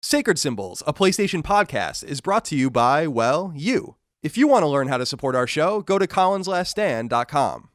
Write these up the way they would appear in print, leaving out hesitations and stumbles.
Sacred Symbols, a PlayStation podcast, is brought to you by, well, you. If you want to learn how to support our show, go to colinslaststand.com.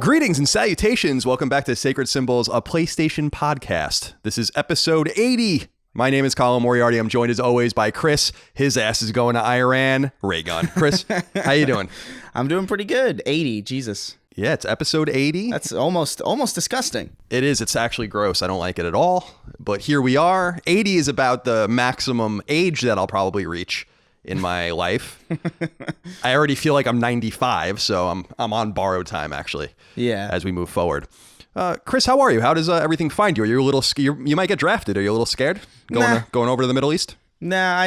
Greetings and salutations. Welcome back to Sacred Symbols, a PlayStation podcast. This is episode 80. My name is Colin Moriarty. I'm joined as always by Chris. His ass is going to Iran. Ray gun. Chris, how you doing? I'm doing pretty good. 80, Jesus. Yeah, it's episode 80. That's almost disgusting. It is. It's actually gross. I don't like it at all. But here we are. 80 is about the maximum age that I'll probably reach in my life. I already feel like I'm 95, so I'm on borrowed time, actually. Yeah. As we move forward. Chris, how are you? How does everything find you? Are you a little you might get drafted. Are you a little scared going over to the Middle East? Nah,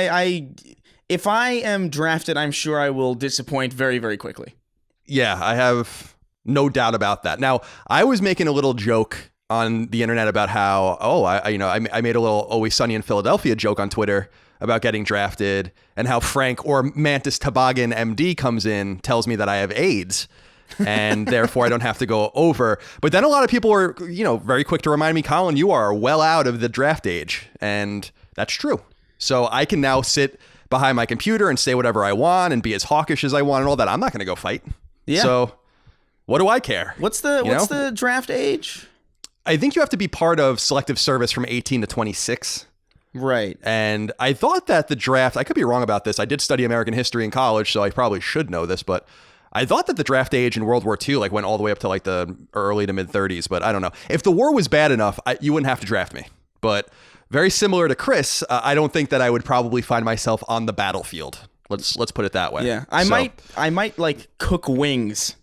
if I am drafted, I'm sure I will disappoint very, very quickly. Yeah, I have no doubt about that. Now, I was making a little joke on the internet about how, I made a little Always Sunny in Philadelphia joke on Twitter about getting drafted, and how Frank or Mantis Toboggan MD comes in, tells me that I have AIDS, and therefore I don't have to go over. But then a lot of people were, very quick to remind me, Colin, you are well out of the draft age. And that's true. So I can now sit behind my computer and say whatever I want and be as hawkish as I want and all that. I'm not going to go fight. Yeah. So what do I care? What's the draft age? I think you have to be part of selective service from 18 to 26. Right. And I thought that the draft, I could be wrong about this. I did study American history in college, so I probably should know this, but I thought that the draft age in World War II went all the way up to the early to mid 30s, but I don't know. If the war was bad enough, you wouldn't have to draft me. But very similar to Chris, I don't think that I would probably find myself on the battlefield. Let's put it that way. Yeah. I might cook wings.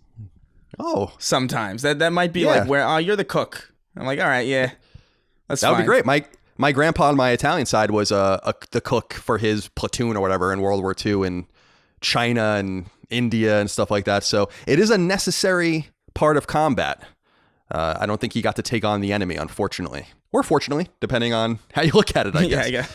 Oh. Sometimes. That might be where you're the cook. I'm like, all right, yeah. That would be great. My grandpa on my Italian side was the cook for his platoon or whatever in World War II in China and India and stuff like that. So it is a necessary part of combat. I don't think he got to take on the enemy, unfortunately. Or fortunately, depending on how you look at it, I guess. Yeah.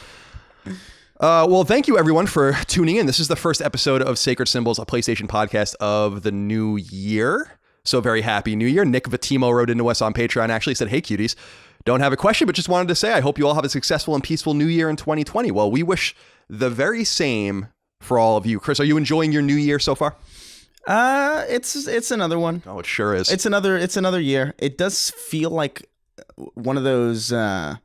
Well, thank you, everyone, for tuning in. This is the first episode of Sacred Symbols, a PlayStation podcast of the new year. So very happy New Year. Nick Vitimo wrote into us on Patreon, actually said, "Hey, cuties. Don't have a question, but just wanted to say, I hope you all have a successful and peaceful new year in 2020. Well, we wish the very same for all of you. Chris, are you enjoying your new year so far? It's another one. Oh, it sure is. It's another year. It does feel like one of those, like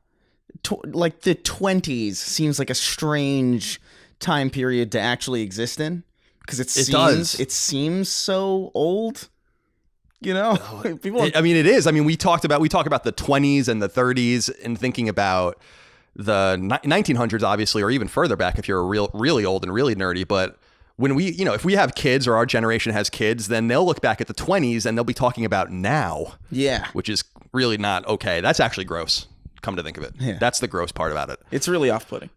the 20s seems like a strange time period to actually exist in, because it seems so old. It is. I mean, we talk about the 20s and the 30s and thinking about the 1900s, obviously, or even further back if you're really old and really nerdy. But when we, if we have kids or our generation has kids, then they'll look back at the 20s and they'll be talking about now. Yeah. Which is really not okay. That's actually gross. Come to think of it. Yeah. That's the gross part about it. It's really off-putting.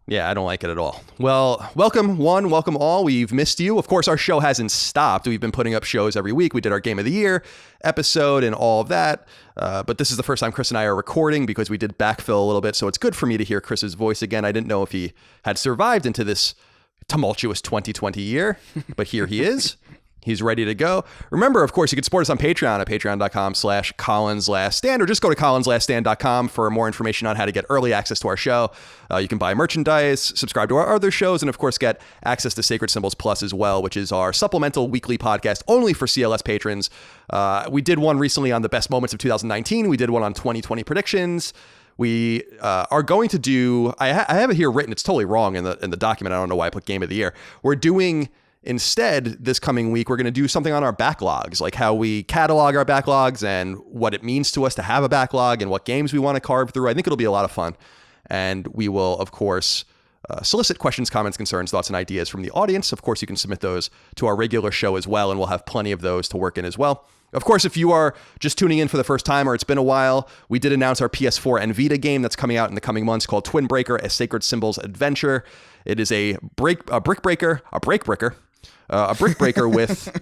Yeah, I don't like it at all. Well, welcome one, welcome all. We've missed you. Of course, our show hasn't stopped. We've been putting up shows every week. We did our Game of the Year episode and all of that. But this is the first time Chris and I are recording because we did backfill a little bit. So it's good for me to hear Chris's voice again. I didn't know if he had survived into this tumultuous 2020 year, but here he is. He's ready to go. Remember, of course, you can support us on Patreon at patreon.com/ColinsLastStand, or just go to colinslaststand.com for more information on how to get early access to our show. You can buy merchandise, subscribe to our other shows, and of course, get access to Sacred Symbols Plus as well, which is our supplemental weekly podcast only for CLS patrons. We did one recently on the best moments of 2019. We did one on 2020 predictions. We are going to do, I have it here written, it's totally wrong in the document. I don't know why I put Game of the Year. We're doing, instead, this coming week, we're going to do something on our backlogs, like how we catalog our backlogs and what it means to us to have a backlog and what games we want to carve through. I think it'll be a lot of fun. And we will, of course, solicit questions, comments, concerns, thoughts, and ideas from the audience. Of course, you can submit those to our regular show as well, and we'll have plenty of those to work in as well. Of course, if you are just tuning in for the first time or it's been a while, we did announce our PS4 and Vita game that's coming out in the coming months called Twin Breaker, a Sacred Symbols adventure. It is a brick breaker with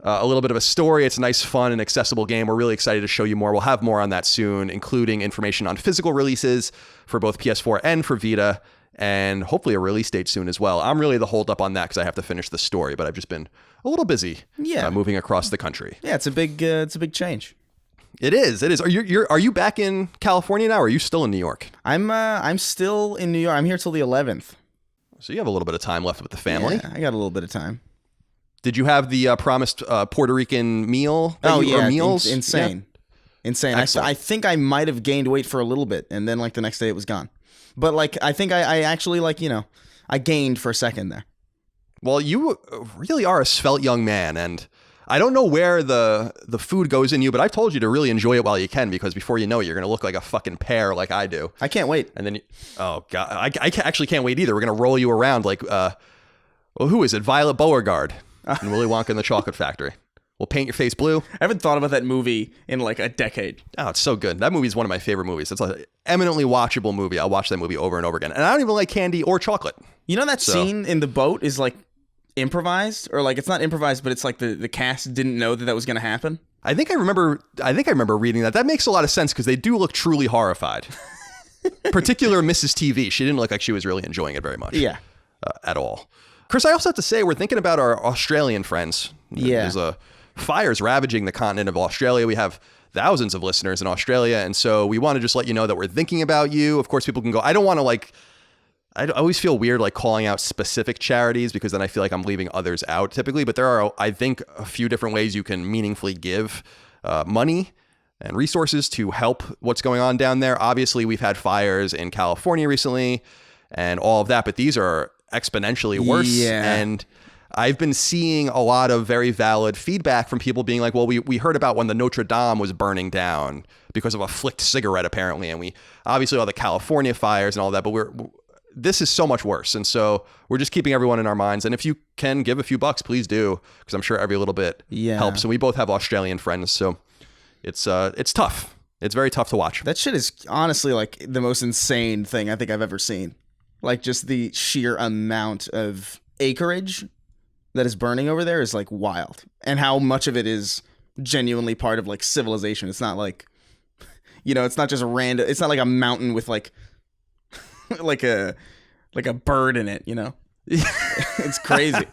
a little bit of a story. It's a nice, fun, and accessible game. We're really excited to show you more. We'll have more on that soon, including information on physical releases for both PS4 and for Vita, and hopefully a release date soon as well. I'm really the holdup on that because I have to finish the story, but I've just been a little busy moving across the country. Yeah, it's a big change. It is. Are you back in California now, or are you still in New York? I'm still in New York. I'm here till the 11th. So you have a little bit of time left with the family. Yeah, I got a little bit of time. Did you have the promised Puerto Rican meal? Or meals? Insane. Yeah. Insane. I think I might have gained weight for a little bit, and then like the next day it was gone. But like I think I actually I gained for a second there. Well, you really are a svelte young man, and I don't know where the food goes in you, but I've told you to really enjoy it while you can, because before you know it, you're going to look like a fucking pear like I do. I can't wait. And then, oh God, I actually can't wait either. We're going to roll you around like, who is it? Violet Beauregard in Willy Wonka and the Chocolate Factory. We'll paint your face blue. I haven't thought about that movie in like a decade. Oh, it's so good. That movie is one of my favorite movies. It's an eminently watchable movie. I'll watch that movie over and over again. And I don't even like candy or chocolate. You know that scene in the boat is like improvised, or like it's not improvised, but it's like the cast didn't know that was going to happen. I think I remember reading that. That makes a lot of sense because they do look truly horrified. Particular Mrs. TV. She didn't look like she was really enjoying it very much. Yeah. At all. Chris, I also have to say, we're thinking about our Australian friends. Yeah. There's fires ravaging the continent of Australia. We have thousands of listeners in Australia, and so we want to just let you know that we're thinking about you. Of course, people can go, I don't want to I always feel weird calling out specific charities because then I feel like I'm leaving others out typically, but there are, I think, a few different ways you can meaningfully give money and resources to help what's going on down there. Obviously, we've had fires in California recently and all of that, but these are exponentially worse. Yeah. And I've been seeing a lot of very valid feedback from people being like, well, we heard about when the Notre Dame was burning down because of a flicked cigarette, apparently. And we obviously all the California fires and all that, but this is so much worse. And so we're just keeping everyone in our minds. And if you can give a few bucks, please do, because I'm sure every little bit helps. And we both have Australian friends, so it's tough. It's very tough to watch. That shit is honestly like the most insane thing I think I've ever seen. Like just the sheer amount of acreage that is burning over there is like wild, and how much of it is genuinely part of like civilization. It's not like, it's not just a random. It's not like a mountain with like a bird in it. It's crazy.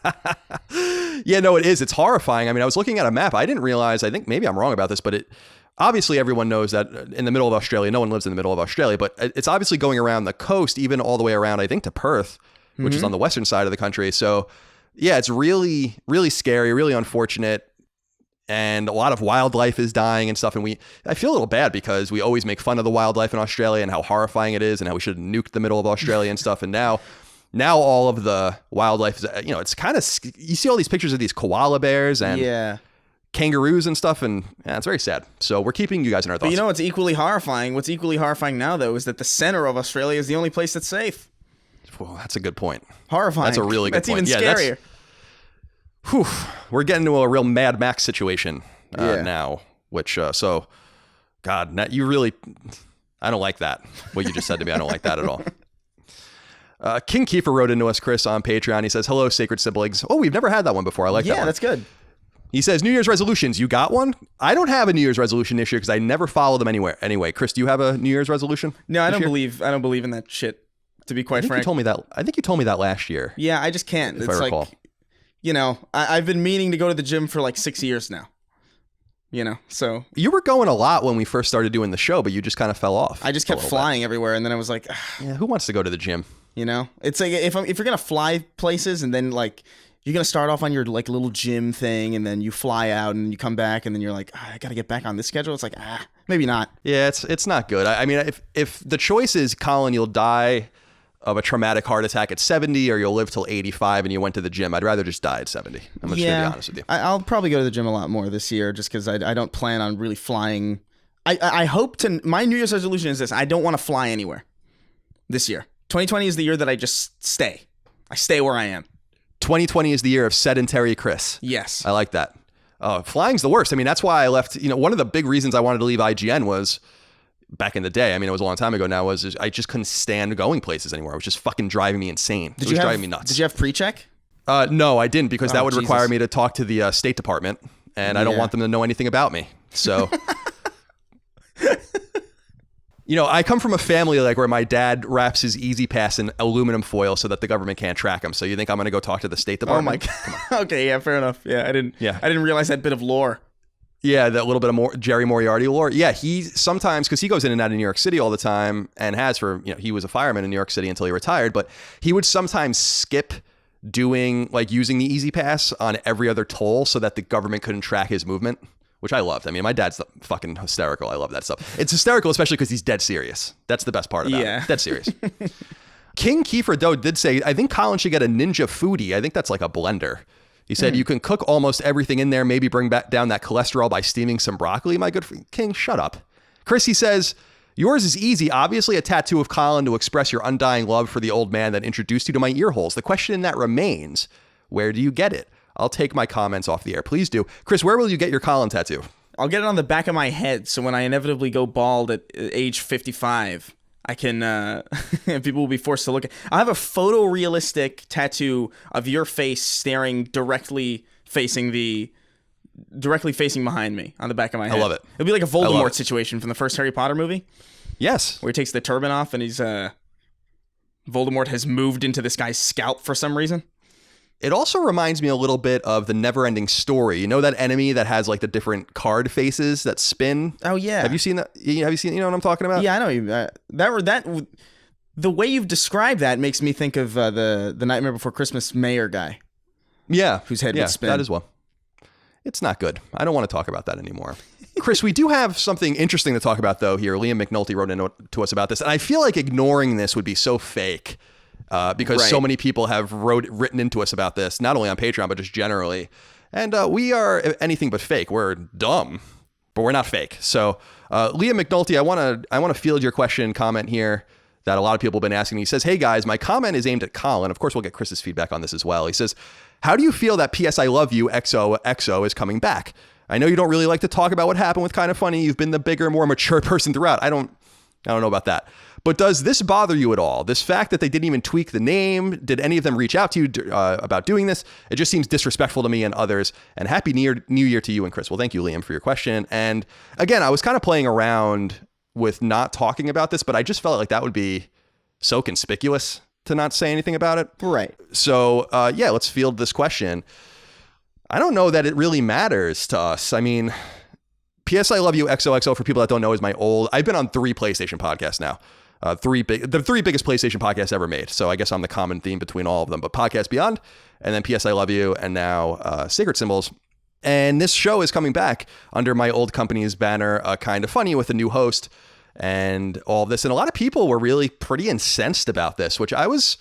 Yeah, no, it is. It's horrifying. I mean, I was looking at a map. I didn't realize. I think maybe I'm wrong about this, but obviously everyone knows that in the middle of Australia, no one lives in the middle of Australia, but it's obviously going around the coast, even all the way around, I think, to Perth, which is on the western side of the country. So yeah, it's really, really scary, really unfortunate. And a lot of wildlife is dying and stuff. And I feel a little bad because we always make fun of the wildlife in Australia and how horrifying it is and how we should nuke the middle of Australia and stuff. And now all of the wildlife is, it's kind of, you see all these pictures of these koala bears and kangaroos and stuff. And it's very sad. So we're keeping you guys in our thoughts. But what's equally horrifying? What's equally horrifying now, though, is that the center of Australia is the only place that's safe. Well, that's a good point. Horrifying. That's a really good point. That's even scarier. We're getting into a real Mad Max situation now, which, so, God, you really, I don't like that. What you just said to me, I don't like that at all. King Kiefer wrote into us, Chris, on Patreon. He says, hello, Sacred Siblings. Oh, we've never had that one before. I like that one. Yeah, that's good. He says, New Year's resolutions. You got one? I don't have a New Year's resolution this year because I never follow them anywhere. Anyway, Chris, do you have a New Year's resolution? No, I don't believe in that shit. To be quite frank, I think you told me that last year. Yeah, I just can't. It's like, I've been meaning to go to the gym for like 6 years now. So you were going a lot when we first started doing the show, but you just kind of fell off. I just kept flying everywhere, and then I was like, yeah, who wants to go to the gym? It's like if you're gonna fly places, and then like you're gonna start off on your like little gym thing, and then you fly out, and you come back, and then you're like, I gotta get back on this schedule. It's like, maybe not. Yeah, it's not good. I mean, if the choice is, Colin, you'll die of a traumatic heart attack at 70 or you'll live till 85 and you went to the gym, I'd rather just die at 70. I'm just going to be honest with you. I'll probably go to the gym a lot more this year just because I don't plan on really flying. I hope to, my New Year's resolution is this. I don't want to fly anywhere this year. 2020 is the year that I just stay. I stay where I am. 2020 is the year of sedentary Chris. Yes. I like that. Flying's the worst. I mean, that's why I left, one of the big reasons I wanted to leave IGN was, back in the day, I mean, it was a long time ago now, was I just couldn't stand going places anymore. It was just fucking driving me insane. It was driving me nuts. Did you have pre-check? No, I didn't, because that would require me to talk to the State Department and I don't want them to know anything about me. So, I come from a family like where my dad wraps his Easy Pass in aluminum foil so that the government can't track him. So you think I'm going to go talk to the State Department? Oh my God. Okay, yeah, fair enough. Yeah, I didn't realize that bit of lore. Yeah, that little bit of Jerry Moriarty lore. Yeah, he sometimes, because he goes in and out of New York City all the time and has for, he was a fireman in New York City until he retired, but he would sometimes skip using the Easy Pass on every other toll so that the government couldn't track his movement, which I loved. I mean, my dad's fucking hysterical. I love that stuff. It's hysterical, especially because he's dead serious. That's the best part about it. Dead serious. King Kiefer Doe did say, I think Colin should get a Ninja Foodie. I think that's like a blender. He said, you can cook almost everything in there, maybe bring back down that cholesterol by steaming some broccoli. My good friend. King, shut up. Chris, he says, yours is easy. Obviously, a tattoo of Colin to express your undying love for the old man that introduced you to my ear holes. The question that remains, where do you get it? I'll take my comments off the air. Please do. Chris, where will you get your Colin tattoo? I'll get it on the back of my head, so when I inevitably go bald at age 55, I can, people will be forced to look at. I have a photorealistic tattoo of your face staring directly facing behind me on the back of my head. I love it. It'll be like a Voldemort situation from the first Harry Potter movie. Yes. Where he takes the turban off and Voldemort has moved into this guy's scalp for some reason. It also reminds me a little bit of the Never-Ending Story. You know that enemy that has like the different card faces that spin? Oh yeah. Have you seen that? You know what I'm talking about? Yeah, I know you. The way you've described that makes me think of the Nightmare Before Christmas mayor guy. Yeah, whose head would spin. That as well. It's not good. I don't want to talk about that anymore. Chris, we do have something interesting to talk about though here. Liam McNulty wrote in to us about this, and I feel like ignoring this would be so fake. Because so many people have written into us about this, not only on Patreon, but just generally. And we are anything but fake. We're dumb, but we're not fake. So Liam McNulty, I want to field your question comment here that a lot of people have been asking. He says, hey guys, my comment is aimed at Colin. Of course, we'll get Chris's feedback on this as well. He says, how do you feel that PS I Love You XOXO is coming back? I know you don't really like to talk about what happened with Kind of Funny. You've been the bigger, more mature person throughout. I don't know about that. But does this bother you at all? This fact that they didn't even tweak the name? Did any of them reach out to you about doing this? It just seems disrespectful to me and others. And happy New Year to you and Chris. Well, thank you, Liam, for your question. And again, I was kind of playing around with not talking about this, but I just felt like that would be so conspicuous to not say anything about it. Right. So, let's field this question. I don't know that it really matters to us. I mean, PS I Love You XOXO, for people that don't know, is I've been on 3 PlayStation podcasts now. The 3 biggest PlayStation podcasts ever made. So I guess I'm the common theme between all of them. But Podcast Beyond, and then PS I Love You, and now Sacred Symbols. And this show is coming back under my old company's banner, Kind of Funny, with a new host and all of this. And a lot of people were really pretty incensed about this, which I was,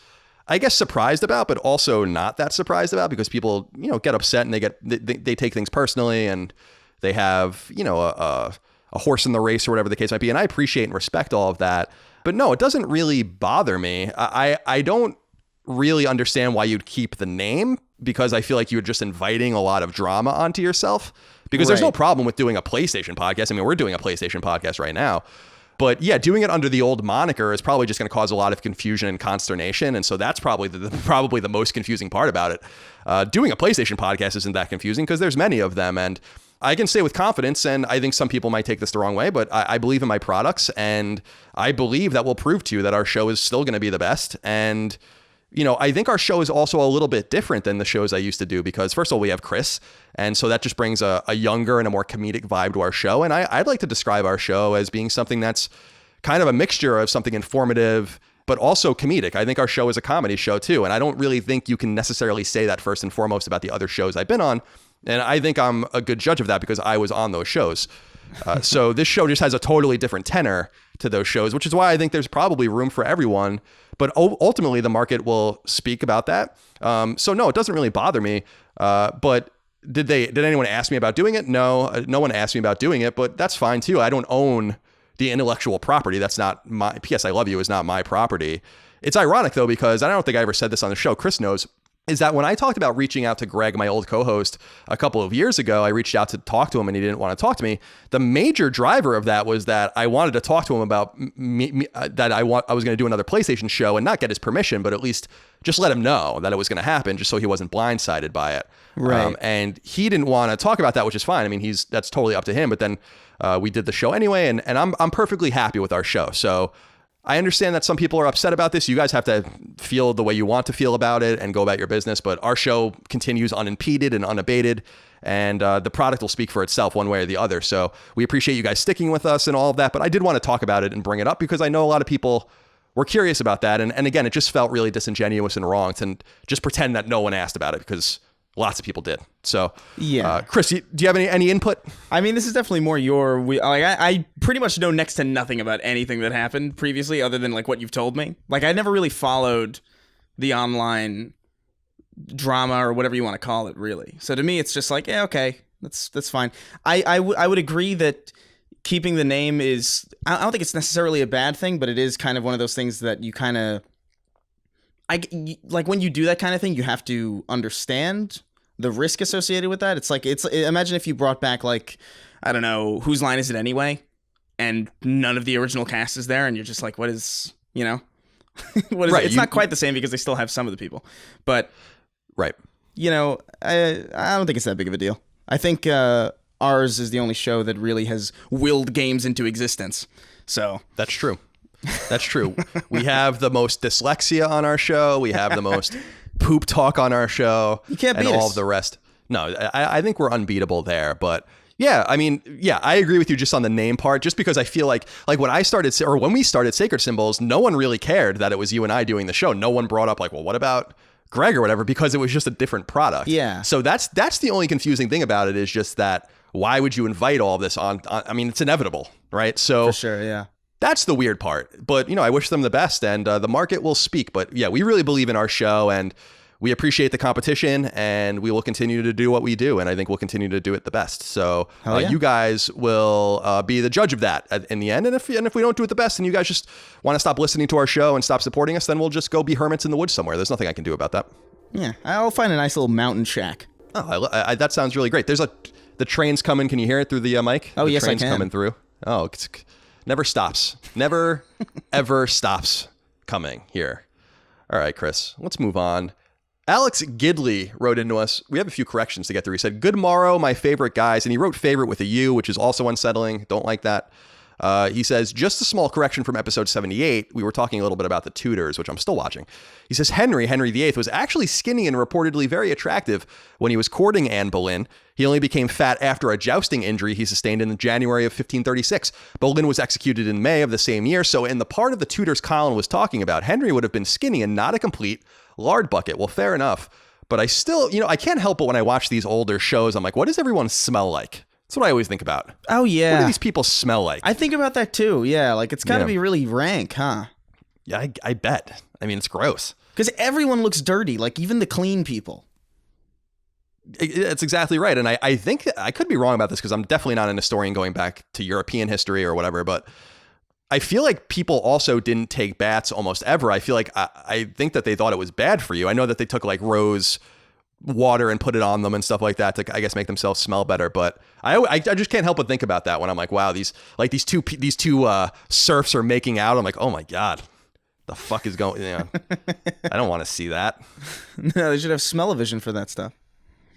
I guess, surprised about, but also not that surprised about, because people, get upset and they take things personally, and they have, a horse in the race or whatever the case might be. And I appreciate and respect all of that. But no, it doesn't really bother me. I don't really understand why you'd keep the name, because I feel like you're just inviting a lot of drama onto yourself, because there's no problem with doing a PlayStation podcast. I mean, we're doing a PlayStation podcast right now. But yeah, doing it under the old moniker is probably just going to cause a lot of confusion and consternation. And so that's probably the most confusing part about it. Doing a PlayStation podcast isn't that confusing, because there's many of them. And I can say with confidence, and I think some people might take this the wrong way, but I believe in my products, and I believe that we'll prove to you that our show is still going to be the best. And, I think our show is also a little bit different than the shows I used to do, because first of all, we have Chris. And so that just brings a younger and a more comedic vibe to our show. And I'd like to describe our show as being something that's kind of a mixture of something informative, but also comedic. I think our show is a comedy show too. And I don't really think you can necessarily say that first and foremost about the other shows I've been on. And I think I'm a good judge of that, because I was on those shows. So this show just has a totally different tenor to those shows, which is why I think there's probably room for everyone. But ultimately, the market will speak about that. So no, it doesn't really bother me. But did anyone ask me about doing it? No, no one asked me about doing it, but that's fine too. I don't own the intellectual property. That's not my PS I Love You is not my property. It's ironic though, because I don't think I ever said this on the show. Chris knows. is that when I talked about reaching out to Greg, my old co-host, a couple of years ago, I reached out to talk to him and he didn't want to talk to me. The major driver of that was that I wanted to talk to him about that I was going to do another PlayStation show and not get his permission, but at least just let him know that it was going to happen, just so he wasn't blindsided by it. Right. And he didn't want to talk about that, which is fine. I mean, that's totally up to him. But then we did the show anyway, and I'm perfectly happy with our show. So I understand that some people are upset about this. You guys have to feel the way you want to feel about it and go about your business. But our show continues unimpeded and unabated, and the product will speak for itself one way or the other. So we appreciate you guys sticking with us and all of that. But I did want to talk about it and bring it up because I know a lot of people were curious about that. And again, it just felt really disingenuous and wrong to just pretend that no one asked about it, because lots of people did. So, yeah. Chris, do you have any input? I mean, this is definitely more I pretty much know next to nothing about anything that happened previously, other than like what you've told me. Like, I never really followed the online drama or whatever you want to call it, really. So to me, it's just like, yeah, okay, that's fine. I would agree that keeping the name is, I don't think it's necessarily a bad thing, but it is kind of one of those things that you kind of, like when you do that kind of thing, you have to understand the risk associated with that. It's like, imagine if you brought back, like, I don't know, Whose Line Is It Anyway? And none of the original cast is there, and you're just like, what is, what is right, it? It's not quite the same because they still have some of the people. But, right. I don't think it's that big of a deal. I think ours is the only show that really has willed games into existence. So that's true. That's true. We have the most dyslexia on our show. We have the most poop talk on our show. You can't beat and all us. of the rest. No, I think we're unbeatable there. But yeah, I mean, yeah, I agree with you just on the name part, just because I feel like when we started Sacred Symbols, no one really cared that it was you and I doing the show. No one brought up like, well, what about Greg or whatever, because it was just a different product. Yeah. So that's the only confusing thing about it, is just that why would you invite all of this on? I mean, it's inevitable, right? So for sure, yeah. That's the weird part. But, I wish them the best, and the market will speak. But yeah, we really believe in our show, and we appreciate the competition, and we will continue to do what we do. And I think we'll continue to do it the best. So you guys will be the judge of that in the end. And if we don't do it the best, and you guys just want to stop listening to our show and stop supporting us, then we'll just go be hermits in the woods somewhere. There's nothing I can do about that. Yeah, I'll find a nice little mountain shack. Oh, that sounds really great. The train's coming. Can you hear it through the mic? Oh, yes, I can. The train's coming through. Oh, it's never stops. Never, ever stops coming here. All right, Chris, let's move on. Alex Gidley wrote into us. We have a few corrections to get through. He said, "Good morrow, my favorite guys." And he wrote favorite with a U, which is also unsettling. Don't like that. He says, just a small correction from episode 78. We were talking a little bit about the Tudors, which I'm still watching. He says, Henry VIII was actually skinny and reportedly very attractive when he was courting Anne Boleyn. He only became fat after a jousting injury he sustained in January of 1536. Boleyn was executed in May of the same year. So in the part of the Tudors Colin was talking about, Henry would have been skinny and not a complete lard bucket. Well, fair enough. But I still, I can't help but when I watch these older shows, I'm like, what does everyone smell like? That's what I always think about. Oh, yeah. What do these people smell like? I think about that, too. Yeah, like, it's got to be really rank, huh? Yeah, I bet. I mean, it's gross. Because everyone looks dirty, like, even the clean people. That's exactly right. And I think I could be wrong about this because I'm definitely not an historian going back to European history or whatever, but I feel like people also didn't take baths almost ever. I feel like I think that they thought it was bad for you. I know that they took, like, rose water and put it on them and stuff like that to, I guess, make themselves smell better. But I just can't help but think about that when I'm like, wow, these two serfs are making out. I'm like, oh my God, the fuck is going, I don't want to see that. No, they should have smell-o-vision for that stuff.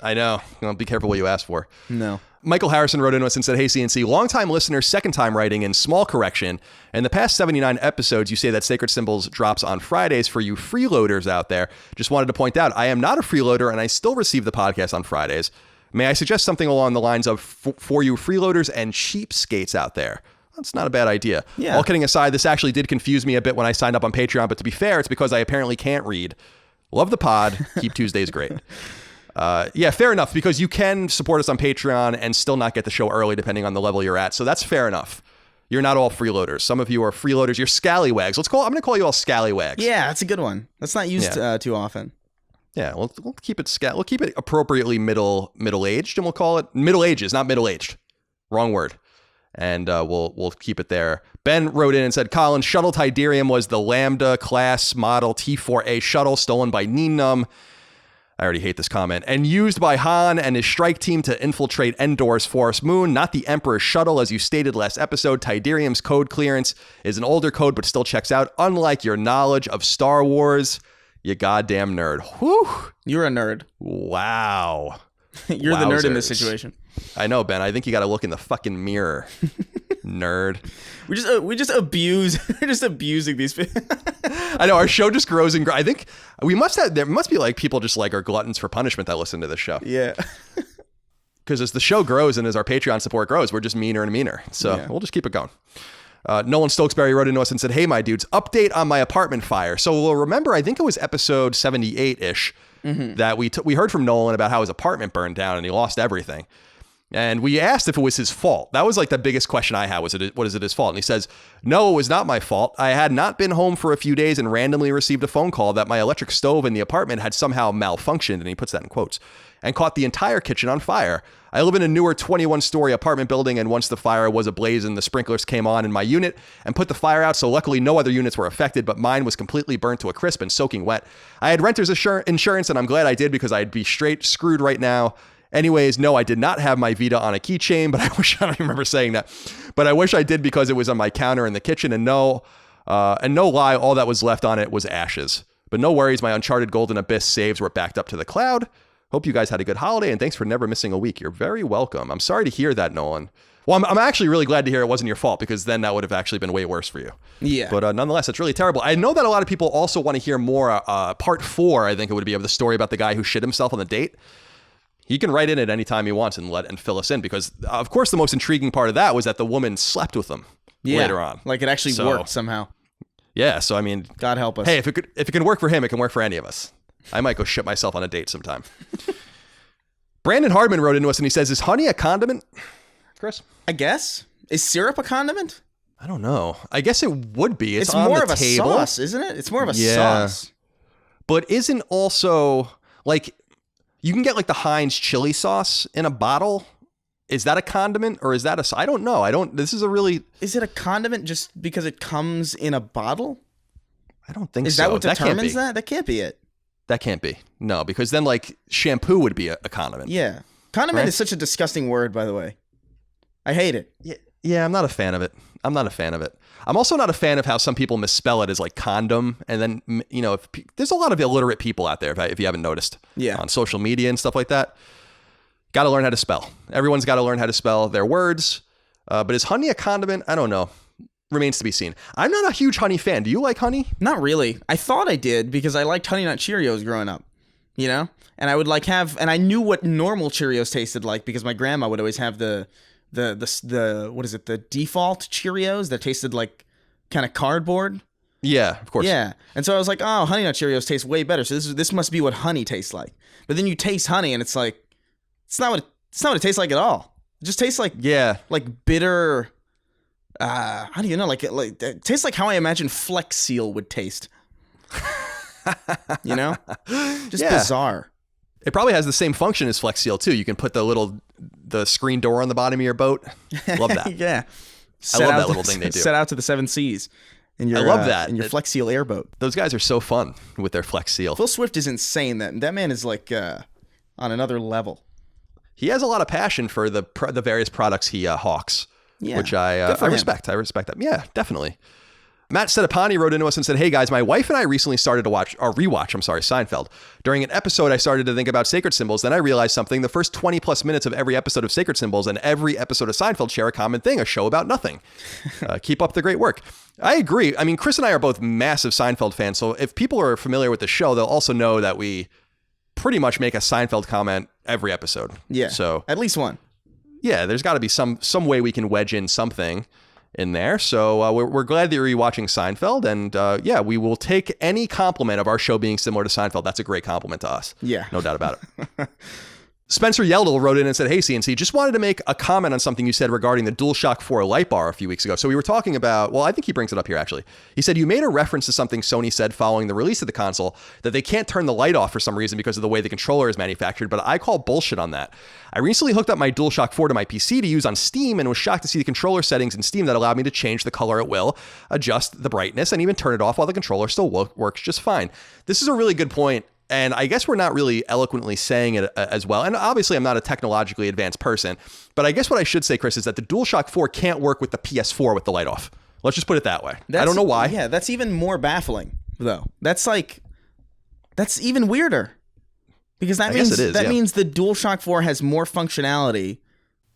I know. Be careful what you ask for. No. Michael Harrison wrote into us and said, hey, CNC, longtime listener, second time writing in, small correction. In the past 79 episodes, you say that Sacred Symbols drops on Fridays for you freeloaders out there. Just wanted to point out, I am not a freeloader and I still receive the podcast on Fridays. May I suggest something along the lines of for you freeloaders and cheapskates out there? That's not a bad idea. Yeah. All kidding aside, this actually did confuse me a bit when I signed up on Patreon, but to be fair, it's because I apparently can't read. Love the pod. Keep Tuesdays great. Yeah, fair enough, because you can support us on Patreon and still not get the show early depending on the level you're at. So that's fair enough. You're not all freeloaders. Some of you are freeloaders. You're scallywags. I'm going to call you all scallywags. Yeah, that's a good one. That's not used too often. Yeah, we'll keep it we'll keep it appropriately middle-aged, and we'll call it Middle Ages, not middle-aged. Wrong word. And we'll keep it there. Ben wrote in and said, Colin, Shuttle Tidarium was the Lambda class model T4A shuttle stolen by Ninum. I already hate this comment. And used by Han and his strike team to infiltrate Endor's forest moon, not the Emperor's shuttle, as you stated last episode. Tidarium's code clearance is an older code, but still checks out. Unlike your knowledge of Star Wars, you goddamn nerd. Whew. You're a nerd. Wow. You're the nerd in this situation. I know, Ben. I think you got to look in the fucking mirror. Nerd. We just abuse. We're just abusing these people. I know, our show just grows and grows. I think there must be like people just like are gluttons for punishment that listen to this show. Yeah. Because as the show grows and as our Patreon support grows, we're just meaner and meaner. So we'll just keep it going. Nolan Stokesbury wrote into us and said, "Hey, my dudes, update on my apartment fire." So we'll remember, I think it was episode 78-ish that we heard from Nolan about how his apartment burned down and he lost everything. And we asked if it was his fault. That was like the biggest question I had was, what is it his fault? And he says, "No, it was not my fault. I had not been home for a few days and randomly received a phone call that my electric stove in the apartment had somehow malfunctioned," and he puts that in quotes, "and caught the entire kitchen on fire. I live in a newer 21-story apartment building, and once the fire was ablaze and the sprinklers came on in my unit and put the fire out, so luckily no other units were affected, but mine was completely burnt to a crisp and soaking wet. I had renter's insurance, and I'm glad I did because I'd be straight screwed right now. Anyways, no, I did not have my Vita on a keychain, but I don't even remember saying that. But I wish I did because it was on my counter in the kitchen, and no lie, all that was left on it was ashes. But no worries, my Uncharted Golden Abyss saves were backed up to the cloud. Hope you guys had a good holiday, and thanks for never missing a week. You're very welcome." I'm sorry to hear that, Nolan. Well, I'm actually really glad to hear it wasn't your fault, because then that would have actually been way worse for you. Yeah. But nonetheless, it's really terrible. I know that a lot of people also want to hear more. Part 4, I think it would be, of the story about the guy who shit himself on the date. He can write in at any time he wants and fill us in, because, of course, the most intriguing part of that was that the woman slept with him later on. Like it actually worked somehow. Yeah, so I mean, God help us. Hey, if it can work for him, it can work for any of us. I might go shit myself on a date sometime. Brandon Hardman wrote into us and he says, "Is honey a condiment?" Chris? I guess. Is syrup a condiment? I don't know. I guess it would be. It's on more the of a table. sauce, isn't it? It's more of a sauce. But isn't also, like, you can get like the Heinz chili sauce in a bottle. Is that a condiment or is that I don't know. This is a really... Is it a condiment just because it comes in a bottle? I don't think so. Is that what determines that? That can't be it. That can't be. No, because then like shampoo would be a condiment. Yeah. Condiment is such a disgusting word, by the way. I hate it. Yeah, I'm not a fan of it. I'm also not a fan of how some people misspell it as like condom. And then, you know, there's a lot of illiterate people out there, if you haven't noticed, on social media and stuff like that. Got to learn how to spell. Everyone's got to learn how to spell their words. But is honey a condiment? I don't know. Remains to be seen. I'm not a huge honey fan. Do you like honey? Not really. I thought I did because I liked Honey Nut Cheerios growing up, you know? And I would and I knew what normal Cheerios tasted like because my grandma would always have the what is it? The default Cheerios that tasted like kind of cardboard. Yeah, of course. Yeah. And so I was like, "Oh, Honey Nut Cheerios taste way better. So this must be what honey tastes like." But then you taste honey and it's like it's not what it tastes like at all. It just tastes like like bitter how do you know? Like it tastes like how I imagine Flex Seal would taste. You know? Just bizarre. It probably has the same function as Flex Seal too. You can put the screen door on the bottom of your boat. Love that. Yeah. I love that little thing they do. Set out to the 7 seas. I love that. In your Flex Seal airboat. Those guys are so fun with their Flex Seal. Phil Swift is insane. That man is like on another level. He has a lot of passion for the various products he hawks. Yeah, which I respect. I respect that. Yeah, definitely. Matt Sedapani wrote into us and said, "Hey guys, my wife and I recently started to rewatch Seinfeld. During an episode, I started to think about sacred symbols. Then I realized something. The first 20 plus minutes of every episode of Sacred Symbols and every episode of Seinfeld share a common thing, a show about nothing. Keep up the great work." I agree. I mean, Chris and I are both massive Seinfeld fans. So if people are familiar with the show, they'll also know that we pretty much make a Seinfeld comment every episode. Yeah. So at least one. Yeah, there's got to be some way we can wedge in something in there. So we're glad that you're rewatching Seinfeld. And we will take any compliment of our show being similar to Seinfeld. That's a great compliment to us. Yeah. No doubt about it. Spencer Yeldel wrote in and said, "Hey, CNC, just wanted to make a comment on something you said regarding the DualShock 4 light bar a few weeks ago." So we were talking about, I think he brings it up here, actually. He said, "You made a reference to something Sony said following the release of the console, that they can't turn the light off for some reason because of the way the controller is manufactured, but I call bullshit on that. I recently hooked up my DualShock 4 to my PC to use on Steam and was shocked to see the controller settings in Steam that allowed me to change the color at will, adjust the brightness, and even turn it off while the controller still works just fine." This is a really good point. and I guess we're not really eloquently saying it as well. And obviously, I'm not a technologically advanced person, but I guess what I should say, Chris, is that the DualShock 4 can't work with the PS4 with the light off. Let's just put it that way. I don't know why. Yeah, that's even more baffling, though. That's even weirder. Because that means the DualShock 4 has more functionality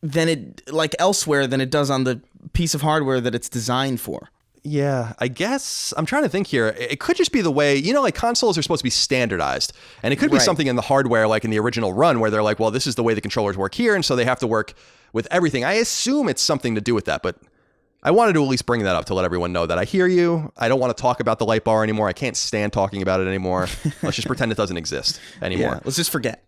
than it elsewhere than it does on the piece of hardware that it's designed for. Yeah, I guess I'm trying to think here. It could just be the way, like consoles are supposed to be standardized, and it could be something in the hardware, like in the original run, where they're like, well, this is the way the controllers work here, and so they have to work with everything. I assume it's something to do with that, but I wanted to at least bring that up to let everyone know that I hear you. I don't want to talk about the light bar anymore. I can't stand talking about it anymore. Let's just pretend it doesn't exist anymore. Yeah, let's just forget.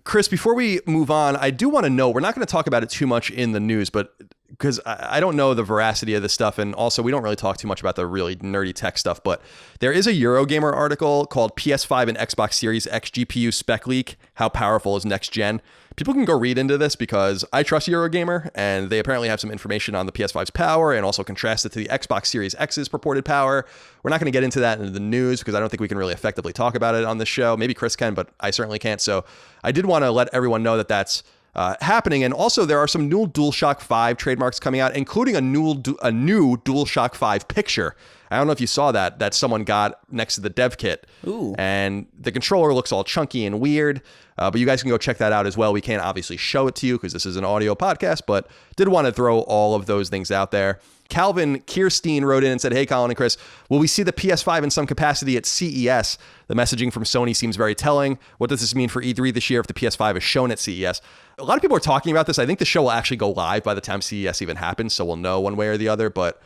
Chris, before we move on, I do want to know, we're not going to talk about it too much in the news, but because I don't know the veracity of this stuff, and also we don't really talk too much about the really nerdy tech stuff, but there is a Eurogamer article called PS5 and Xbox Series X GPU spec leak, how powerful is next gen? People can go read into this because I trust Eurogamer, and they apparently have some information on the PS5's power and also contrast it to the Xbox Series X's purported power. We're not going to get into that in the news because I don't think we can really effectively talk about it on this show. Maybe Chris can, but I certainly can't. So I did want to let everyone know that that's happening. And also there are some new DualShock 5 trademarks coming out, including a new DualShock 5 picture. I don't know if you saw that someone got next to the dev kit. Ooh. And the controller looks all chunky and weird, but you guys can go check that out as well. We can't obviously show it to you because this is an audio podcast, but did want to throw all of those things out there. Calvin Kirstein wrote in and said, hey, Colin and Chris, will we see the PS5 in some capacity at CES? The messaging from Sony seems very telling. What does this mean for E3 this year if the PS5 is shown at CES? A lot of people are talking about this. I think the show will actually go live by the time CES even happens, so we'll know one way or the other, but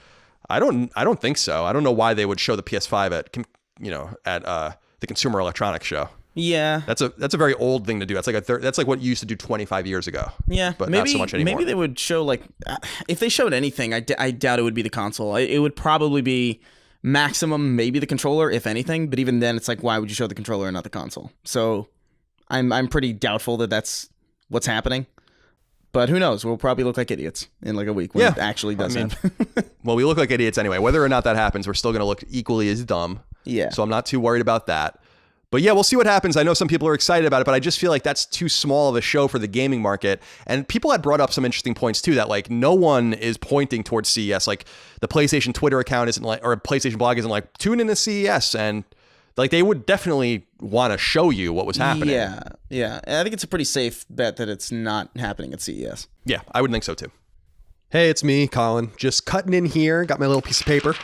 I don't think so. I don't know why they would show the PS5 at the Consumer Electronics Show. Yeah, that's a very old thing to do. That's like what you used to do 25 years ago. Yeah, but maybe, not so much anymore. Maybe they would show if they showed anything, I doubt it would be the console. It would probably be maximum maybe the controller, if anything. But even then, it's like, why would you show the controller and not the console? So I'm pretty doubtful that that's what's happening. But who knows? We'll probably look like idiots in like a week when it actually does happen. Well, we look like idiots anyway. Whether or not that happens, we're still going to look equally as dumb. Yeah. So I'm not too worried about that. But yeah, we'll see what happens. I know some people are excited about it, but I just feel like that's too small of a show for the gaming market. And people had brought up some interesting points too, that like no one is pointing towards CES. Like the PlayStation Twitter account isn't like, or PlayStation blog isn't like, tune in to CES. And like they would definitely want to show you what was happening. Yeah. And I think it's a pretty safe bet that it's not happening at CES. Yeah, I would think so too. Hey, it's me, Colin. Just cutting in here. Got my little piece of paper.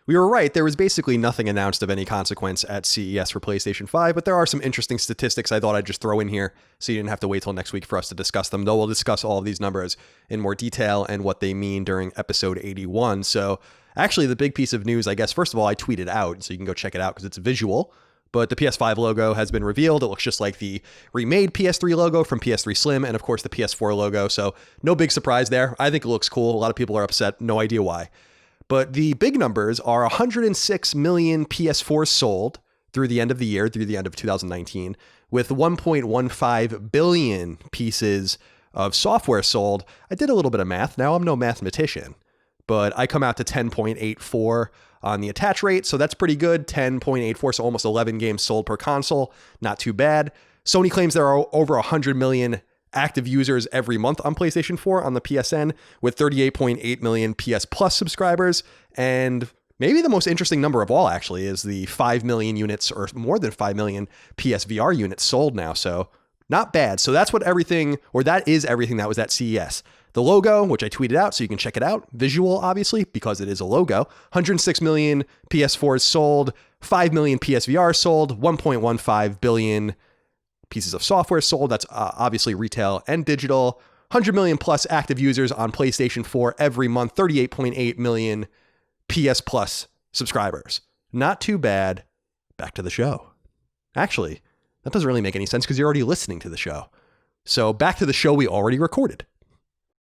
We were right. There was basically nothing announced of any consequence at CES for PlayStation 5, but there are some interesting statistics I thought I'd just throw in here so you didn't have to wait till next week for us to discuss them, though we'll discuss all of these numbers in more detail and what they mean during episode 81. So actually, the big piece of news, I guess, first of all, I tweeted out, so you can go check it out because it's visual, but the PS5 logo has been revealed. It looks just like the remade PS3 logo from PS3 Slim and, of course, the PS4 logo, so no big surprise there. I think it looks cool. A lot of people are upset. No idea why. But the big numbers are 106 million PS4s sold through the end of the year, through the end of 2019, with 1.15 billion pieces of software sold. I did a little bit of math. Now I'm no mathematician, but I come out to 10.84 on the attach rate. So that's pretty good. 10.84, so almost 11 games sold per console. Not too bad. Sony claims there are over 100 million active users every month on PlayStation 4 on the PSN, with 38.8 million PS Plus subscribers. And maybe the most interesting number of all, actually, is the 5 million units, or more than 5 million PSVR units sold now. So not bad. So that's that is everything that was at CES. The logo, which I tweeted out, so you can check it out. Visual, obviously, because it is a logo. 106 million PS4s sold, 5 million PSVR sold, 1.15 billion pieces of software sold. That's obviously retail and digital. 100 million plus active users on PlayStation 4 every month. 38.8 million PS Plus subscribers. Not too bad. Back to the show. Actually, that doesn't really make any sense because you're already listening to the show. So back to the show we already recorded.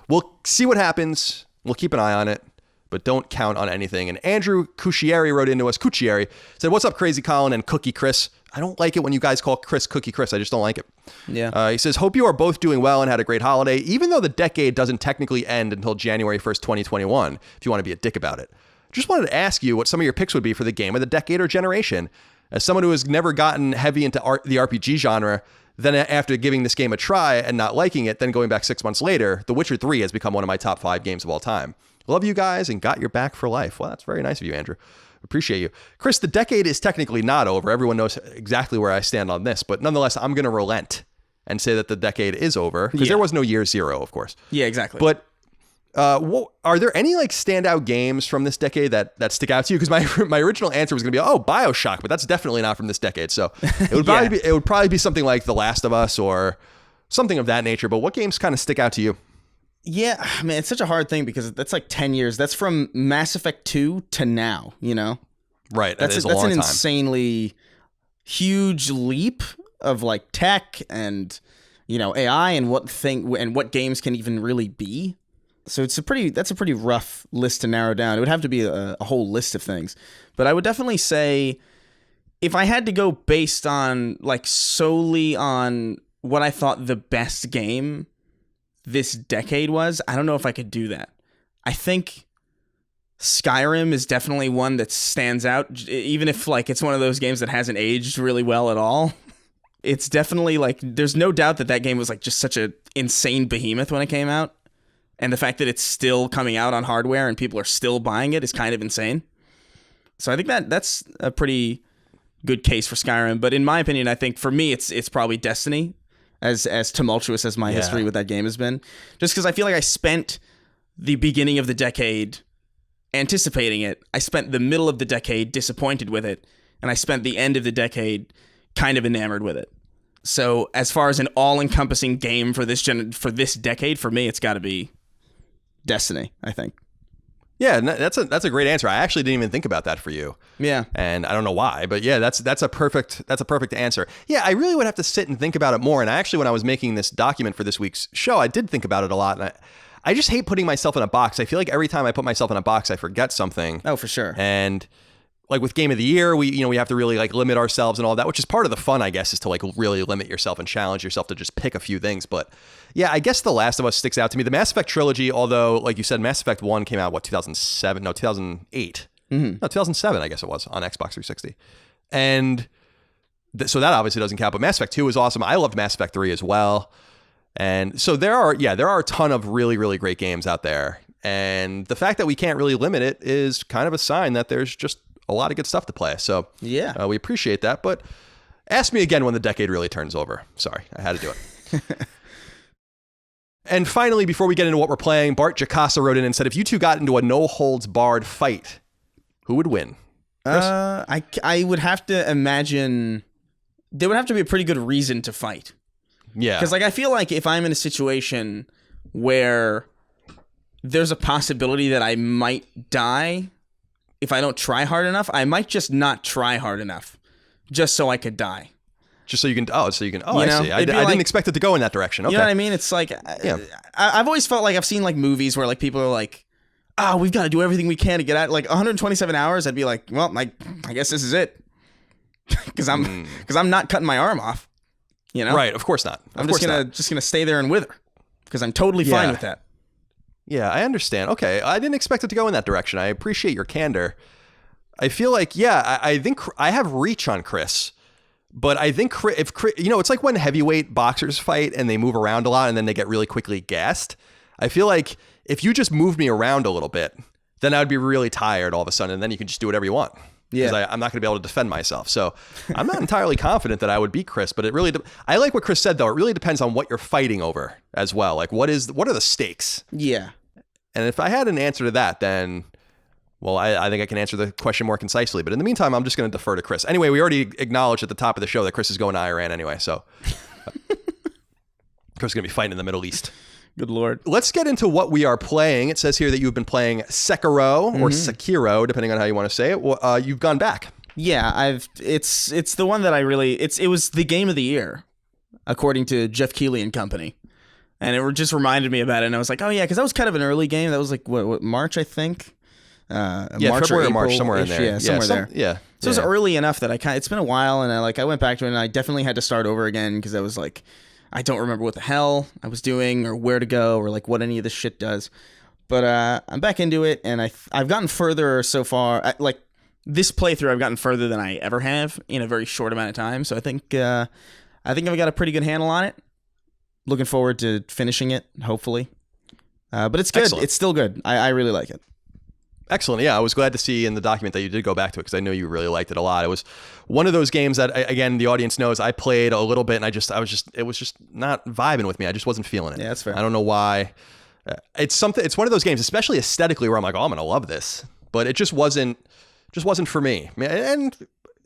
We'll see what happens. We'll keep an eye on it, but don't count on anything. And Andrew Cuccieri wrote into us. Cuccieri said, "What's up, Crazy Colin and Cookie Chris? I don't like it when you guys call Chris Cookie Chris. I just don't like it." Yeah. He says, "Hope you are both doing well and had a great holiday, even though the decade doesn't technically end until January 1st, 2021, if you want to be a dick about it. Just wanted to ask you what some of your picks would be for the game of the decade or generation. As someone who has never gotten heavy into the RPG genre, then after giving this game a try and not liking it, then going back 6 months later, The Witcher 3 has become one of my top 5 games of all time. Love you guys and got your back for life. Well, that's very nice of you, Andrew. Appreciate you. Chris, the decade is technically not over. Everyone knows exactly where I stand on this, but nonetheless, I'm going to relent and say that the decade is over because there was no year zero, of course. Yeah, exactly. But are there any like standout games from this decade that stick out to you? Because my original answer was going to be, BioShock, but that's definitely not from this decade. So it would probably be something like The Last of Us or something of that nature. But what games kind of stick out to you? Yeah, I mean, it's such a hard thing because that's like 10 years. That's from Mass Effect 2 to now, you know? Right. That's an insanely huge leap of like tech and, you know, AI and what games can even really be. So that's a pretty rough list to narrow down. It would have to be a whole list of things. But I would definitely say if I had to go based on like solely on what I thought the best game this decade was, I don't know if I could do that. I think Skyrim is definitely one that stands out, even if like it's one of those games that hasn't aged really well at all. It's definitely like there's no doubt that game was like just such a insane behemoth when it came out. And the fact that it's still coming out on hardware and people are still buying it is kind of insane. So I think that's a pretty good case for Skyrim. But in my opinion, I think for me, it's probably Destiny, as tumultuous as my history with that game has been. Just because I feel like I spent the beginning of the decade anticipating it. I spent the middle of the decade disappointed with it. And I spent the end of the decade kind of enamored with it. So as far as an all-encompassing game for this decade, for me, it's got to be Destiny, I think. Yeah, that's a great answer. I actually didn't even think about that for you. Yeah, and I don't know why, but yeah, that's a perfect answer. Yeah, I really would have to sit and think about it more. And actually, when I was making this document for this week's show, I did think about it a lot. And I just hate putting myself in a box. I feel like every time I put myself in a box, I forget something. Oh, for sure. And like with Game of the Year, we have to really like limit ourselves and all that, which is part of the fun, I guess, is to like really limit yourself and challenge yourself to just pick a few things. But yeah, I guess The Last of Us sticks out to me. The Mass Effect trilogy, although like you said, Mass Effect 1 came out, 2007? No, 2008. No, 2007, I guess it was, on Xbox 360. And so that obviously doesn't count, but Mass Effect 2 is awesome. I loved Mass Effect 3 as well. And so there are a ton of really, really great games out there. And the fact that we can't really limit it is kind of a sign that there's just a lot of good stuff to play. So yeah, we appreciate that. But ask me again when the decade really turns over. Sorry, I had to do it. And finally, before we get into what we're playing, Bart Jacasa wrote in and said, if you two got into a no-holds-barred fight, who would win? Chris? I would have to imagine there would have to be a pretty good reason to fight. Yeah. Because like I feel like if I'm in a situation where there's a possibility that I might die if I don't try hard enough, I might just not try hard enough just so I could die. Just so you can, I see. I didn't expect it to go in that direction. Okay. You know what I mean? It's like, I've always felt like I've seen like movies where like people are like, we've got to do everything we can to get out. Like 127 hours, I'd be like, well, I guess this is it. Because I'm not cutting my arm off. You know? Right, of course not. I'm just gonna stay there and wither. Because I'm totally fine with that. Yeah, I understand. Okay, I didn't expect it to go in that direction. I appreciate your candor. I feel like, I think I have reach on Chris. But I think if Chris, it's like when heavyweight boxers fight and they move around a lot and then they get really quickly gassed. I feel like if you just moved me around a little bit, then I'd be really tired all of a sudden, and then you can just do whatever you want. Yeah, because I'm not going to be able to defend myself. So I'm not entirely confident that I would beat Chris, but it really, I like what Chris said though. It really depends on what you're fighting over as well. Like what are the stakes? Yeah. And if I had an answer to that, then, well, I think I can answer the question more concisely. But in the meantime, I'm just going to defer to Chris. Anyway, we already acknowledged at the top of the show that Chris is going to Iran anyway. So Chris is going to be fighting in the Middle East. Good Lord. Let's get into what we are playing. It says here that you've been playing Sekiro or Sekiro, depending on how you want to say it. Well, you've gone back. Yeah, it's the one that it was the game of the year, according to Jeff Keighley and company. And it just reminded me about it. And I was like, oh yeah, because that was kind of an early game. That was like, what March, I think? March February or March, somewhere in there. Yeah, somewhere there. Yeah. So it was early enough that it's been a while, and I went back to it, and I definitely had to start over again because I was like, I don't remember what the hell I was doing or where to go or like what any of this shit does. But I'm back into it, and I've gotten further so far. Like this playthrough I've gotten further than I ever have in a very short amount of time. So I think I've got a pretty good handle on it. Looking forward to finishing it, hopefully. But it's good. Excellent. It's still good. I really like it. Excellent. Yeah, I was glad to see in the document that you did go back to it because I know you really liked it a lot. It was one of those games that, again, the audience knows I played a little bit and it was just not vibing with me. I just wasn't feeling it. Yeah, that's fair. I don't know why. It's one of those games, especially aesthetically, where I'm like, oh, I'm going to love this. But it just wasn't for me. And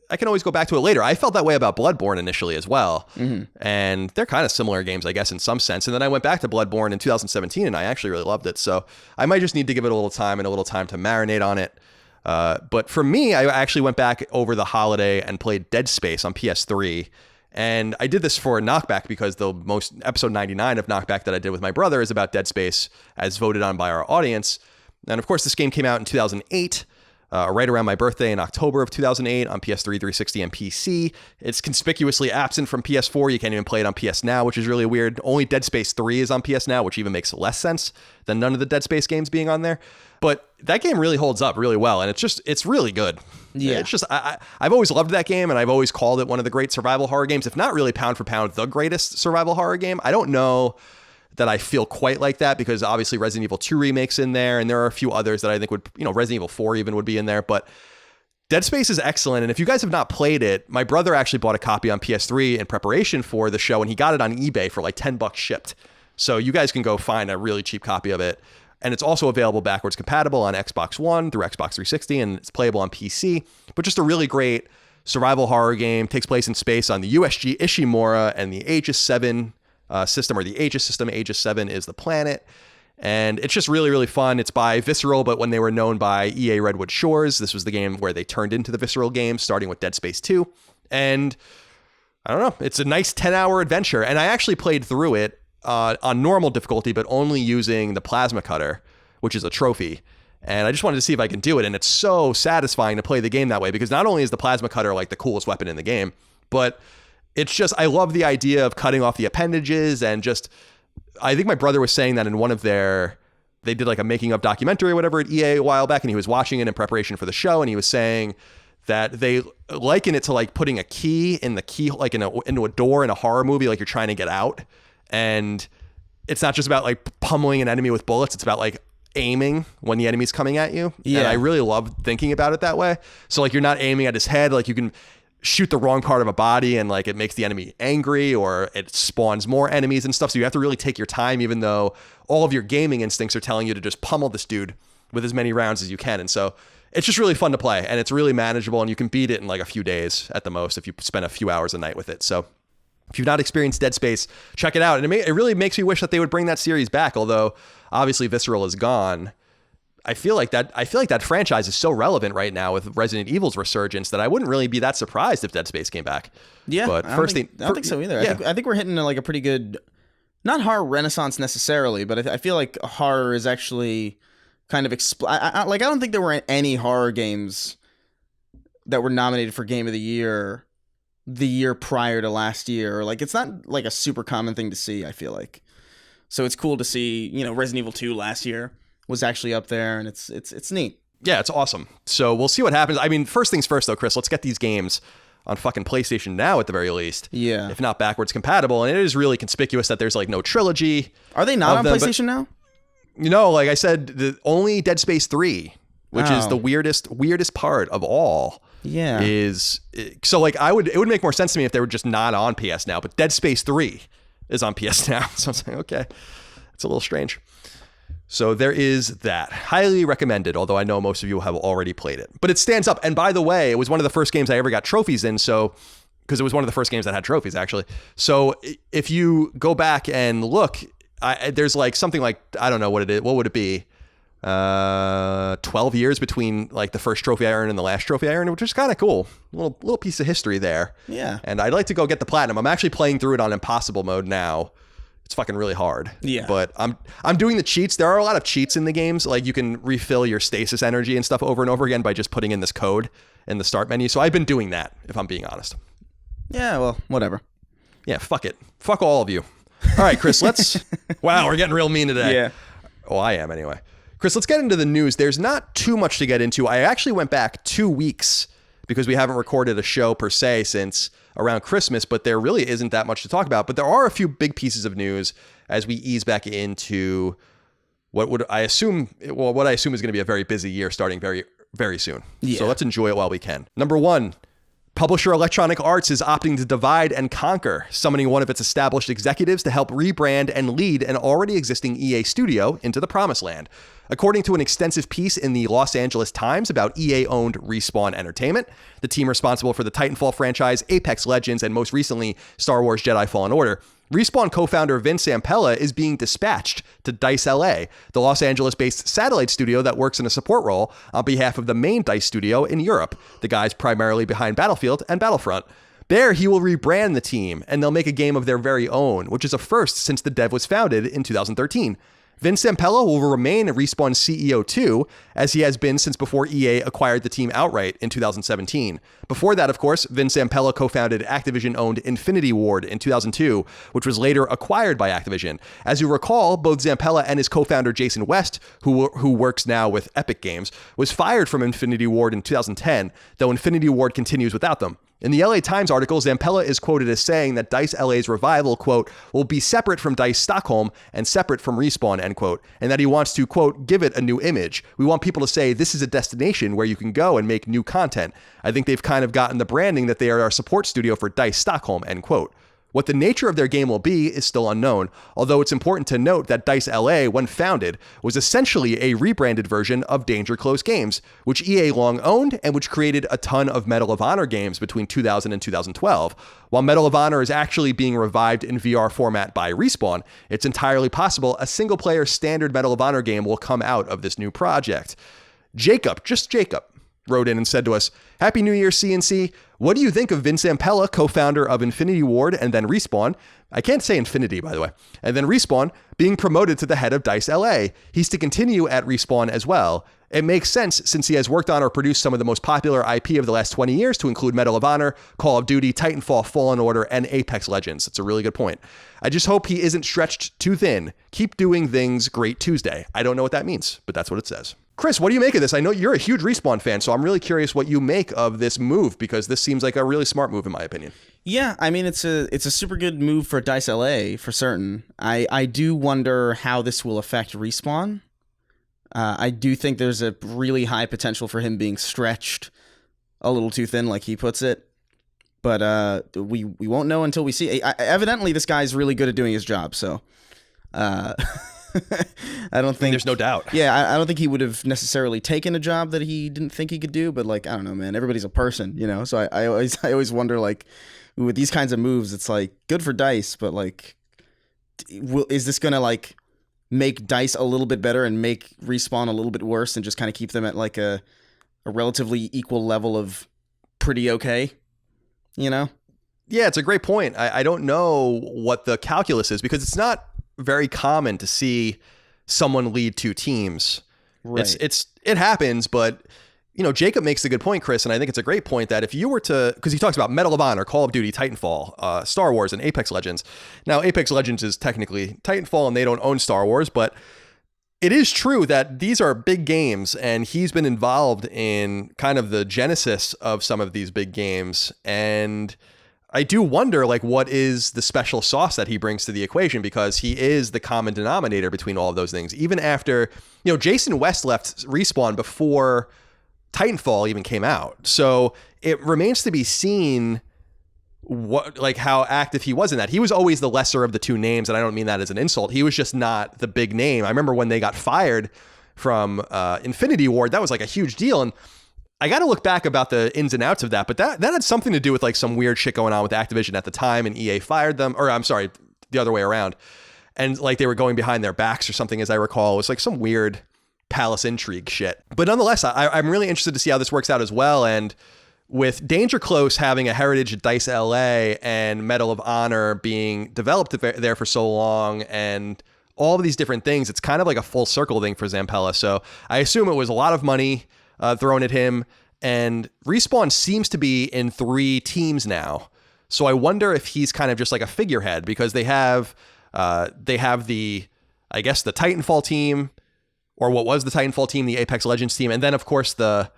I can always go back to it later. I felt that way about Bloodborne initially as well. Mm-hmm. And they're kind of similar games, I guess, in some sense. And then I went back to Bloodborne in 2017 and I actually really loved it. So I might just need to give it a little time to marinate on it. But for me, I actually went back over the holiday and played Dead Space on PS3. And I did this for Knockback because the most episode 99 of Knockback that I did with my brother is about Dead Space as voted on by our audience. And of course, this game came out in 2008. Right around my birthday in October of 2008 on PS3, 360, and PC. It's conspicuously absent from PS4. You can't even play it on PS Now, which is really weird. Only Dead Space 3 is on PS Now, which even makes less sense than none of the Dead Space games being on there. But that game really holds up really well, and it's really good. Yeah. It's just, I've always loved that game, and I've always called it one of the great survival horror games, if not really pound for pound, the greatest survival horror game. I don't know that I feel quite like that because obviously Resident Evil 2 remake's in there and there are a few others that I think would, Resident Evil 4 even would be in there, but Dead Space is excellent. And if you guys have not played it, my brother actually bought a copy on PS3 in preparation for the show and he got it on eBay for like $10 shipped. So you guys can go find a really cheap copy of it. And it's also available backwards compatible on Xbox One through Xbox 360 and it's playable on PC, but just a really great survival horror game. Takes place in space on the USG Ishimura and the Aegis 7 system, or the Aegis system. Aegis 7 is the planet, and it's just really, really fun. It's by Visceral, but when they were known by EA Redwood Shores, this was the game where they turned into the Visceral games, starting with Dead Space 2. And I don't know, it's a nice 10-hour adventure, and I actually played through it on normal difficulty, but only using the plasma cutter, which is a trophy. And I just wanted to see if I can do it, and it's so satisfying to play the game that way, because not only is the plasma cutter like the coolest weapon in the game, but it's just, I love the idea of cutting off the appendages and just, I think my brother was saying that in one of they did like a making of documentary or whatever at EA a while back, and he was watching it in preparation for the show, and he was saying that they liken it to like putting a key in the key, like into a door in a horror movie, like you're trying to get out. And it's not just about like pummeling an enemy with bullets, it's about like aiming when the enemy's coming at you. Yeah. And I really love thinking about it that way. So like you're not aiming at his head, like you can shoot the wrong part of a body and like it makes the enemy angry or it spawns more enemies and stuff. So you have to really take your time, even though all of your gaming instincts are telling you to just pummel this dude with as many rounds as you can. And so it's just really fun to play and it's really manageable and you can beat it in like a few days at the most if you spend a few hours a night with it. So if you've not experienced Dead Space, check it out. And it really makes me wish that they would bring that series back. Although obviously Visceral is gone. I feel like that franchise is so relevant right now with Resident Evil's resurgence that I wouldn't really be that surprised if Dead Space came back. Yeah, but I don't think so either. Yeah. I think we're hitting like a pretty good, not horror renaissance necessarily, but I feel like horror is actually kind of I don't think there were any horror games that were nominated for Game of the year prior to last year. Like it's not like a super common thing to see, I feel like. So it's cool to see, Resident Evil 2 last year was actually up there, and it's neat. Yeah, it's awesome. So we'll see what happens. I mean, first things first, though, Chris, let's get these games on fucking PlayStation Now at the very least. Yeah. If not backwards compatible. And it is really conspicuous that there's like no trilogy. Are they not on PlayStation Now? Like I said, the only Dead Space 3, which is the weirdest part of all. Yeah. So like it would make more sense to me if they were just not on PS Now, but Dead Space 3 is on PS Now. So I was like, okay, it's a little strange. So there is that. Highly recommended, although I know most of you have already played it. But it stands up. And by the way, it was one of the first games I ever got trophies in, because it was one of the first games that had trophies, actually. So if you go back and look, there's like something like, I don't know what it is. What would it be? 12 years between like the first trophy I earned and the last trophy I earned, which is kind of cool. Little piece of history there. Yeah. And I'd like to go get the platinum. I'm actually playing through it on impossible mode now. It's fucking really hard. Yeah. But I'm doing the cheats. There are a lot of cheats in the games. Like you can refill your stasis energy and stuff over and over again by just putting in this code in the start menu. So I've been doing that, if I'm being honest. Yeah, well, whatever. Yeah, fuck it. Fuck all of you. All right, Chris, wow, we're getting real mean today. Yeah. Oh, I am anyway. Chris, let's get into the news. There's not too much to get into. I actually went back 2 weeks because we haven't recorded a show per se since around Christmas, but there really isn't that much to talk about. But there are a few big pieces of news as we ease back into what I assume is going to be a very busy year starting very, very soon. Yeah. So let's enjoy it while we can. Number one, publisher Electronic Arts is opting to divide and conquer, summoning one of its established executives to help rebrand and lead an already existing EA studio into the promised land. According to an extensive piece in the Los Angeles Times about EA-owned Respawn Entertainment, the team responsible for the Titanfall franchise, Apex Legends, and most recently, Star Wars Jedi Fallen Order, Respawn co-founder Vince Zampella is being dispatched to DICE LA, the Los Angeles-based satellite studio that works in a support role on behalf of the main DICE studio in Europe, the guys primarily behind Battlefield and Battlefront. There, he will rebrand the team, and they'll make a game of their very own, which is a first since the dev was founded in 2013. Vince Zampella will remain Respawn CEO too, as he has been since before EA acquired the team outright in 2017. Before that, of course, Vince Zampella co-founded Activision-owned Infinity Ward in 2002, which was later acquired by Activision. As you recall, both Zampella and his co-founder Jason West, who works now with Epic Games, was fired from Infinity Ward in 2010, though Infinity Ward continues without them. In the LA Times article, Zampella is quoted as saying that DICE LA's revival, quote, will be separate from DICE Stockholm and separate from Respawn, end quote, and that he wants to, quote, give it a new image. We want people to say this is a destination where you can go and make new content. I think they've kind of gotten the branding that they are our support studio for DICE Stockholm, end quote. What the nature of their game will be is still unknown, although it's important to note that DICE LA, when founded, was essentially a rebranded version of Danger Close Games, which EA long owned and which created a ton of Medal of Honor games between 2000 and 2012. While Medal of Honor is actually being revived in VR format by Respawn, it's entirely possible a single-player standard Medal of Honor game will come out of this new project. Jacob, wrote in and said to us, Happy New Year, CNC. What do you think of Vince Zampella, co-founder of Infinity Ward and then Respawn? I can't say Infinity, by the way. And then Respawn being promoted to the head of DICE LA. He's to continue at Respawn as well. It makes sense since he has worked on or produced some of the most popular IP of the last 20 years to include Medal of Honor, Call of Duty, Titanfall, Fallen Order, and Apex Legends. It's a really good point. I just hope he isn't stretched too thin. Keep doing things great Tuesday. I don't know what that means, but that's what it says. Chris, what do you make of this? I know you're a huge Respawn fan, so I'm really curious what you make of this move, because this seems like a really smart move in my opinion. Yeah, I mean, it's a super good move for DICE LA for certain. I do wonder how this will affect Respawn. I do think there's a really high potential for him being stretched a little too thin, like he puts it. But we won't know until we see. Evidently, this guy's really good at doing his job, so... I don't think there's no doubt. Yeah, I don't think he would have necessarily taken a job that he didn't think he could do, but like, I don't know, man, everybody's a person, you know? So I always wonder, like, with these kinds of moves, it's like good for DICE, but like, is this going to like make DICE a little bit better and make Respawn a little bit worse and just kind of keep them at like a relatively equal level of pretty okay, you know? Yeah, it's a great point. I don't know what the calculus is, because it's not very common to see someone lead two teams. Right. It happens, but you know, Jacob makes a good point, Chris, and I think it's a great point that if you were to, because he talks about Medal of Honor, Call of Duty, Titanfall, Star Wars, and Apex Legends. Now, Apex Legends is technically Titanfall, and they don't own Star Wars, but it is true that these are big games, and he's been involved in kind of the genesis of some of these big games, and I do wonder, like, what is the special sauce that he brings to the equation, because he is the common denominator between all of those things. Even after, you know, Jason West left Respawn before Titanfall even came out. So it remains to be seen how active he was in that. He was always the lesser of the two names, and I don't mean that as an insult. He was just not the big name. I remember when they got fired from Infinity Ward, that was like a huge deal. And I got to look back about the ins and outs of that, but that had something to do with like some weird shit going on with Activision at the time, and EA fired them, or I'm sorry, the other way around. And like they were going behind their backs or something, as I recall. It was like some weird palace intrigue shit. But nonetheless, I'm really interested to see how this works out as well. And with Danger Close having a heritage at DICE LA and Medal of Honor being developed there for so long, and all of these different things, it's kind of like a full circle thing for Zampella. So I assume it was a lot of money thrown at him, and Respawn seems to be in 3 teams now. So I wonder if he's kind of just like a figurehead, because they have the, I guess, the Titanfall team, or what was the Titanfall team, the Apex Legends team, and then of course the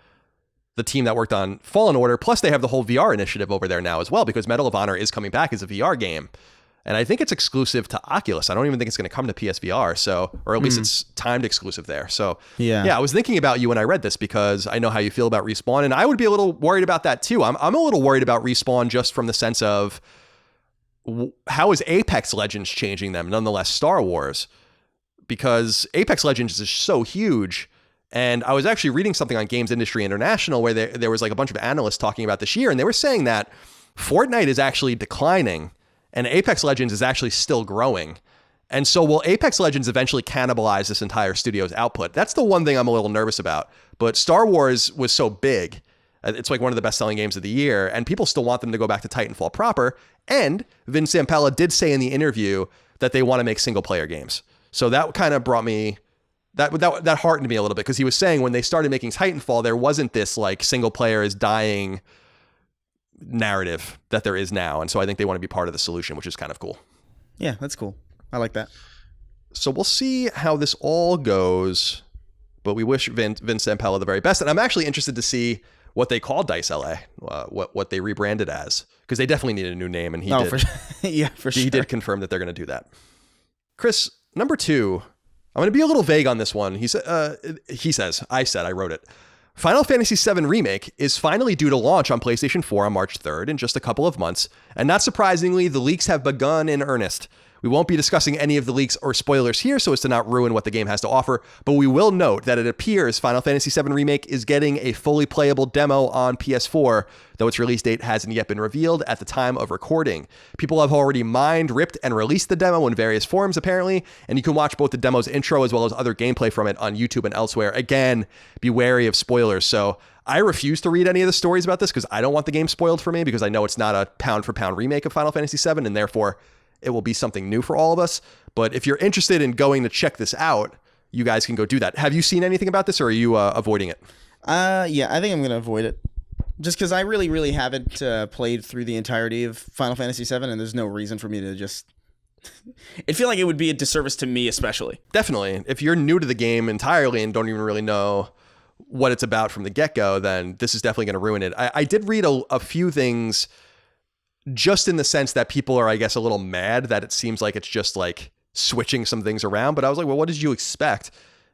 team that worked on Fallen Order. Plus they have the whole VR initiative over there now as well, because Medal of Honor is coming back as a VR game. And I think it's exclusive to Oculus. I don't even think it's going to come to PSVR. So, or at least it's timed exclusive there. So yeah, I was thinking about you when I read this because I know how you feel about Respawn, and I would be a little worried about that too. I'm a little worried about Respawn just from the sense of how is Apex Legends changing them, nonetheless Star Wars, because Apex Legends is so huge. And I was actually reading something on Games Industry International where there was like a bunch of analysts talking about this year, and they were saying that Fortnite is actually declining and Apex Legends is actually still growing. And so will Apex Legends eventually cannibalize this entire studio's output? That's the one thing I'm a little nervous about. But Star Wars was so big. It's like one of the best-selling games of the year, and people still want them to go back to Titanfall proper. And Vince Zampella did say in the interview that they want to make single-player games. So that kind of brought me... That heartened me a little bit, because he was saying when they started making Titanfall, there wasn't this like single-player is dying narrative that there is now. And so I think they want to be part of the solution, which is kind of cool. Yeah, that's cool. I like that. So we'll see how this all goes, but we wish Vince Zampella the very best. And I'm actually interested to see what they call Dice LA, what they rebranded as, because they definitely need a new name, and he did. Yeah, for sure. He did confirm that they're going to do that. Chris, number 2, I'm going to be a little vague on this one. He says, I wrote it. Final Fantasy VII Remake is finally due to launch on PlayStation 4 on March 3rd in just a couple of months, and not surprisingly, the leaks have begun in earnest. We won't be discussing any of the leaks or spoilers here so as to not ruin what the game has to offer, but we will note that it appears Final Fantasy VII Remake is getting a fully playable demo on PS4, though its release date hasn't yet been revealed at the time of recording. People have already mined, ripped, and released the demo in various forms, apparently, and you can watch both the demo's intro as well as other gameplay from it on YouTube and elsewhere. Again, be wary of spoilers. So I refuse to read any of the stories about this because I don't want the game spoiled for me, because I know it's not a pound-for-pound remake of Final Fantasy VII, and therefore it will be something new for all of us. But if you're interested in going to check this out, you guys can go do that. Have you seen anything about this, or are you avoiding it? Yeah, I think I'm going to avoid it. Just because I really, really haven't played through the entirety of Final Fantasy VII, and there's no reason for me to just... I feel like it would be a disservice to me, especially. Definitely. If you're new to the game entirely and don't even really know what it's about from the get-go, then this is definitely going to ruin it. I did read a few things, just in the sense that people are, I guess, a little mad that it seems like it's just like switching some things around. But I was like, well, what did you expect?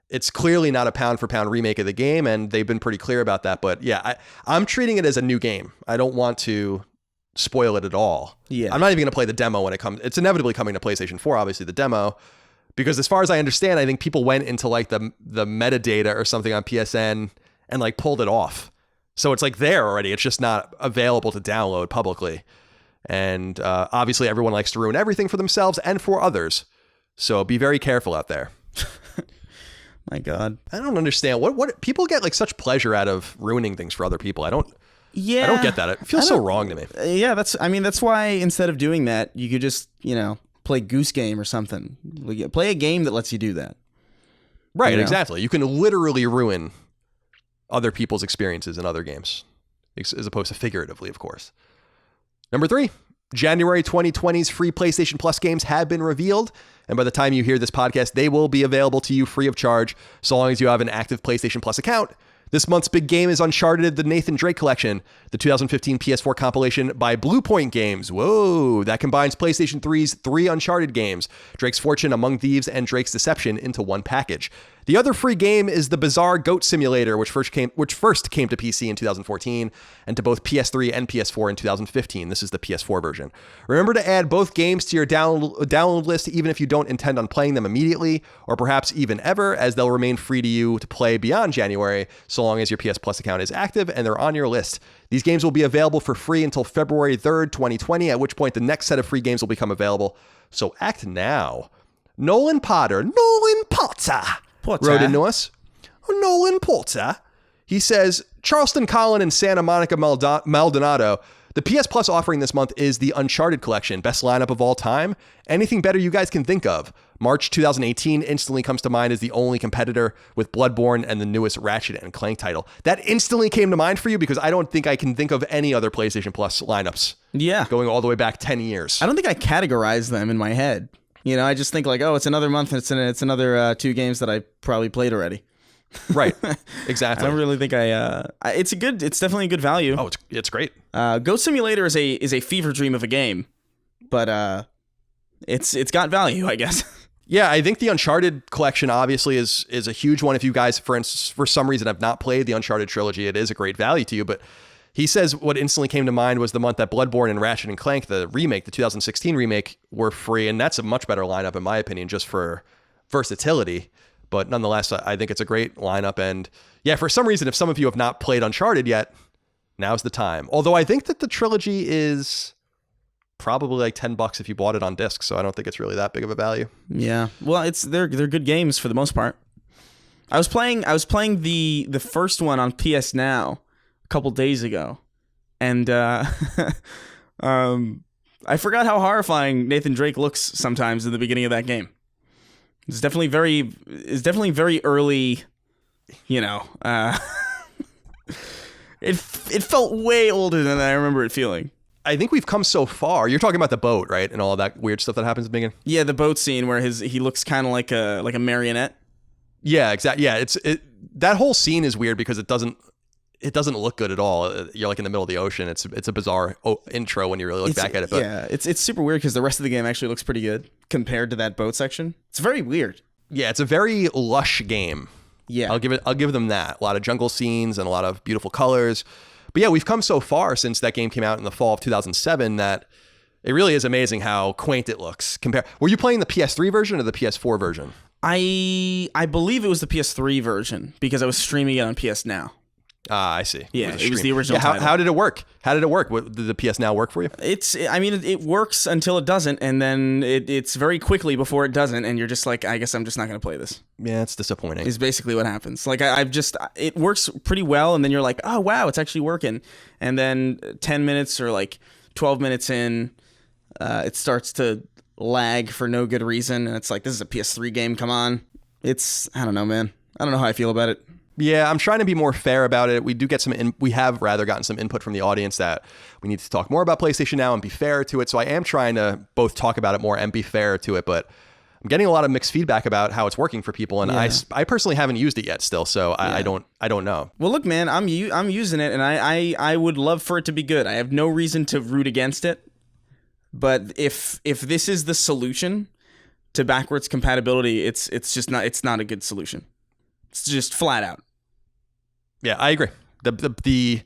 It's clearly not a pound-for-pound remake of the game, and they've been pretty clear about that. But yeah, I'm treating it as a new game. I don't want to spoil it at all. Yeah, I'm not even going to play the demo when it comes. It's inevitably coming to PlayStation 4, obviously, the demo. Because as far as I understand, I think people went into like the metadata or something on PSN and like pulled it off. So it's like there already. It's just not available to download publicly. And obviously everyone likes to ruin everything for themselves and for others. So be very careful out there. My God. I don't understand. What people get like such pleasure out of ruining things for other people. I don't get that. It feels so wrong to me. Yeah, that's why instead of doing that, you could just, play Goose Game or something. Play a game that lets you do that. Right, exactly. You can literally ruin other people's experiences in other games, as opposed to figuratively, of course. Number 3, January 2020's free PlayStation Plus games have been revealed, and by the time you hear this podcast, they will be available to you free of charge, so long as you have an active PlayStation Plus account. This month's big game is Uncharted: The Nathan Drake Collection, the 2015 PS4 compilation by Blue Point Games. Whoa, that combines PlayStation 3's 3 Uncharted games, Drake's Fortune, Among Thieves, and Drake's Deception into one package. The other free game is the bizarre Goat Simulator, which first came to PC in 2014 and to both PS3 and PS4 in 2015. This is the PS4 version. Remember to add both games to your download list, even if you don't intend on playing them immediately, or perhaps even ever, as they'll remain free to you to play beyond January, so long as your PS Plus account is active and they're on your list. These games will be available for free until February 3rd, 2020, at which point the next set of free games will become available. So act now. Nolan Potter wrote into us. Nolan Potter. He says, Charleston Colin and Santa Monica Maldonado. The PS Plus offering this month is the Uncharted collection. Best lineup of all time. Anything better you guys can think of? March 2018 instantly comes to mind as the only competitor, with Bloodborne and the newest Ratchet and Clank title. That instantly came to mind for you because I don't think I can think of any other PlayStation Plus lineups. Yeah. Going all the way back 10 years. I don't think I categorized them in my head. You know, I just think like, oh, it's another month and it's another 2 games that I probably played already. Right. Exactly. I don't really think it's definitely a good value. Oh, it's great. Goat Simulator is a fever dream of a game, but it's got value, I guess. Yeah, I think the Uncharted collection obviously is a huge one. If you guys, for instance, for some reason have not played the Uncharted trilogy, it is a great value to you. But he says what instantly came to mind was the month that Bloodborne and Ratchet and Clank, the remake, the 2016 remake, were free. And that's a much better lineup, in my opinion, just for versatility. But nonetheless, I think it's a great lineup. And yeah, for some reason, if some of you have not played Uncharted yet, now's the time. Although I think that the trilogy is probably like $10 if you bought it on disc. So I don't think it's really that big of a value. Yeah. Well, they're good games for the most part. I was playing the first one on PS Now a couple days ago. And I forgot how horrifying Nathan Drake looks sometimes in the beginning of that game. It's definitely very early, you know. It felt way older than I remember it feeling. I think we've come so far. You're talking about the boat, right? And all of that weird stuff that happens at the beginning? Yeah, the boat scene where he looks kind of like a marionette. Yeah, exactly. Yeah, that whole scene is weird because it doesn't look good at all. You're like in the middle of the ocean. It's a bizarre intro when you really look back at it. But yeah, it's super weird because the rest of the game actually looks pretty good compared to that boat section. It's very weird. Yeah, it's a very lush game. Yeah, I'll give them that. A lot of jungle scenes and a lot of beautiful colors. But yeah, we've come so far since that game came out in the fall of 2007 that it really is amazing how quaint it looks. Were you playing the PS3 version or the PS4 version? I believe it was the PS3 version because I was streaming it on PS Now. I see. Yeah, it was the original title. How did it work? Did the PS Now work for you? It works until it doesn't, and then it's very quickly before it doesn't, and you're just like, I guess I'm just not going to play this. Yeah, it's disappointing. Is basically what happens. Like it works pretty well, and then you're like, oh wow, it's actually working, and then 10 minutes or like 12 minutes in, it starts to lag for no good reason, and it's like, this is a PS3 game. Come on, I don't know, man. I don't know how I feel about it. Yeah, I'm trying to be more fair about it. We have gotten some input from the audience that we need to talk more about PlayStation Now and be fair to it. So I am trying to both talk about it more and be fair to it, but I'm getting a lot of mixed feedback about how it's working for people, and yeah. I personally haven't used it yet still, so yeah. I don't know. Well, look, man, I'm using it, and I would love for it to be good. I have no reason to root against it, but if this is the solution to backwards compatibility, it's not a good solution. It's just flat out. Yeah, I agree. The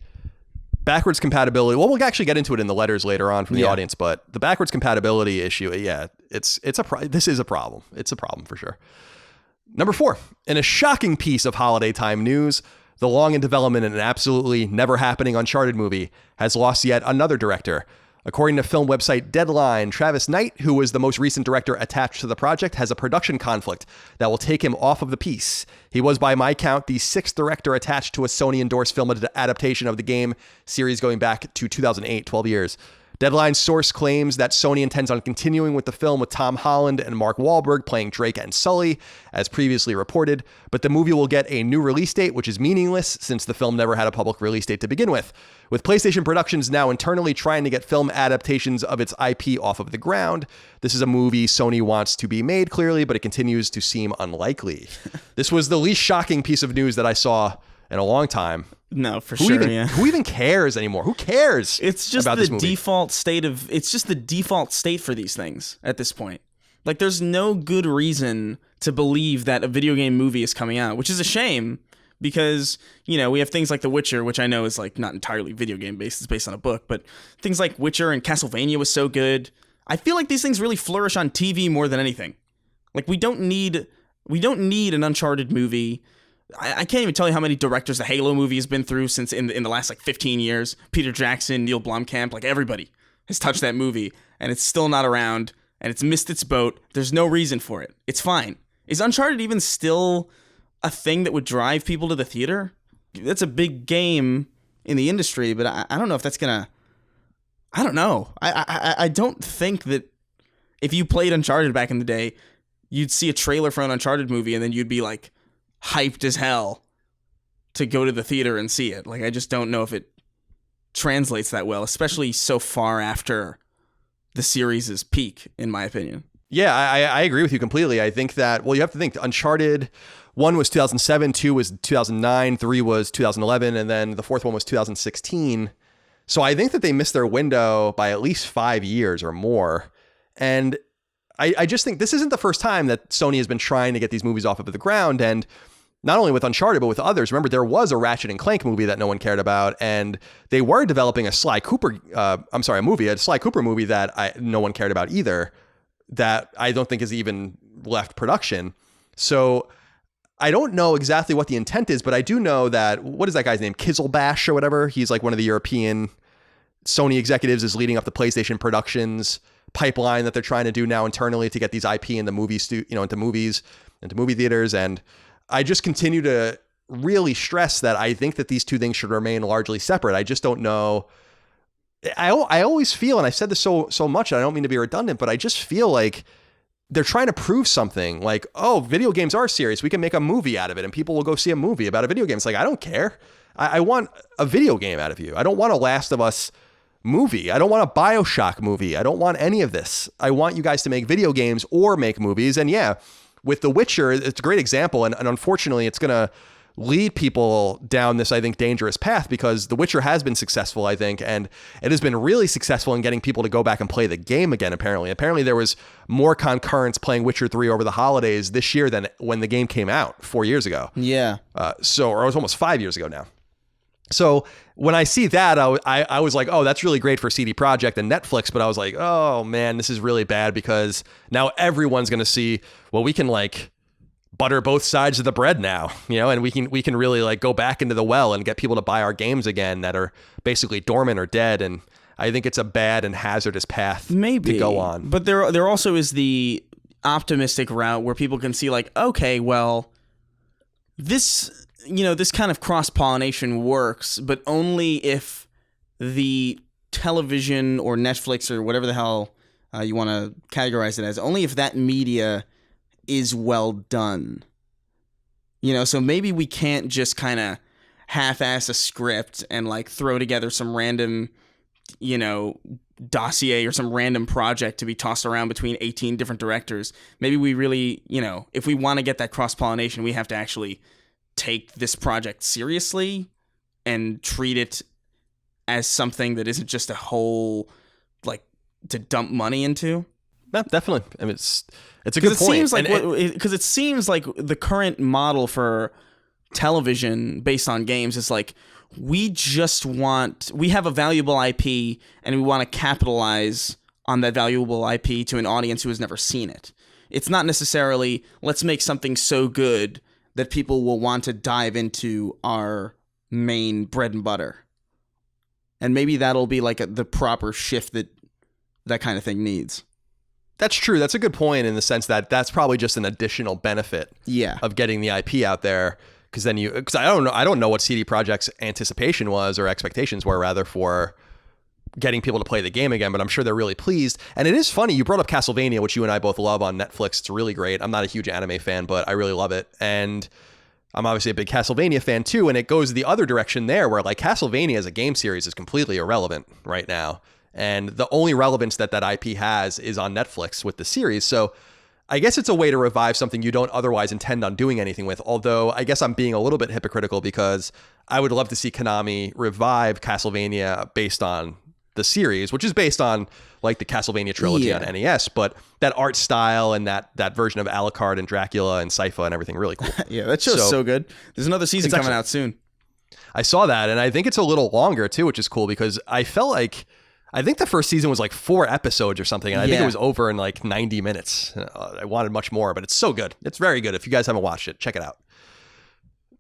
backwards compatibility. Well, we'll actually get into it in the letters later on from the audience, but the backwards compatibility issue. Yeah, this is a problem. It's a problem for sure. Number 4, in a shocking piece of holiday time news, the long in development and absolutely never happening Uncharted movie has lost yet another director. According to film website Deadline, Travis Knight, who was the most recent director attached to the project, has a production conflict that will take him off of the piece. He was, by my count, the 6th director attached to a Sony-endorsed film adaptation of the game series going back to 2008, 12 years. Deadline's source claims that Sony intends on continuing with the film with Tom Holland and Mark Wahlberg playing Drake and Sully, as previously reported, but the movie will get a new release date, which is meaningless since the film never had a public release date to begin with. With PlayStation Productions now internally trying to get film adaptations of its IP off of the ground, this is a movie Sony wants to be made, clearly, but it continues to seem unlikely. This was the least shocking piece of news that I saw in a long time. No, for sure. Who even cares anymore? Who cares? It's just about the default state it's just the default state for these things at this point. Like, there's no good reason to believe that a video game movie is coming out, which is a shame because, you know, we have things like The Witcher, which I know is like not entirely video game based, it's based on a book, but things like Witcher and Castlevania was so good. I feel like these things really flourish on TV more than anything. Like, we don't need an Uncharted movie. I can't even tell you how many directors the Halo movie has been through since in the last like 15 years. Peter Jackson, Neil Blomkamp, like everybody has touched that movie, and it's still not around, and it's missed its boat. There's no reason for it. It's fine. Is Uncharted even still a thing that would drive people to the theater? That's a big game in the industry, but I don't know if that's gonna. I don't know. I don't think that if you played Uncharted back in the day, you'd see a trailer for an Uncharted movie, and then you'd be like hyped as hell to go to the theater and see it. Like, I just don't know if it translates that well, especially so far after the series' peak, in my opinion. Yeah, I agree with you completely. I think that, well, you have to think Uncharted 1 was 2007, 2 was 2009, 3 was 2011, and then the fourth one was 2016. So I think that they missed their window by at least 5 years or more. And I just think this isn't the first time that Sony has been trying to get these movies off of the ground. And not only with Uncharted, but with others. Remember, there was a Ratchet and Clank movie that no one cared about, and they were developing a Sly Cooper movie that no one cared about either, that I don't think has even left production. So I don't know exactly what the intent is, but I do know that, what is that guy's name? Kizelbash or whatever. He's like one of the European Sony executives, is leading up the PlayStation productions pipeline that they're trying to do now internally to get these IP into into movie theaters. And I just continue to really stress that I think that these two things should remain largely separate. I just don't know. I always feel, and I've said this so much, and I don't mean to be redundant, but I just feel like they're trying to prove something, like, oh, video games are serious. We can make a movie out of it and people will go see a movie about a video game. It's like, I don't care. I want a video game out of you. I don't want a Last of Us movie. I don't want a BioShock movie. I don't want any of this. I want you guys to make video games or make movies. And yeah, with The Witcher, it's a great example. And unfortunately, it's going to lead people down this, I think, dangerous path, because The Witcher has been successful, I think, and it has been really successful in getting people to go back and play the game again, apparently. Apparently, there was more concurrence playing Witcher 3 over the holidays this year than when the game came out 4 years ago. Yeah. Or it was almost 5 years ago now. So when I see that, I was like, oh, that's really great for CD Projekt and Netflix. But I was like, oh, man, this is really bad, because now everyone's going to see, well, we can like butter both sides of the bread now, and we can really like go back into the well and get people to buy our games again that are basically dormant or dead. And I think it's a bad and hazardous path to go on. But there also is the optimistic route where people can see like, okay, well, this kind of cross-pollination works, but only if the television or Netflix or whatever the hell you want to categorize it as, only if that media is well done. So maybe we can't just kind of half-ass a script and like throw together some random, dossier or some random project to be tossed around between 18 different directors. Maybe we really, if we want to get that cross-pollination, we have to actually take this project seriously and treat it as something that isn't just a whole, like, to dump money into. Yeah, definitely. I mean, it's a good point. Because it seems like the current model for television based on games is like, we have a valuable IP and we want to capitalize on that valuable IP to an audience who has never seen it. It's not necessarily, let's make something so good that people will want to dive into our main bread and butter. And maybe that'll be like the proper shift that kind of thing needs. That's true. That's a good point, in the sense that that's probably just an additional benefit of getting the IP out there. Because I don't know what CD Projekt's anticipation was, or expectations were rather, for getting people to play the game again, but I'm sure they're really pleased. And it is funny, you brought up Castlevania, which you and I both love on Netflix. It's really great. I'm not a huge anime fan, but I really love it. And I'm obviously a big Castlevania fan too, and it goes the other direction there, where like Castlevania as a game series is completely irrelevant right now. And the only relevance that IP has is on Netflix with the series. So I guess it's a way to revive something you don't otherwise intend on doing anything with. Although I guess I'm being a little bit hypocritical, because I would love to see Konami revive Castlevania based on the series, which is based on like the Castlevania trilogy on NES, but that art style and that version of Alucard and Dracula and Sypha and everything, really cool. Yeah, that show's so good. There's another season coming out soon. I saw that, and I think it's a little longer too, which is cool, because I think the first season was like 4 episodes or something, and I think it was over in like 90 minutes. I wanted much more, but it's so good. It's very good. If you guys haven't watched it, check it out.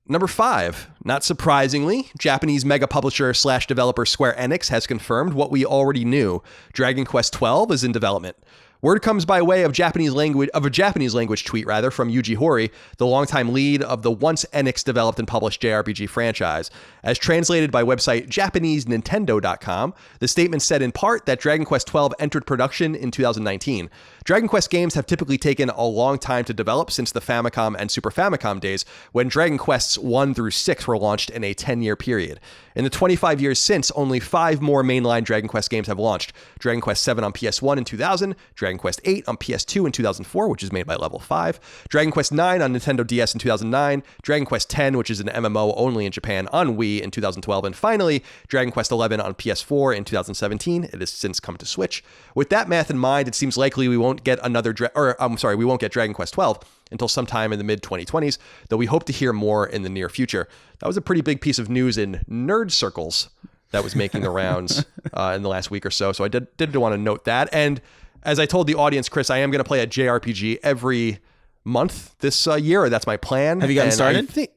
Number 5, not surprisingly, Japanese mega publisher / developer Square Enix has confirmed what we already knew. Dragon Quest XII is in development. Word comes by way of a Japanese language tweet from Yuji Horii, the longtime lead of the once Enix developed and published JRPG franchise. As translated by website JapaneseNintendo.com, the statement said in part that Dragon Quest XII entered production in 2019. Dragon Quest games have typically taken a long time to develop since the Famicom and Super Famicom days, when Dragon Quests 1 through 6 were launched in a 10-year period. In the 25 years since, only 5 more mainline Dragon Quest games have launched. Dragon Quest VII on PS1 in 2000, Dragon Quest VIII on PS2 in 2004, which is made by Level 5, Dragon Quest IX on Nintendo DS in 2009, Dragon Quest X, which is an MMO only in Japan, on Wii in 2012, and finally, Dragon Quest XI on PS4 in 2017. It has since come to Switch. With that math in mind, it seems likely we won't get we won't get Dragon Quest XII until sometime in the mid-2020s, though we hope to hear more in the near future. That was a pretty big piece of news in nerd circles that was making the rounds in the last week or so. So I did want to note that. And as I told the audience, Chris, I am going to play a JRPG every month this year. That's my plan. Have you gotten started?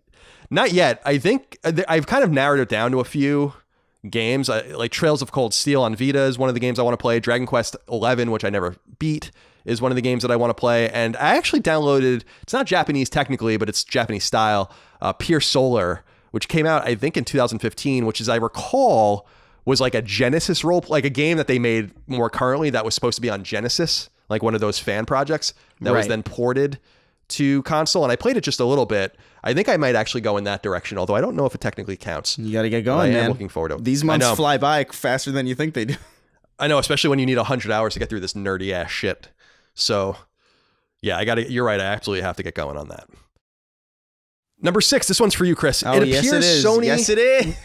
Not yet. I think I've kind of narrowed it down to a few games. Like Trails of Cold Steel on Vita is one of the games I want to play. Dragon Quest XI, which I never beat, is one of the games that I want to play. And I actually downloaded, it's not Japanese technically, but it's Japanese style, Pure Solar, which came out, I think, in 2015, which, as I recall, was like a Genesis like a game that they made more currently that was supposed to be on Genesis, like one of those fan projects that was then ported to console. And I played it just a little bit. I think I might actually go in that direction, although I don't know if it technically counts. You got to get going, man. I'm looking forward to it. These months fly by faster than you think they do. I know, especially when you need 100 hours to get through this nerdy ass shit. So, yeah, you're right. I absolutely have to get going on that. Number 6, this one's for you, Chris. Oh, yes, it is. Sony... Yes, it is.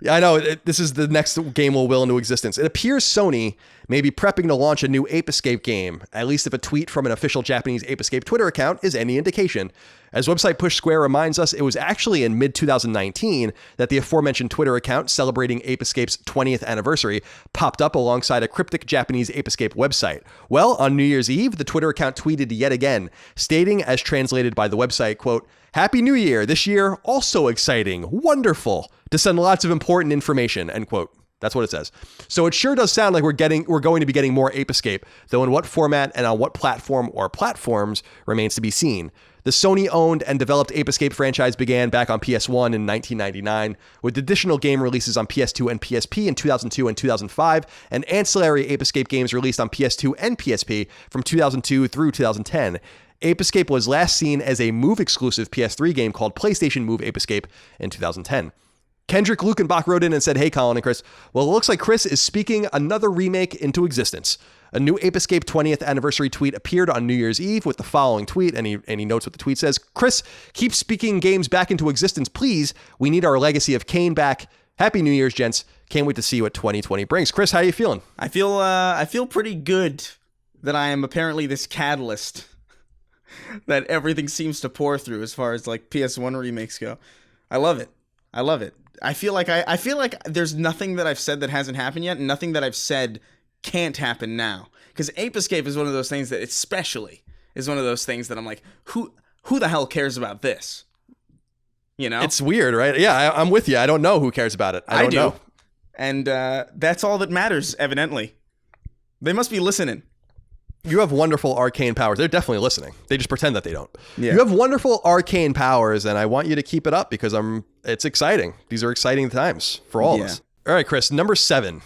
Yeah, I know. This is the next game will will into existence. It appears Sony may be prepping to launch a new Ape Escape game, at least if a tweet from an official Japanese Ape Escape Twitter account is any indication. As website Push Square reminds us, it was actually in mid-2019 that the aforementioned Twitter account celebrating Ape Escape's 20th anniversary popped up alongside a cryptic Japanese Ape Escape website. Well, on New Year's Eve, the Twitter account tweeted yet again, stating, as translated by the website, quote, "Happy New Year. This year, also exciting. Wonderful. To send lots of important information," end quote. That's what it says. So it sure does sound like we're going to be getting more Ape Escape, though in what format and on what platform or platforms remains to be seen. The Sony-owned and developed Ape Escape franchise began back on PS1 in 1999, with additional game releases on PS2 and PSP in 2002 and 2005, and ancillary Ape Escape games released on PS2 and PSP from 2002 through 2010. Ape Escape was last seen as a Move-exclusive PS3 game called PlayStation Move Ape Escape in 2010. Kendrick Lukenbach wrote in and said, "Hey, Colin and Chris. Well, it looks like Chris is speaking another remake into existence. A new Ape Escape 20th anniversary tweet appeared on New Year's Eve with the following tweet," and he notes what the tweet says. "Chris, keep speaking games back into existence, please. We need our legacy of Kane back. Happy New Year's, gents. Can't wait to see what 2020 brings." Chris, how are you feeling? I feel pretty good that I am apparently this catalyst that everything seems to pour through as far as like PS1 remakes go. I love it. I feel like there's nothing that I've said that hasn't happened yet, and nothing that I've said can't happen now. Because Ape Escape is one of those things that I'm like, who the hell cares about this? You know? It's weird, right? Yeah, I'm with you. I don't know who cares about it. I don't know. And that's all that matters, evidently. They must be listening. You have wonderful arcane powers. They're definitely listening. They just pretend that they don't. Yeah. You have wonderful arcane powers, and I want you to keep it up because it's exciting. These are exciting times for all of us. All right, Chris, number 7.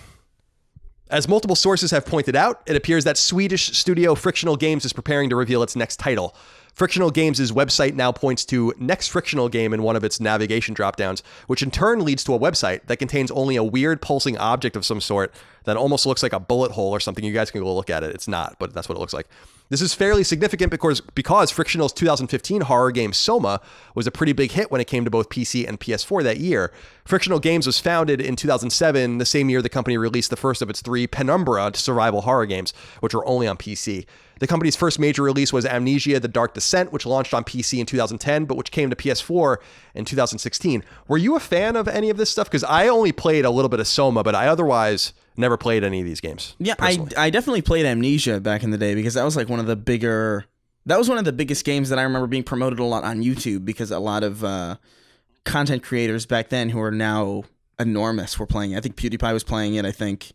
As multiple sources have pointed out, it appears that Swedish studio Frictional Games is preparing to reveal its next title. Frictional Games' website now points to Next Frictional Game in one of its navigation dropdowns, which in turn leads to a website that contains only a weird pulsing object of some sort that almost looks like a bullet hole or something. You guys can go look at it. It's not, but that's what it looks like. This is fairly significant because Frictional's 2015 horror game Soma was a pretty big hit when it came to both PC and PS4 that year. Frictional Games was founded in 2007, the same year the company released the first of its 3 Penumbra survival horror games, which were only on PC. The company's first major release was Amnesia: The Dark Descent, which launched on PC in 2010, but which came to PS4 in 2016. Were you a fan of any of this stuff? Because I only played a little bit of Soma, but I otherwise never played any of these games. Yeah, I definitely played Amnesia back in the day because that was like one of the biggest games that I remember being promoted a lot on YouTube, because a lot of content creators back then who are now enormous were playing it. I think PewDiePie was playing it. I think,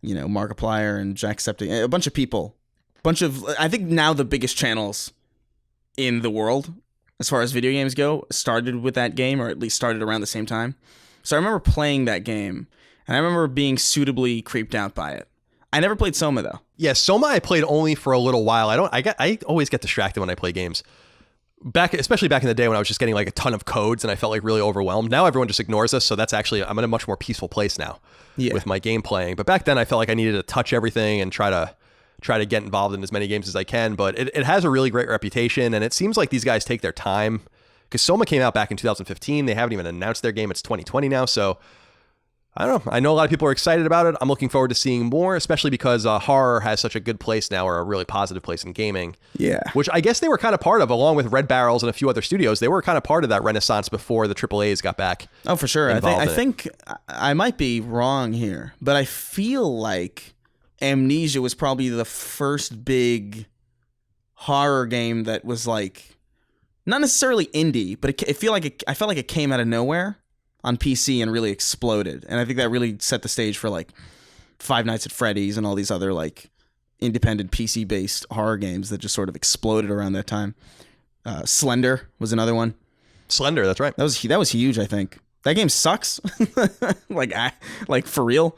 Markiplier and Jacksepticeye, a bunch of people. I think now the biggest channels in the world, as far as video games go, started with that game, or at least started around the same time. So I remember playing that game, and I remember being suitably creeped out by it. I never played Soma, though. Yeah, Soma I played only for a little while. I always get distracted when I play games. Especially back in the day when I was just getting like a ton of codes and I felt like really overwhelmed. Now everyone just ignores us, so I'm in a much more peaceful place now with my game playing. But back then I felt like I needed to touch everything and try to try to get involved in as many games as I can. But it has a really great reputation, and it seems like these guys take their time, because Soma came out back in 2015. They haven't even announced their game. It's 2020 now, so I don't know. I know a lot of people are excited about it. I'm looking forward to seeing more, especially because horror has such a good place now, or a really positive place in gaming. Yeah. Which I guess they were kind of part of, along with Red Barrels and a few other studios. They were kind of part of that renaissance before the AAAs got back. Oh, for sure. I think I might be wrong here, but I feel like Amnesia was probably the first big horror game that was like, not necessarily indie, but I felt like it came out of nowhere on PC and really exploded. And I think that really set the stage for like Five Nights at Freddy's and all these other like independent PC-based horror games that just sort of exploded around that time. Slender was another one. Slender, that's right. That was huge, I think. That game sucks. like for real.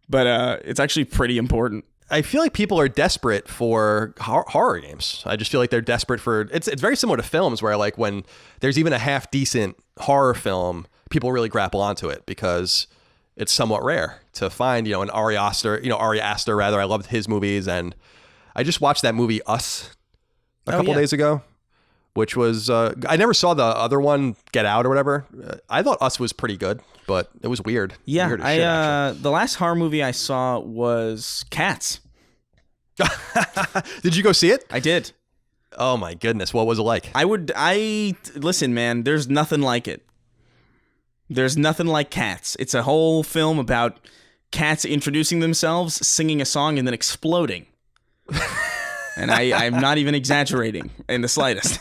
But it's actually pretty important. I feel like people are desperate for horror games. I just feel like they're desperate for... It's very similar to films where like when there's even a half decent horror film, people really grapple onto it because it's somewhat rare to find, an Ari Aster, rather. I loved his movies, and I just watched that movie Us a couple days ago, which was I never saw the other one, Get Out or whatever. I thought Us was pretty good, but it was weird. Yeah, weird as shit, the last horror movie I saw was Cats. Did you go see it? I did. Oh my goodness, what was it like? Listen, man, there's nothing like it. There's nothing like Cats. It's a whole film about cats introducing themselves, singing a song, and then exploding. And I'm not even exaggerating in the slightest.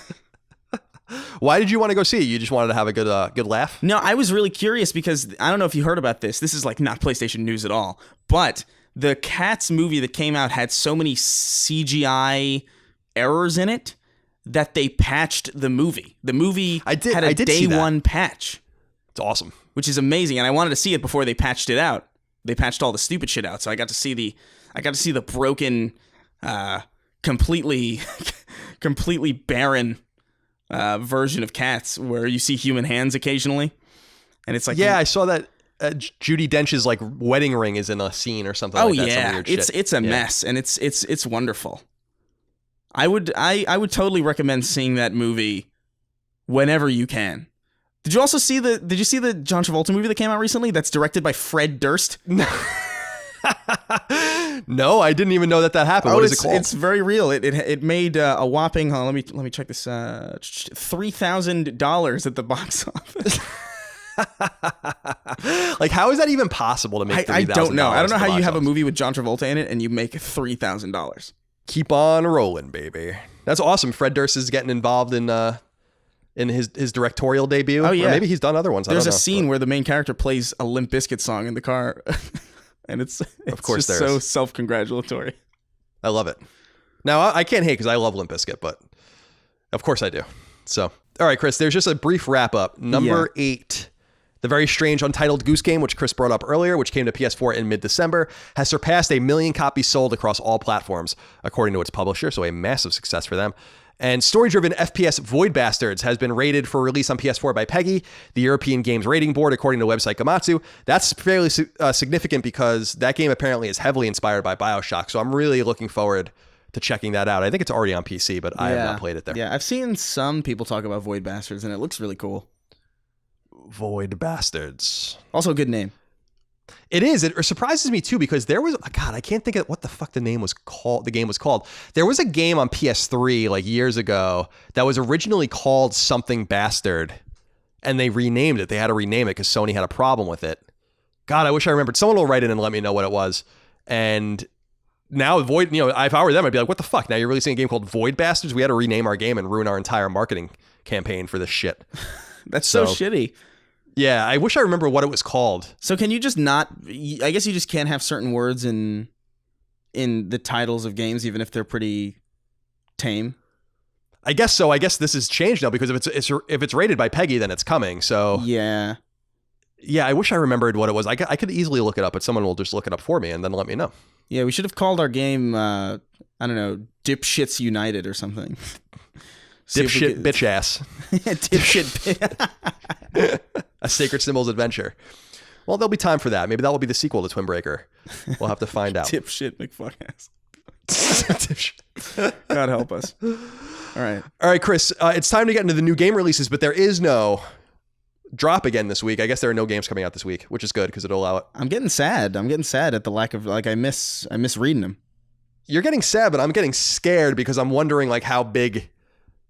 Why did you want to go see it? You just wanted to have a good laugh? No, I was really curious because I don't know if you heard about this. This is like not PlayStation news at all. But the Cats movie that came out had so many CGI errors in it that they patched the movie. The movie had a day one patch. It's awesome. Which is amazing, and I wanted to see it before they patched it out. They patched all the stupid shit out, so I got to see the broken, completely barren version of Cats where you see human hands occasionally, and it's like, yeah, I saw that Judi Dench's like wedding ring is in a scene or something. Oh like that, yeah, some weird shit. It's a mess, and it's wonderful. I would totally recommend seeing that movie whenever you can. Did you see the John Travolta movie that came out recently that's directed by Fred Durst? No, I didn't even know that happened. What is it called? It's very real. It made a whopping, let me check this, $3,000 at the box office. Like, how is that even possible to make $3,000? I don't know. I don't know how you have a movie with John Travolta in it and you make $3,000. Keep on rolling, baby. That's awesome. Fred Durst is getting involved in his directorial debut. Oh yeah, or maybe he's done other ones. There's a scene where the main character plays a Limp Bizkit song in the car, and it's of course just so self-congratulatory. I love it. Now I can't hate because I love Limp Bizkit, but of course I do. So all right, Chris. There's just a brief wrap up. Number 8. The very strange Untitled Goose Game, which Chris brought up earlier, which came to PS4 in mid-December, has surpassed 1 million copies sold across all platforms, according to its publisher, so a massive success for them. And story-driven FPS Void Bastards has been rated for release on PS4 by PEGI, the European Games Rating Board, according to website Gamatsu. That's fairly significant because that game apparently is heavily inspired by BioShock, so I'm really looking forward to checking that out. I think it's already on PC, but I have not played it there. Yeah, I've seen some people talk about Void Bastards, and it looks really cool. Void Bastards. Also a good name. It is. It surprises me too because there was I can't think of what the fuck the game was called. There was a game on PS3 like years ago that was originally called something Bastard, and they renamed it. They had to rename it because Sony had a problem with it. God, I wish I remembered. Someone will write in and let me know what it was. And now Void, if I were them, I'd be like, what the fuck? Now you're releasing a game called Void Bastards? We had to rename our game and ruin our entire marketing campaign for this shit. That's so shitty. Yeah, I wish I remember what it was called. So can you just not... I guess you just can't have certain words in the titles of games, even if they're pretty tame? I guess so. I guess this has changed now because if it's rated by PEGI, then it's coming. So yeah, I wish I remembered what it was. I could easily look it up, but someone will just look it up for me and then let me know. Yeah, we should have called our game, I don't know, Dipshits United or something. Dipshit bitch ass. Dipshit. A Sacred Symbols adventure. Well, there'll be time for that. Maybe that will be the sequel to Twin Breaker. We'll have to find out. Dipshit McFuckass. God help us. All right, Chris, it's time to get into the new game releases, but there is no drop again this week. I guess there are no games coming out this week, which is good because it'll allow it. I'm getting sad at the lack of, like, I miss reading them. You're getting sad, but I'm getting scared because I'm wondering like how big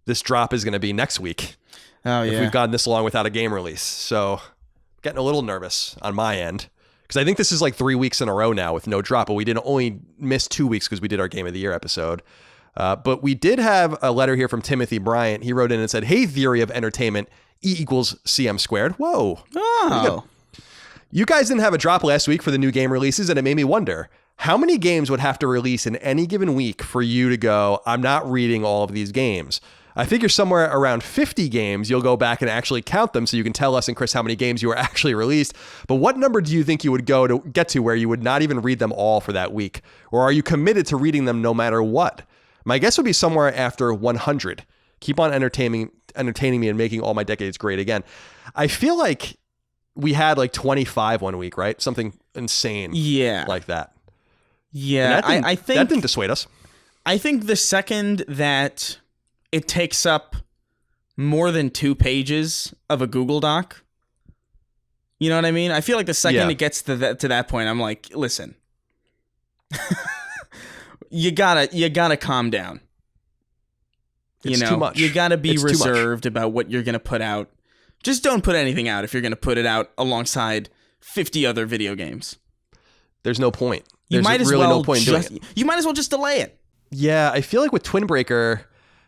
this drop is going to be next week. Oh yeah. If we've gotten this long without a game release. So getting a little nervous on my end because I think this is like 3 weeks in a row now with no drop, but we didn't only miss 2 weeks because we did our Game of the Year episode. But we did have a letter here from Timothy Bryant. He wrote in and said, "Hey, theory of entertainment, E equals CM squared." Whoa. Oh. You guys didn't have a drop last week for the new game releases, and it made me wonder, how many games would have to release in any given week for you to go, I'm not reading all of these games? I figure somewhere around 50 games, you'll go back and actually count them so you can tell us and Chris how many games you were actually released. But what number do you think you would go to get to where you would not even read them all for that week? Or are you committed to reading them no matter what? My guess would be somewhere after 100. Keep on entertaining me and making all my decades great again. I feel like we had like 25 one week, right? Something insane like that. Yeah, I think that didn't dissuade us. I think the second that it takes up more than 2 pages of a Google Doc, you know what I mean? I feel like the second it gets to that point, I'm like, listen, you gotta calm down. It's too much. You gotta be reserved about what you're gonna put out. Just don't put anything out if you're gonna put it out alongside 50 other video games. There's no point. You might as well just delay it. Yeah, I feel like with Twin Breaker,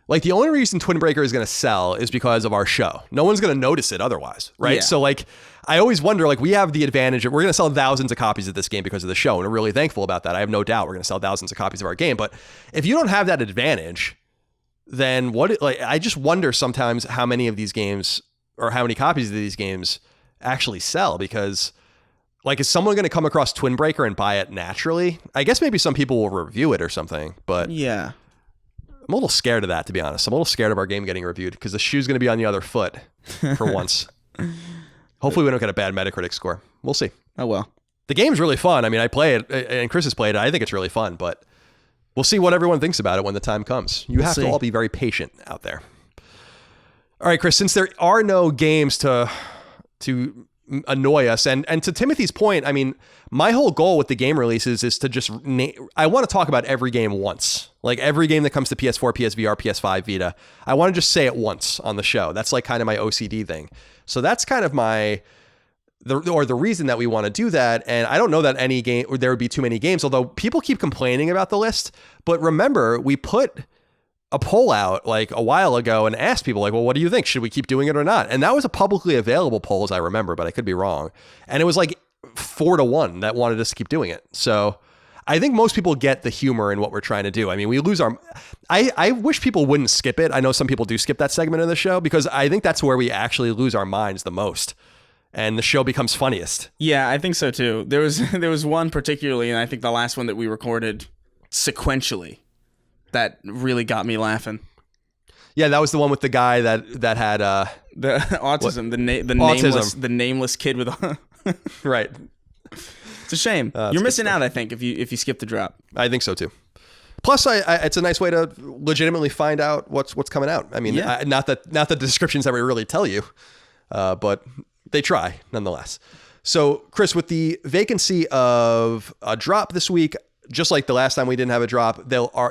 like the only reason Twin Breaker is going to sell is because of our show. No one's going to notice it otherwise, right? Yeah. So like, I always wonder, like we have the advantage of we're going to sell thousands of copies of this game because of the show. And we're really thankful about that. I have no doubt we're going to sell thousands of copies of our game. But if you don't have that advantage, then I just wonder sometimes how many of these games or how many copies of these games actually sell, because like, is someone going to come across Twin Breaker and buy it naturally? I guess maybe some people will review it or something, but yeah, I'm a little scared of that, to be honest. I'm a little scared of our game getting reviewed because the shoe's going to be on the other foot for once. Hopefully we don't get a bad Metacritic score. We'll see. Oh, well. The game's really fun. I mean, I play it and Chris has played it. I think it's really fun, but we'll see what everyone thinks about it when the time comes. You have to all be very patient out there. All right, Chris, since there are no games to annoy us, and to Timothy's point, I mean, my whole goal with the game releases is to just I want to talk about every game once, like every game that comes to PS4, PSVR, PS5, Vita. I want to just say it once on the show. That's like kind of my OCD thing. So that's kind of the reason that we want to do that. And I don't know that any game or there would be too many games, although people keep complaining about the list. But remember, we put a poll out like a while ago and asked people like, well, what do you think? Should we keep doing it or not? And that was a publicly available poll, as I remember, but I could be wrong. And it was like 4-1 that wanted us to keep doing it. So I think most people get the humor in what we're trying to do. I mean, we lose I wish people wouldn't skip it. I know some people do skip that segment of the show because I think that's where we actually lose our minds the most and the show becomes funniest. Yeah, I think so too. There was one particularly, and I think the last one that we recorded sequentially, that really got me laughing. Yeah, that was the one with the guy that had the autism, the nameless kid with right. It's a shame. You're missing out, I think, if you skip the drop. I think so too. Plus, it's a nice way to legitimately find out what's coming out. I mean, not that the descriptions ever really tell you, but they try nonetheless. So, Chris, with the vacancy of a drop this week, just like the last time we didn't have a drop, there will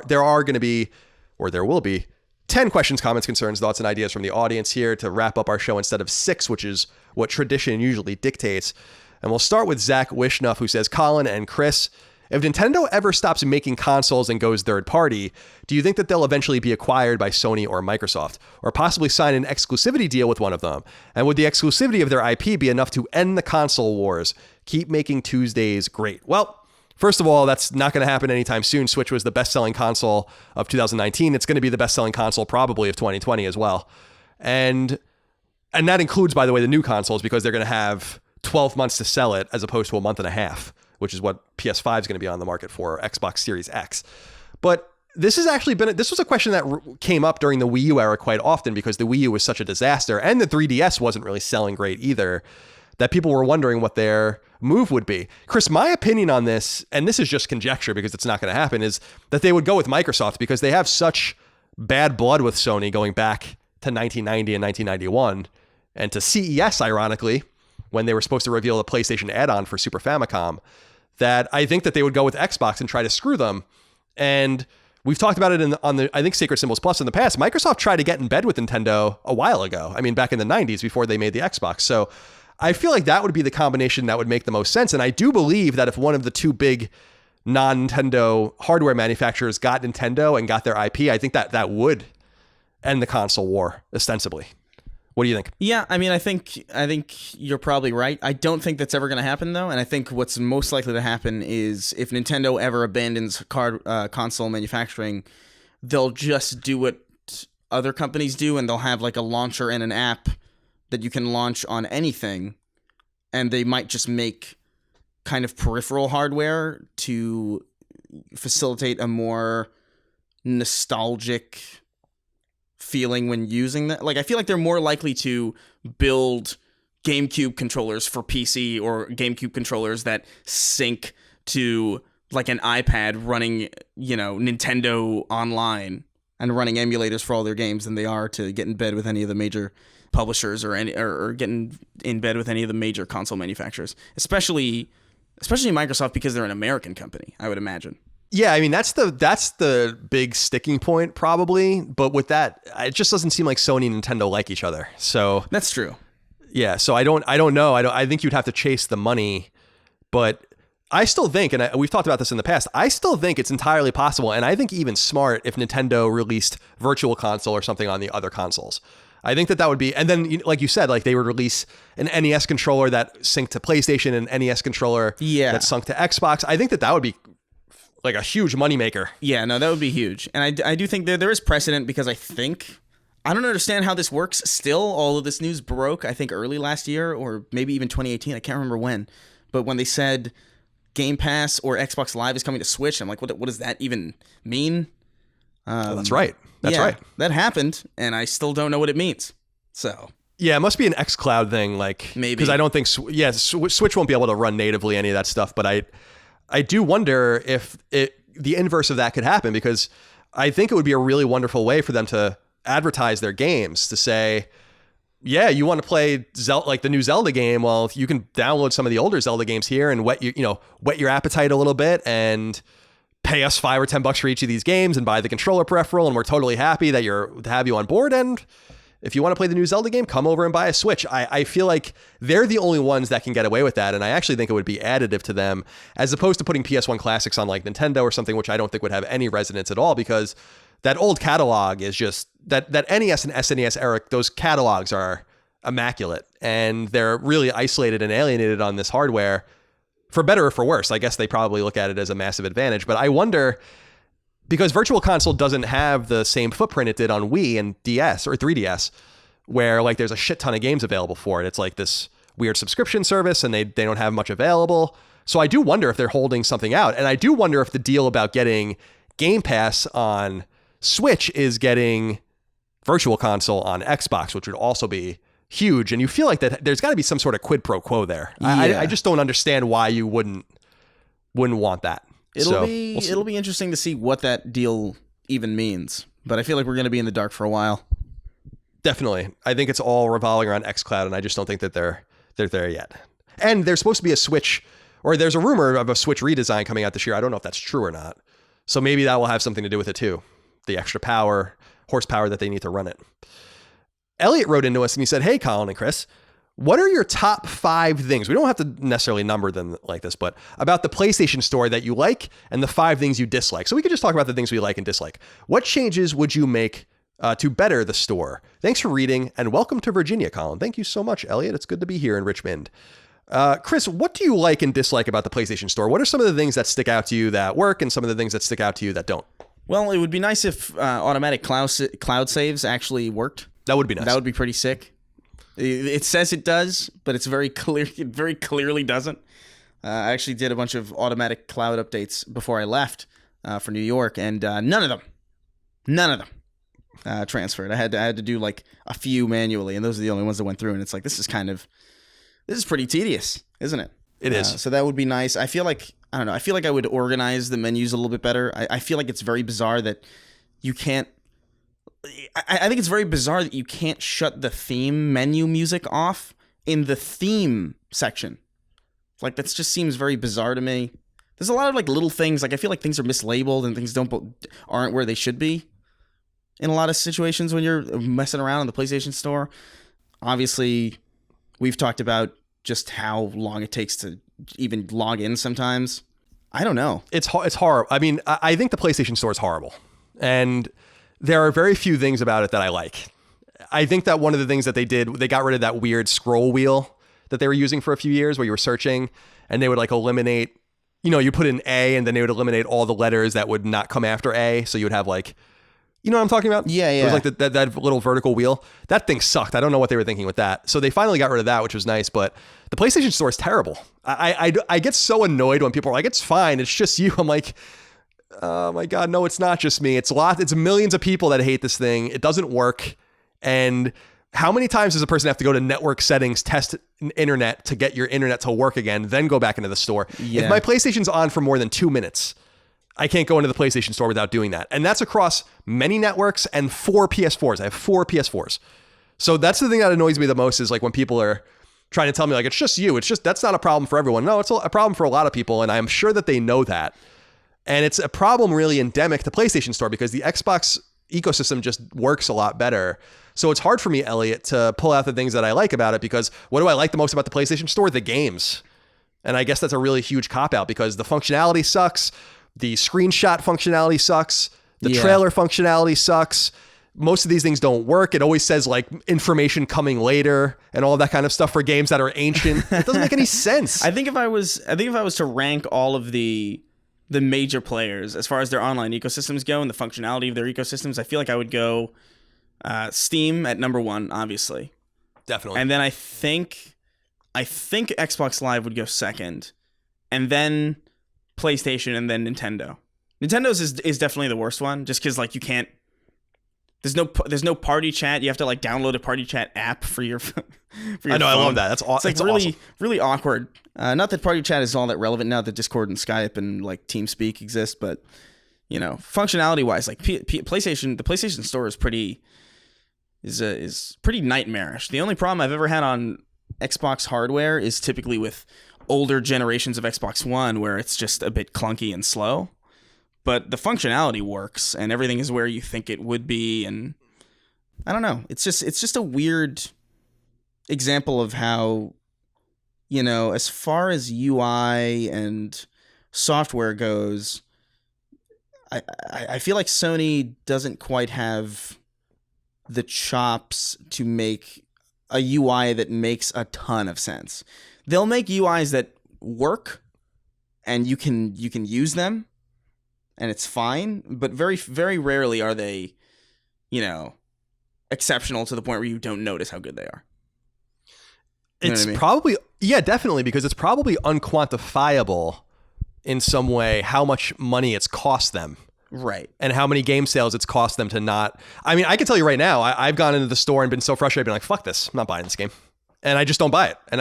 be 10 questions, comments, concerns, thoughts, and ideas from the audience here to wrap up our show instead of 6, which is what tradition usually dictates. And we'll start with Zach Wishnuff, who says, Colin and Chris, if Nintendo ever stops making consoles and goes third party, do you think that they'll eventually be acquired by Sony or Microsoft, or possibly sign an exclusivity deal with one of them? And would the exclusivity of their IP be enough to end the console wars? Keep making Tuesdays great. Well, first of all, that's not going to happen anytime soon. Switch was the best-selling console of 2019. It's going to be the best-selling console probably of 2020 as well. And that includes, by the way, the new consoles, because they're going to have 12 months to sell it as opposed to a month and a half, which is what PS5 is going to be on the market for, Xbox Series X. But this was a question that came up during the Wii U era quite often because the Wii U was such a disaster and the 3DS wasn't really selling great either, that people were wondering what their move would be. Chris, my opinion on this, and this is just conjecture because it's not going to happen, is that they would go with Microsoft because they have such bad blood with Sony going back to 1990 and 1991 and to CES, ironically, when they were supposed to reveal the PlayStation add-on for Super Famicom, that I think that they would go with Xbox and try to screw them. And we've talked about it on the, I think, Sacred Symbols Plus in the past. Microsoft tried to get in bed with Nintendo a while ago. I mean, back in the 90s before they made the Xbox. So I feel like that would be the combination that would make the most sense. And I do believe that if one of the two big non-Nintendo hardware manufacturers got Nintendo and got their IP, I think that would end the console war, ostensibly. What do you think? Yeah, I mean, I think you're probably right. I don't think that's ever going to happen, though. And I think what's most likely to happen is if Nintendo ever abandons console manufacturing, they'll just do what other companies do, and they'll have like a launcher and an app that you can launch on anything, and they might just make kind of peripheral hardware to facilitate a more nostalgic feeling when using that. Like, I feel like they're more likely to build GameCube controllers for PC or GameCube controllers that sync to like an iPad running, Nintendo Online and running emulators for all their games than they are to get in bed with any of the major publishers or getting in bed with any of the major console manufacturers, especially Microsoft, because they're an American company, I would imagine. Yeah, I mean, that's the big sticking point probably, but with that, it just doesn't seem like Sony and Nintendo like each other. So that's true. Yeah, so I don't know. I think you'd have to chase the money, but I still think, and we've talked about this in the past, I still think it's entirely possible, and I think even smart if Nintendo released Virtual Console or something on the other consoles. I think that would be, and then like you said, like they would release an NES controller that synced to PlayStation and an NES controller that sunk to Xbox. I think that would be like a huge moneymaker. Yeah, no, that would be huge. And I do think there is precedent, because I don't understand how this works still. All of this news broke, I think, early last year or maybe even 2018. I can't remember when. But when they said Game Pass or Xbox Live is coming to Switch, I'm like, what does that even mean? That's right. That's right. That happened, and I still don't know what it means. So yeah, it must be an xCloud thing, like maybe, because I don't think Switch won't be able to run natively any of that stuff. But I do wonder if the inverse of that could happen, because I think it would be a really wonderful way for them to advertise their games, to say, yeah, you want to play like the new Zelda game? Well, you can download some of the older Zelda games here and whet your appetite a little bit and pay us $5 or $10 for each of these games and buy the controller peripheral, and we're totally happy that to have you on board. And if you want to play the new Zelda game, come over and buy a Switch. I feel like they're the only ones that can get away with that, and I actually think it would be additive to them, as opposed to putting PS1 classics on like Nintendo or something, which I don't think would have any resonance at all, because that old catalog is just that NES and SNES era. Those catalogs are immaculate, and they're really isolated and alienated on this hardware, for better or for worse. I guess they probably look at it as a massive advantage, but I wonder, because Virtual Console doesn't have the same footprint it did on Wii and DS or 3DS, where like there's a shit ton of games available for it. It's like this weird subscription service, and they don't have much available. So I do wonder if they're holding something out, and I do wonder if the deal about getting Game Pass on Switch is getting Virtual Console on Xbox, which would also be huge. And you feel like that there's got to be some sort of quid pro quo there. Yeah. I just don't understand why you wouldn't want that. It'll be interesting to see what that deal even means. But I feel like we're going to be in the dark for a while. Definitely. I think it's all revolving around xCloud, and I just don't think that they're there yet. And there's supposed to be a Switch, or there's a rumor of a Switch redesign coming out this year. I don't know if that's true or not. So maybe that will have something to do with it too. The extra horsepower that they need to run it. Elliot wrote into us and he said, "Hey, Colin and Chris, what are your top 5 things?" We don't have to necessarily number them like this, but about the PlayStation Store that you like and the 5 things you dislike. So we could just talk about the things we like and dislike. What changes would you make to better the store? Thanks for reading, and welcome to Virginia, Colin. Thank you so much, Elliot. It's good to be here in Richmond. Chris, what do you like and dislike about the PlayStation Store? What are some of the things that stick out to you that work, and some of the things that stick out to you that don't? Well, it would be nice if automatic cloud saves actually worked. That would be nice. That would be pretty sick. It says it does, but it's very clear. It very clearly doesn't. I actually did a bunch of automatic cloud updates before I left for New York, and none of them transferred. I had to do like a few manually, and those are the only ones that went through. And it's like, this is pretty tedious, isn't it? It is. So that would be nice. I feel like I would organize the menus a little bit better. I feel like it's very bizarre that you can't. I think it's very bizarre that you can't shut the theme menu music off in the theme section. Like, that just seems very bizarre to me. There's a lot of like little things. Like, I feel like things are mislabeled and things aren't where they should be in a lot of situations when you're messing around in the PlayStation Store. Obviously, we've talked about just how long it takes to even log in sometimes. I don't know. It's horrible. I mean, I think the PlayStation Store is horrible. And there are very few things about it that I like. I think that one of the things that they did, they got rid of that weird scroll wheel that they were using for a few years where you were searching and they would like eliminate, you put in A and then they would eliminate all the letters that would not come after A. So you would have like, you know what I'm talking about? Yeah. It was like that little vertical wheel. That thing sucked. I don't know what they were thinking with that. So they finally got rid of that, which was nice. But the PlayStation Store is terrible. I get so annoyed when people are like, it's fine, it's just you. I'm like, oh my God, no, it's not just me. It's millions of people that hate this thing. It doesn't work. And how many times does a person have to go to network settings, test internet to get your internet to work again, then go back into the store? Yeah. If my PlayStation's on for more than 2 minutes, I can't go into the PlayStation Store without doing that. And that's across many networks and 4 PS4s. I have 4 PS4s. So that's the thing that annoys me the most is like when people are trying to tell me like, it's just you. That's not a problem for everyone. No, it's a problem for a lot of people. And I'm sure that they know that. And it's a problem really endemic to PlayStation Store because the Xbox ecosystem just works a lot better. So it's hard for me, Elliot, to pull out the things that I like about it because what do I like the most about the PlayStation Store? The games. And I guess that's a really huge cop-out because the functionality sucks. The screenshot functionality sucks. The trailer functionality sucks. Most of these things don't work. It always says like information coming later and all of that kind of stuff for games that are ancient. It doesn't make any sense. I think if I was to rank all of the major players as far as their online ecosystems go and the functionality of their ecosystems, I feel like I would go Steam at number 1, obviously. Definitely. And then I think Xbox Live would go second, and then PlayStation, and then Nintendo. Nintendo's is definitely the worst one, just because like you can't. There's no party chat. You have to like download a party chat app for your. I know. Phone. I love that. That's awesome. It's like really really awkward. Not that party chat is all that relevant now that Discord and Skype and like TeamSpeak exist, but functionality wise, like PlayStation, the PlayStation Store is pretty nightmarish. The only problem I've ever had on Xbox hardware is typically with older generations of Xbox One where it's just a bit clunky and slow, but the functionality works and everything is where you think it would be. And I don't know. It's just a weird example of how, as far as UI and software goes, I feel like Sony doesn't quite have the chops to make a UI that makes a ton of sense. They'll make UIs that work and you can use them and it's fine, but very, very rarely are they, exceptional to the point where you don't notice how good they are. It's probably, definitely, because it's probably unquantifiable in some way how much money it's cost them. Right. And how many game sales it's cost them to not. I mean, I can tell you right now, I've gone into the store and been so frustrated, been like, fuck this, I'm not buying this game. And I just don't buy it. And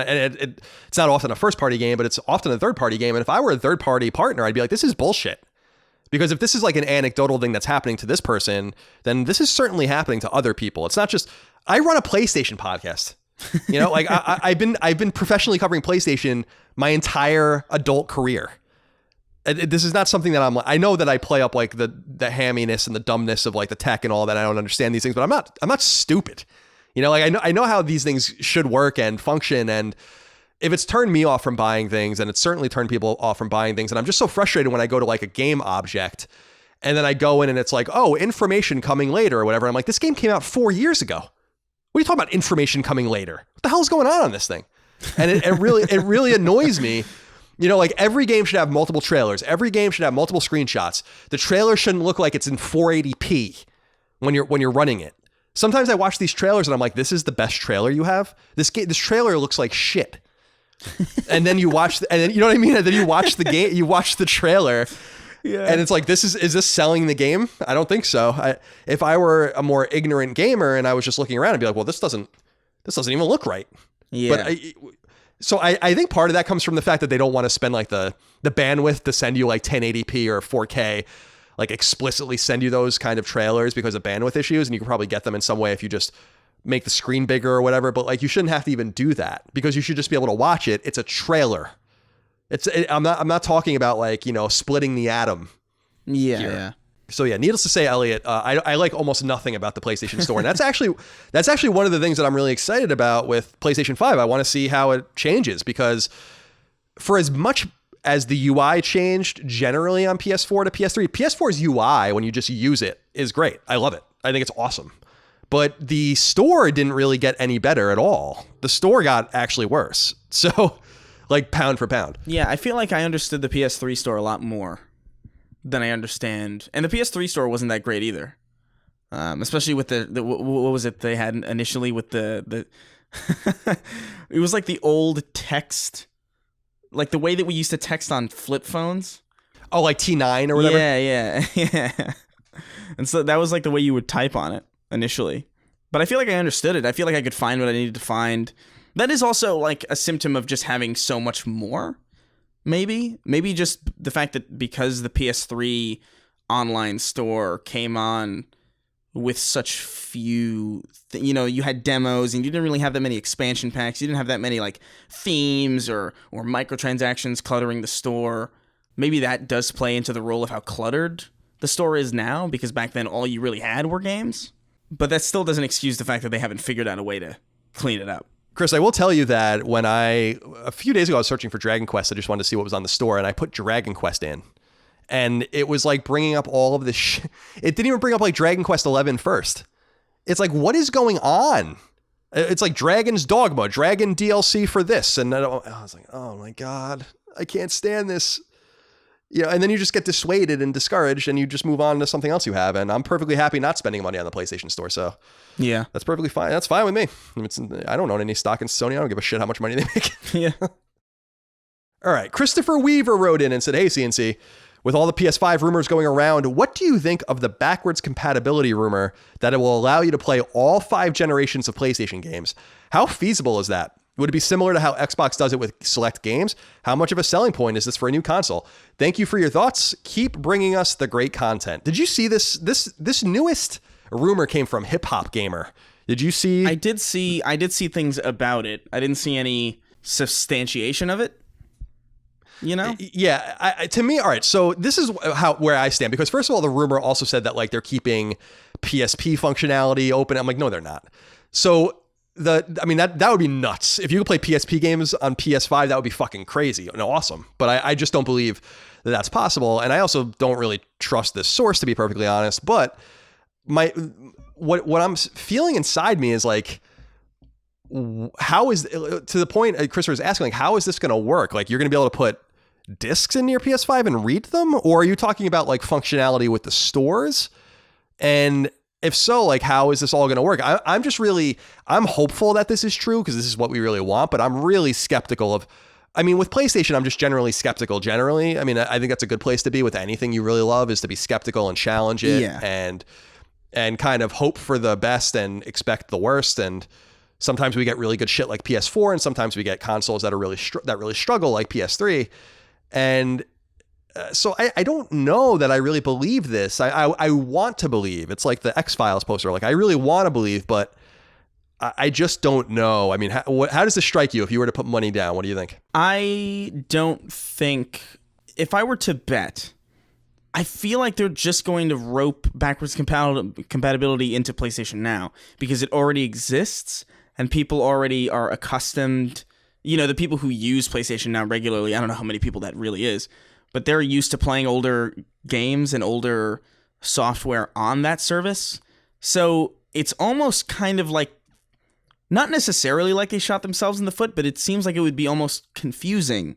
it's not often a first-party game, but it's often a third-party game. And if I were a third-party partner, I'd be like, this is bullshit. Because if this is like an anecdotal thing that's happening to this person, then this is certainly happening to other people. It's not just, I run a PlayStation podcast. Like I've been professionally covering PlayStation my entire adult career. This is not something that I know that I play up like the hamminess and the dumbness of like the tech and all that. I don't understand these things, but I'm not stupid. Like I know how these things should work and function. And if it's turned me off from buying things, and it's certainly turned people off from buying things. And I'm just so frustrated when I go to like a game object and then I go in and it's like, oh, information coming later or whatever. I'm like, this game came out 4 years ago. What are you talking about information coming later? What the hell is going on this thing? And it really annoys me. Like every game should have multiple trailers. Every game should have multiple screenshots. The trailer shouldn't look like it's in 480p when you're running it. Sometimes I watch these trailers and I'm like, this is the best trailer you have? This trailer looks like shit. And then you watch, and then, you know what I mean? And then you watch the game, you watch the trailer. Yeah. And it's like, is this selling the game? I don't think so. If I were a more ignorant gamer and I was just looking around, I'd be like, well, this doesn't even look right. Yeah. But So I think part of that comes from the fact that they don't want to spend like the bandwidth to send you like 1080p or 4K, like explicitly send you those kind of trailers because of bandwidth issues. And you can probably get them in some way if you just make the screen bigger or whatever. But like, you shouldn't have to even do that because you should just be able to watch it. It's a trailer. I'm not talking about like, splitting the atom. Yeah. Here. Yeah. So yeah, needless to say, Elliot, I like almost nothing about the PlayStation Store, and that's actually one of the things that I'm really excited about with PlayStation 5. I want to see how it changes because for as much as the UI changed generally on PS4 to PS3, PS4's UI when you just use it is great. I love it. I think it's awesome. But the store didn't really get any better at all. The store got actually worse. So like pound for pound. Yeah, I feel like I understood the PS3 store a lot more than I understand. And the PS3 store wasn't that great either. Especially with the what was it they had initially with the it was like the old text, like the way that we used to text on flip phones. Oh, like T9 or whatever? Yeah. And so that was like the way you would type on it initially. But I feel like I understood it. I feel like I could find what I needed to find. That is also like a symptom of just having so much more. Maybe just the fact that because the PS3 online store came on with such few, you had demos and you didn't really have that many expansion packs. You didn't have that many like themes or microtransactions cluttering the store. Maybe that does play into the role of how cluttered the store is now because back then all you really had were games. But that still doesn't excuse the fact that they haven't figured out a way to clean it up. Chris, I will tell you that when a few days ago, I was searching for Dragon Quest. I just wanted to see what was on the store, and I put Dragon Quest in. And it was like bringing up all of this It didn't even bring up like Dragon Quest XI first. It's like, what is going on? It's like Dragon's Dogma, Dragon DLC for this. And I was like, oh my God, I can't stand this. And then you just get dissuaded and discouraged and you just move on to something else you have. And I'm perfectly happy not spending money on the PlayStation Store. So yeah, that's perfectly fine. That's fine with me. I don't own any stock in Sony. I don't give a shit how much money they make. Yeah. All right. Christopher Weaver wrote in and said, hey, CNC, with all the PS5 rumors going around, what do you think of the backwards compatibility rumor that it will allow you to play all 5 generations of PlayStation games? How feasible is that? Would it be similar to how Xbox does it with select games? How much of a selling point is this for a new console? Thank you for your thoughts. Keep bringing us the great content. Did you see this? This newest rumor came from Hip Hop Gamer. Did you see? I did see things about it. I didn't see any substantiation of it. Yeah. To me, all right. So this is where I stand because first of all, the rumor also said that like they're keeping PSP functionality open. I'm like, no, they're not. So that would be nuts. If you could play PSP games on PS5, that would be fucking crazy and awesome. But I just don't believe that that's possible. And I also don't really trust this source, to be perfectly honest. But what I'm feeling inside me is like, how is, to the point Chris was asking, like, how is this going to work? Like, you're going to be able to put discs in your PS5 and read them? Or are you talking about like functionality with the stores? And if so, like, how is this all going to work? I'm hopeful that this is true because this is what we really want, but I'm really skeptical of, with PlayStation, I'm just generally skeptical generally. I think that's a good place to be with anything you really love is to be skeptical and challenge it and kind of hope for the best and expect the worst. And sometimes we get really good shit like PS4 and sometimes we get consoles that are really struggle like PS3. And so I don't know that I really believe this. I want to believe. It's like the X-Files poster. Like, I really want to believe, but I just don't know. How does this strike you if you were to put money down? What do you think? I don't think... If I were to bet, I feel like they're just going to rope backwards compatibility into PlayStation Now because it already exists and people already are accustomed... the people who use PlayStation Now regularly, I don't know how many people that really is, but they're used to playing older games and older software on that service. So it's almost kind of like, not necessarily like they shot themselves in the foot, but it seems like it would be almost confusing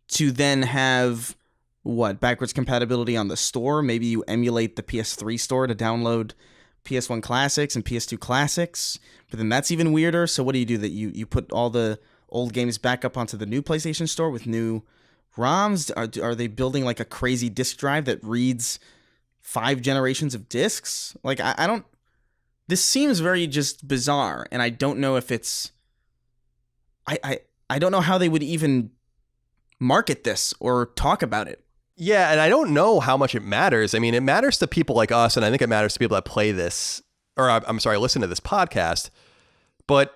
to then have, backwards compatibility on the store. Maybe you emulate the PS3 store to download PS1 classics and PS2 classics, but then that's even weirder. So what do? That you put all the old games back up onto the new PlayStation store with new ROMs? Are they building like a crazy disk drive that reads 5 generations of discs? Like, I don't... This seems very just bizarre, and I don't know if it's... I I don't know how they would even market this or talk about it. Yeah, and I don't know how much it matters. I mean, it matters to people like us, and I think it matters to people that play this, or I'm sorry, listen to this podcast. But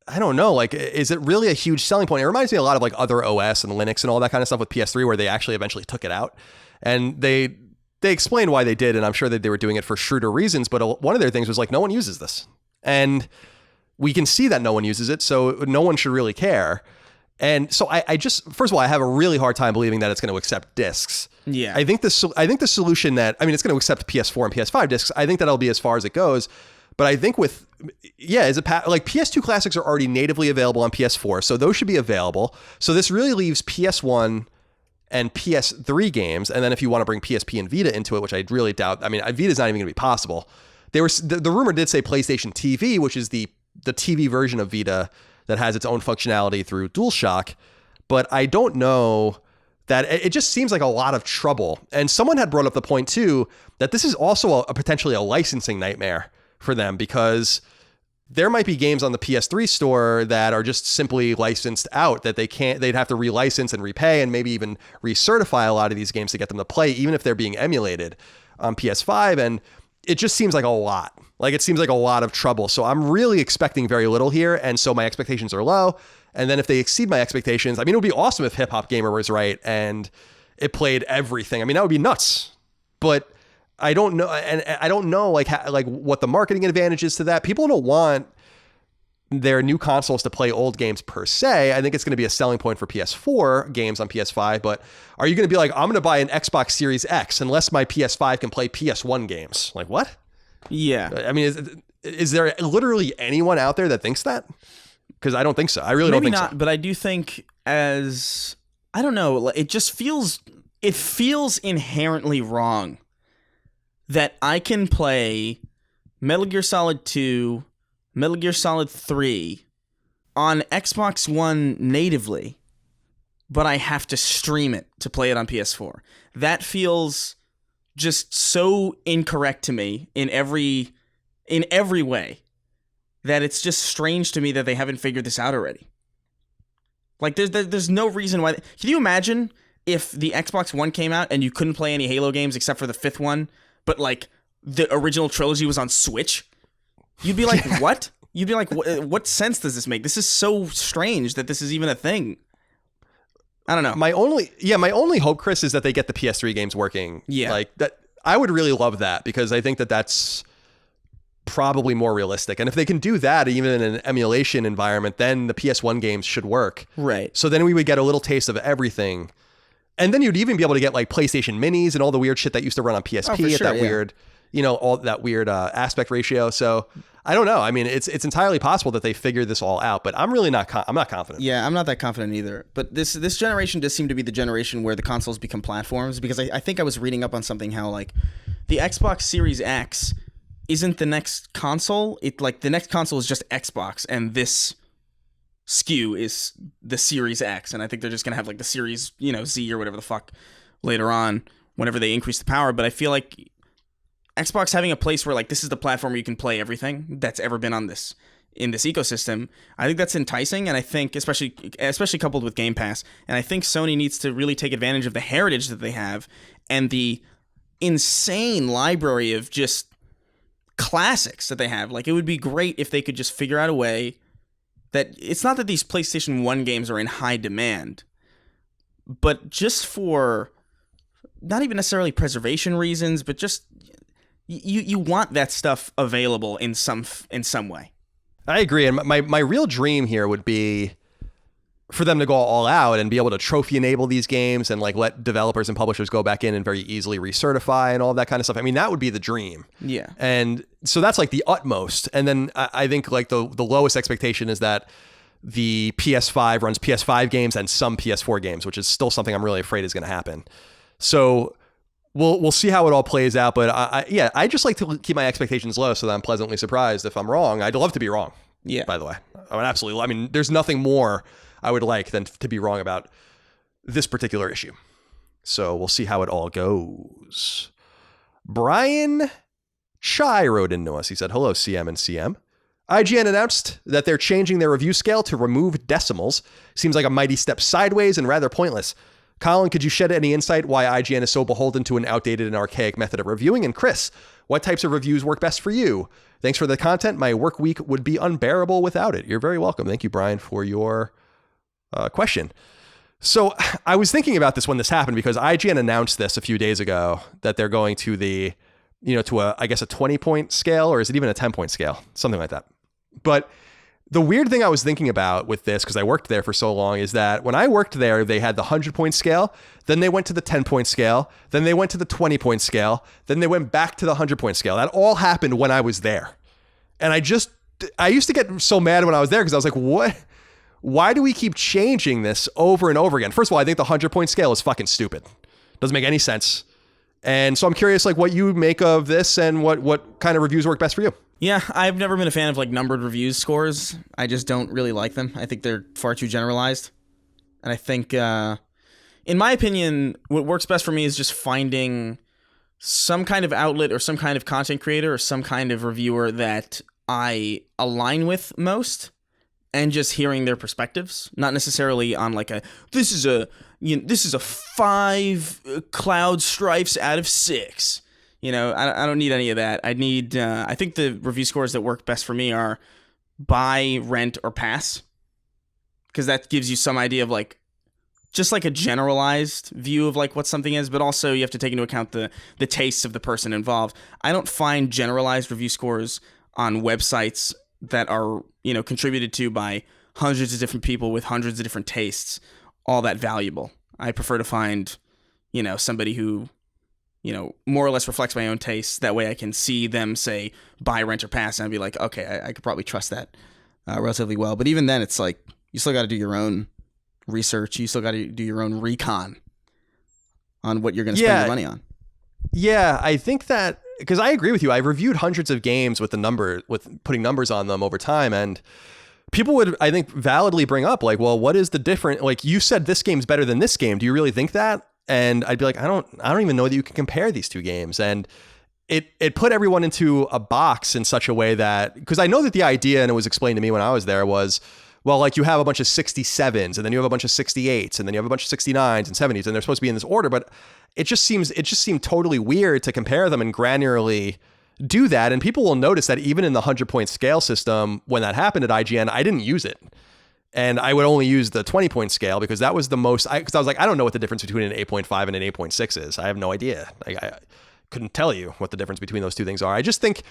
I don't know, like, is it really a huge selling point? It reminds me a lot of like other OS and Linux and all that kind of stuff with PS3, where they actually eventually took it out. And they explained why they did, and I'm sure that they were doing it for shrewder reasons. But one of their things was like, no one uses this. And we can see that no one uses it, so no one should really care. And so I just, first of all, I have a really hard time believing that it's going to accept discs. Yeah. I think the solution that, I mean, it's going to accept PS4 and PS5 discs. I think that'll be as far as it goes. But I think with, like PS2 classics are already natively available on PS4, so those should be available. So this really leaves PS1 and PS3 games. And then if you want to bring PSP and Vita into it, which I really doubt, I mean, Vita's not even going to be possible. The rumor did say PlayStation TV, which is the TV version of Vita that has its own functionality through DualShock, but I don't know that it just seems like a lot of trouble. And someone had brought up the point too, that this is also a potentially a licensing nightmare for them, because there might be games on the PS3 store that are just simply licensed out that they'd have to relicense and repay and maybe even recertify a lot of these games to get them to play, even if they're being emulated on PS5. And it just seems like a lot. Like, it seems like a lot of trouble. So I'm really expecting very little here. And so my expectations are low. And then if they exceed my expectations, I mean, it would be awesome if Hip Hop Gamer was right and it played everything. I mean, that would be nuts. But I don't know. And I don't know like what the marketing advantage is to that. People don't want their new consoles to play old games per se. I think it's going to be a selling point for PS4 games on PS5. But are you going to be like, I'm going to buy an Xbox Series X unless my PS5 can play PS1 games? Like, what? Yeah. I mean, is there literally anyone out there that thinks that? Because I don't think so. I really don't think so. Maybe not, but I do think I don't know, it just feels inherently wrong that I can play Metal Gear Solid 2, Metal Gear Solid 3 on Xbox One natively, but I have to stream it to play it on PS4. That feels just so incorrect to me in every way that it's just strange to me that they haven't figured this out already. Like, there's no reason why. Can you imagine if the Xbox One came out and you couldn't play any Halo games except for the 5th one, but like the original trilogy was on Switch? You'd be like, what? You'd be like, what sense does this make? This is so strange that this is even a thing. I don't know. My only hope, Chris, is that they get the PS3 games working. Yeah. Like that, I would really love that, because I think that that's probably more realistic. And if they can do that, even in an emulation environment, then the PS1 games should work. Right. So then we would get a little taste of everything. And then you'd even be able to get like PlayStation Minis and all the weird shit that used to run on PSP weird, all that weird aspect ratio. So I don't know. I mean, it's entirely possible that they figured this all out, but I'm really not. I'm not confident. Yeah, I'm not that confident either. But this generation does seem to be the generation where the consoles become platforms, because I think I was reading up on something how like the Xbox Series X isn't the next console. It like the next console is just Xbox, and this SKU is the Series X, and I think they're just gonna have like the Series Z or whatever the fuck later on whenever they increase the power. But I feel like Xbox having a place where like this is the platform where you can play everything that's ever been on this in this ecosystem, I think that's enticing, and I think especially coupled with Game Pass, and I think Sony needs to really take advantage of the heritage that they have and the insane library of just classics that they have. Like, it would be great if they could just figure out a way that it's not that these PlayStation 1 games are in high demand, but just for not even necessarily preservation reasons, but just you want that stuff available in some way. I agree. And my real dream here would be for them to go all out and be able to trophy enable these games and like let developers and publishers go back in and very easily recertify and all that kind of stuff. I mean, that would be the dream. Yeah. And so that's like the utmost. And then I think like the lowest expectation is that the PS5 runs PS5 games and some PS4 games, which is still something I'm really afraid is going to happen. So we'll see how it all plays out. But I just like to keep my expectations low so that I'm pleasantly surprised if I'm wrong. I'd love to be wrong. Yeah. By the way, I mean, there's nothing more I would like than to be wrong about this particular issue. So we'll see how it all goes. Brian Chai wrote into us. He said, hello, CM and CM. IGN announced that they're changing their review scale to remove decimals. Seems like a mighty step sideways and rather pointless. Colin, could you shed any insight why IGN is so beholden to an outdated and archaic method of reviewing? And Chris, what types of reviews work best for you? Thanks for the content. My work week would be unbearable without it. You're very welcome. Thank you, Brian, for your question. So I was thinking about this when this happened because IGN announced this a few days ago that they're going to I guess a 20-point scale, or is it even a 10-point scale? Something like that. But the weird thing I was thinking about with this, because I worked there for so long, is that when I worked there, they had the 100-point scale, then they went to the 10-point scale, then they went to the 20-point scale, then they went back to the 100-point scale. That all happened when I was there. And I used to get so mad when I was there because I was like, what? Why do we keep changing this over and over again? First of all, I think the 100-point scale is fucking stupid. Doesn't make any sense. And so I'm curious, like, what you make of this and what kind of reviews work best for you. Yeah, I've never been a fan of like numbered reviews scores. I just don't really like them. I think they're far too generalized. And I think, in my opinion, what works best for me is just finding some kind of outlet or some kind of content creator or some kind of reviewer that I align with most and just hearing their perspectives, not necessarily on like this is a 5 cloud strifes out of 6. You know, I don't need any of that. I think the review scores that work best for me are buy, rent, or pass. Because that gives you some idea of like, just like a generalized view of like what something is, but also you have to take into account the tastes of the person involved. I don't find generalized review scores on websites that are, contributed to by hundreds of different people with hundreds of different tastes all that valuable. I prefer to find, somebody who, more or less reflects my own tastes. That way I can see them say buy, rent, or pass, and I'd be like, okay, I could probably trust that relatively well. But even then, it's like, you still got to do your own research. You still got to do your own recon on what you're going to spend your money on. Yeah, I think that, because I agree with you. I've reviewed hundreds of games with putting numbers on them over time, and people would, I think, validly bring up like, well, what is the difference? Like, you said this game's better than this game. Do you really think that? And I'd be like, I don't even know that you can compare these two games. And it put everyone into a box in such a way that, because I know that the idea, and it was explained to me when I was there, was, well, like, you have a bunch of 67s, and then you have a bunch of 68s, and then you have a bunch of 69s and 70s, and they're supposed to be in this order. But it just seemed totally weird to compare them and granularly do that. And people will notice that even in the 100-point scale system, when that happened at IGN, I didn't use it. And I would only use the 20-point scale because that was the most, because I was like, I don't know what the difference between an 8.5 and an 8.6 is. I have no idea. I couldn't tell you what the difference between those two things are. I just think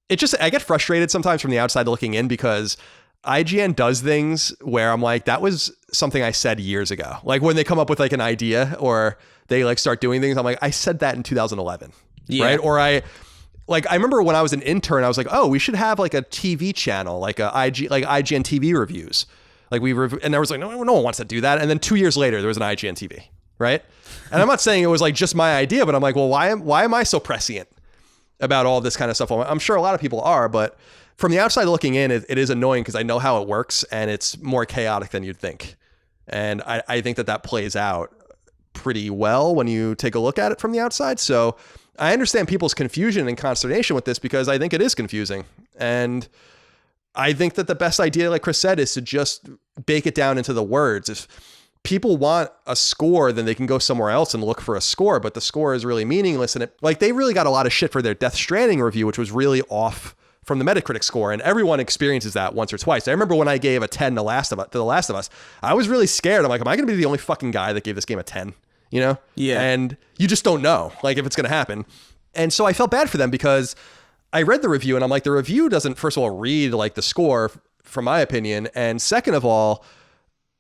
I get frustrated sometimes from the outside looking in because IGN does things where I'm like, that was something I said years ago. Like when they come up with like an idea or they like start doing things, I'm like, I said that in 2011, right? Or I remember when I was an intern, I was like, oh, we should have like a TV channel, like IGN TV reviews. Like and there was like, no one wants to do that. And then 2 years later, there was an IGN TV, right? And I'm not saying it was like just my idea, but I'm like, well, why am I so prescient about all this kind of stuff? I'm sure a lot of people are, but from the outside looking in, it is annoying because I know how it works and it's more chaotic than you'd think. And I think that plays out pretty well when you take a look at it from the outside. So I understand people's confusion and consternation with this because I think it is confusing. And I think that the best idea, like Chris said, is to just bake it down into the words. If people want a score, then they can go somewhere else and look for a score, but the score is really meaningless. And they really got a lot of shit for their Death Stranding review, which was really off from the Metacritic score. And everyone experiences that once or twice. I remember when I gave a 10 to The Last of Us, I was really scared. I'm like, am I going to be the only fucking guy that gave this game a 10? Yeah. And you just don't know, like, if it's going to happen. And so I felt bad for them because I read the review and I'm like, the review doesn't, first of all, read like the score, from my opinion. And second of all,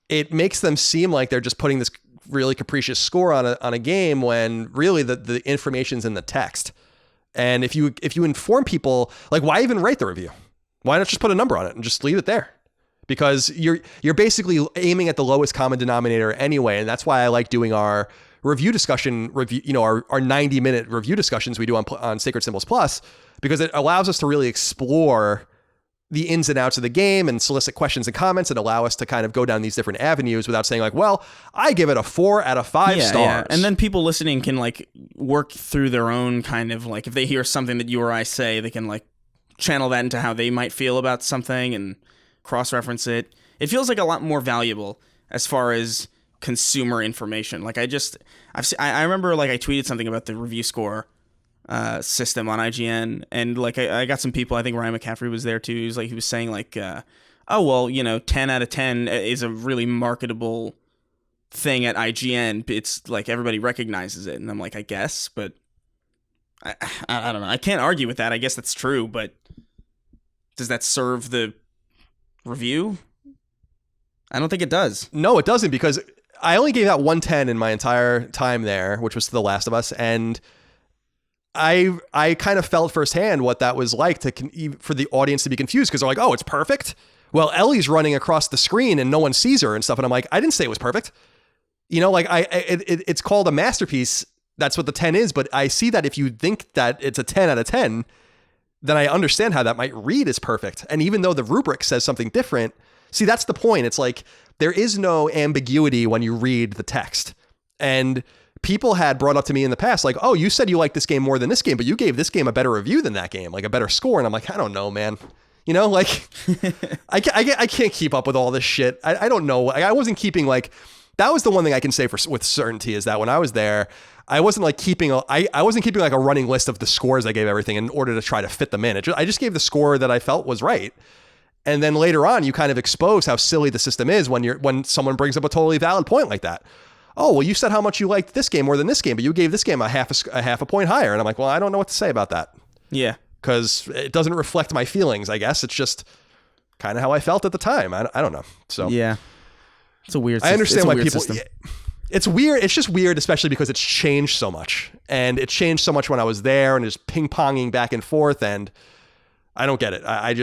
it makes them seem like they're just putting this really capricious score on a game when really the information's in the text. And if you inform people, like, why even write the review? Why not just put a number on it and just leave it there? Because you're basically aiming at the lowest common denominator anyway. And that's why I like doing our our 90-minute review discussions we do on Sacred Symbols Plus, because it allows us to really explore the ins and outs of the game and solicit questions and comments and allow us to kind of go down these different avenues without saying like, well, I give it a 4 out of 5 stars. Yeah. And then people listening can like work through their own kind of like, if they hear something that you or I say, they can like channel that into how they might feel about something and cross-reference it. It feels like a lot more valuable as far as consumer information. Like I remember like I tweeted something about the review score system on IGN, and like I got some people, I think Ryan McCaffrey was there too. He was saying like, oh well, 10 out of 10 is a really marketable thing at IGN. It's like everybody recognizes it, and I'm like, I guess, but I don't know. I can't argue with that. I guess that's true, but does that serve the review? I don't think it does. No, it doesn't, because I only gave out 110 in my entire time there, which was The Last of Us, and I kind of felt firsthand what that was like for the audience to be confused, because they're like, oh, it's perfect? Well, Ellie's running across the screen and no one sees her and stuff, and I'm like, I didn't say it was perfect. Like it's called a masterpiece. That's what the 10 is, but I see that if you think that it's a 10 out of 10, then I understand how that might read as perfect. And even though the rubric says something different, see, that's the point. It's like there is no ambiguity when you read the text. And people had brought up to me in the past, like, oh, you said you liked this game more than this game, but you gave this game a better review than that game, like a better score. And I'm like, I don't know, man. Like I can't keep up with all this shit. I don't know. I wasn't keeping that was the one thing I can say with certainty, is that when I was there, I wasn't like keeping like a running list of the scores I gave everything in order to try to fit them in. I just gave the score that I felt was right. And then later on, you kind of expose how silly the system is when someone brings up a totally valid point like that. Oh, well, you said how much you liked this game more than this game, but you gave this game a half a point higher. And I'm like, well, I don't know what to say about that. Yeah. Because it doesn't reflect my feelings, I guess. It's just kind of how I felt at the time. I don't know. So yeah. It's a weird system. I understand why people... It's weird. It's just weird, especially because it's changed so much. And it changed so much when I was there, and it's ping-ponging back and forth, and I don't get it. I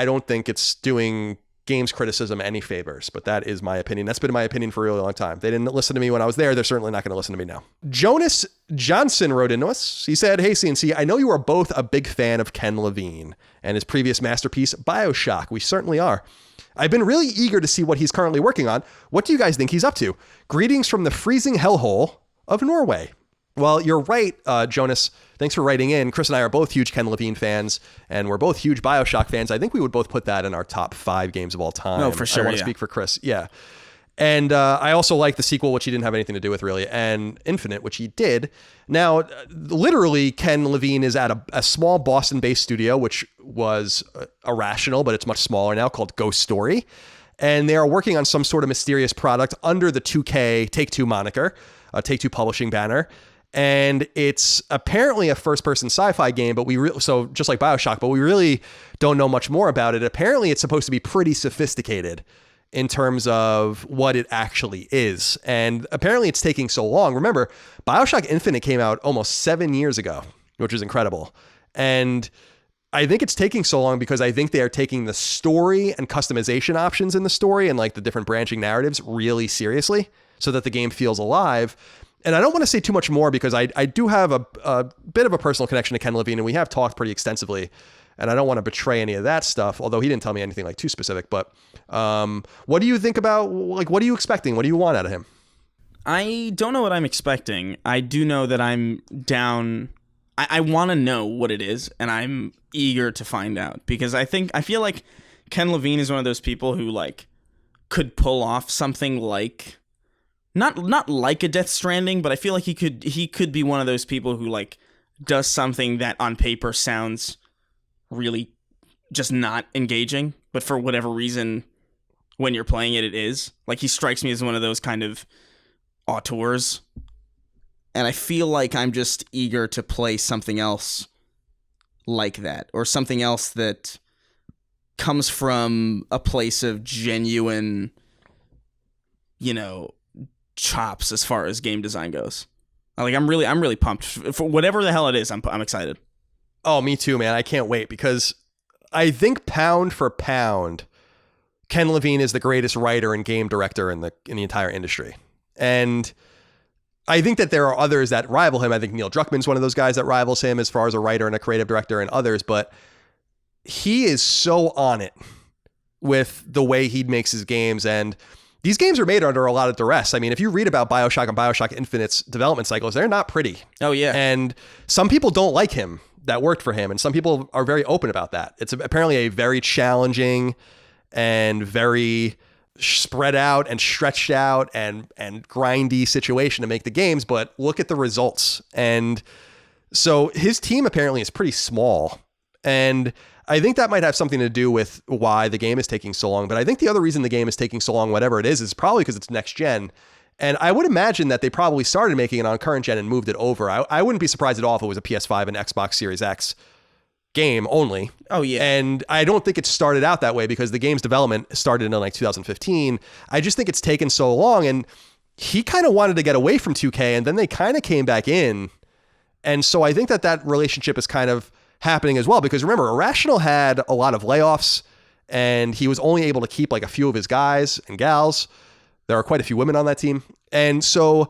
don't think it's doing games criticism any favors, but that is my opinion. That's been my opinion for a really long time. They didn't listen to me when I was there. They're certainly not going to listen to me now. Jonas Johnson wrote into us. He said, hey, CNC, I know you are both a big fan of Ken Levine and his previous masterpiece, BioShock. We certainly are. I've been really eager to see what he's currently working on. What do you guys think he's up to? Greetings from the freezing hellhole of Norway. Well, you're right, Jonas. Thanks for writing in. Chris and I are both huge Ken Levine fans, and we're both huge BioShock fans. I think we would both put that in our top 5 games of all time. No, for sure. I want to speak for Chris. Yeah. And I also like the sequel, which he didn't have anything to do with really, and Infinite, which he did. Now, literally, Ken Levine is at a small Boston-based studio, which was Irrational, but it's much smaller now, called Ghost Story. And they are working on some sort of mysterious product under the 2K Take-Two moniker, Take-Two publishing banner. And it's apparently a first-person sci-fi game, but so just like BioShock, but we really don't know much more about it. Apparently, it's supposed to be pretty sophisticated in terms of what it actually is. And apparently it's taking so long. Remember, BioShock Infinite came out almost 7 years ago, which is incredible. And I think it's taking so long because I think they are taking the story and customization options in the story and like the different branching narratives really seriously so that the game feels alive. And I don't want to say too much more because I do have a bit of a personal connection to Ken Levine, and we have talked pretty extensively. And I don't want to betray any of that stuff, although he didn't tell me anything like too specific. But what do you think about, like, what are you expecting? What do you want out of him? I don't know what I'm expecting. I do know that I'm down. I want to know what it is, and I'm eager to find out because I feel like Ken Levine is one of those people who like could pull off something like not like a Death Stranding, but I feel like he could be one of those people who like does something that on paper sounds really just not engaging, but for whatever reason when you're playing it is. Like, he strikes me as one of those kind of auteurs, and I feel like I'm just eager to play something else like that, or something else that comes from a place of genuine, chops as far as game design goes. Like, I'm really pumped for whatever the hell it is. I'm excited. Oh, me too, man. I can't wait because I think pound for pound, Ken Levine is the greatest writer and game director in the entire industry. And I think that there are others that rival him. I think Neil Druckmann's one of those guys that rivals him as far as a writer and a creative director, and others, but he is so on it with the way he makes his games. And these games are made under a lot of duress. I mean, if you read about BioShock and BioShock Infinite's development cycles, they're not pretty. Oh, yeah. And some people don't like him. that worked for him. And some people are very open about that. It's apparently a very challenging and very spread out and stretched out and grindy situation to make the games, but look at the results. And so his team apparently is pretty small. And I think that might have something to do with why the game is taking so long. But I think the other reason the game is taking so long, whatever it is probably because it's next gen. And I would imagine that they probably started making it on current gen and moved it over. I wouldn't be surprised at all if it was a PS5 and Xbox Series X game only. Oh, yeah. And I don't think it started out that way because the game's development started in like 2015. I just think it's taken so long. And he kind of wanted to get away from 2K, and then they kind of came back in. And so I think that relationship is kind of happening as well. Because remember, Irrational had a lot of layoffs, and he was only able to keep like a few of his guys and gals. There are quite a few women on that team. And so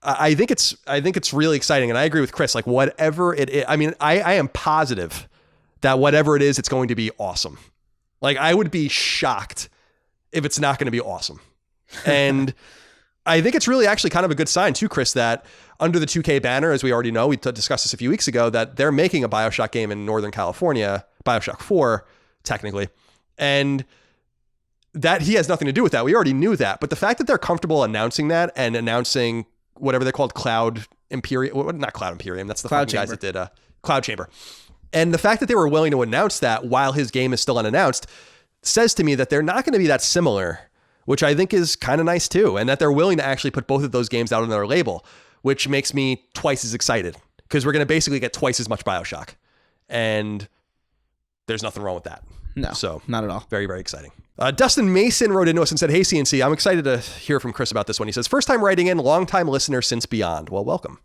I think it's really exciting. And I agree with Chris, like whatever it is, I mean, I am positive that whatever it is, it's going to be awesome. Like I would be shocked if it's not going to be awesome. And I think it's really actually kind of a good sign too, Chris, that under the 2K banner, as we already know, we discussed this a few weeks ago, that they're making a BioShock game in Northern California, BioShock 4, technically. And that he has nothing to do with that. We already knew that. But the fact that they're comfortable announcing that and announcing whatever they're called, Cloud Imperium, not Cloud Imperium, that's the fucking guys that did Cloud Chamber. And the fact that they were willing to announce that while his game is still unannounced says to me that they're not going to be that similar, which I think is kind of nice too. And that they're willing to actually put both of those games out on their label, which makes me twice as excited because we're going to basically get twice as much BioShock. And there's nothing wrong with that. No, so not at all. Very, very exciting. Dustin Mason wrote into us and said, "Hey, CNC, I'm excited to hear from Chris about this one." He says, "First time writing in, long time listener since Beyond." Well, welcome.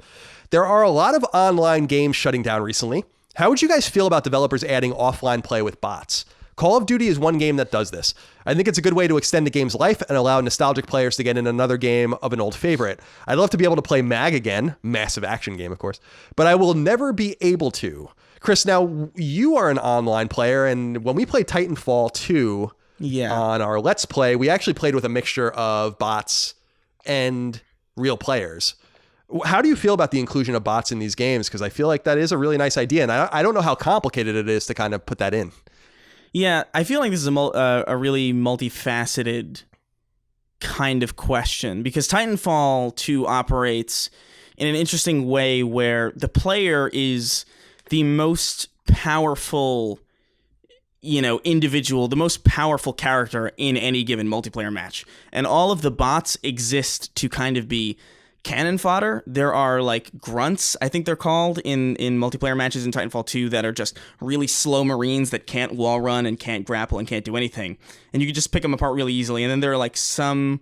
"There are a lot of online games shutting down recently. How would you guys feel about developers adding offline play with bots? Call of Duty is one game that does this. I think it's a good way to extend the game's life and allow nostalgic players to get in another game of an old favorite. I'd love to be able to play MAG again, massive action game, of course, but I will never be able to." Chris, now you are an online player, and when we played Titanfall 2 on our Let's Play, we actually played with a mixture of bots and real players. How do you feel about the inclusion of bots in these games? Because I feel like that is a really nice idea, and I don't know how complicated it is to kind of put that in. Yeah, I feel like this is a really multifaceted kind of question, because Titanfall 2 operates in an interesting way where the player is the most powerful, individual, the most powerful character in any given multiplayer match. And all of the bots exist to kind of be cannon fodder. There are like grunts, I think they're called, in multiplayer matches in Titanfall 2 that are just really slow Marines that can't wall run and can't grapple and can't do anything. And you can just pick them apart really easily. And then there are like some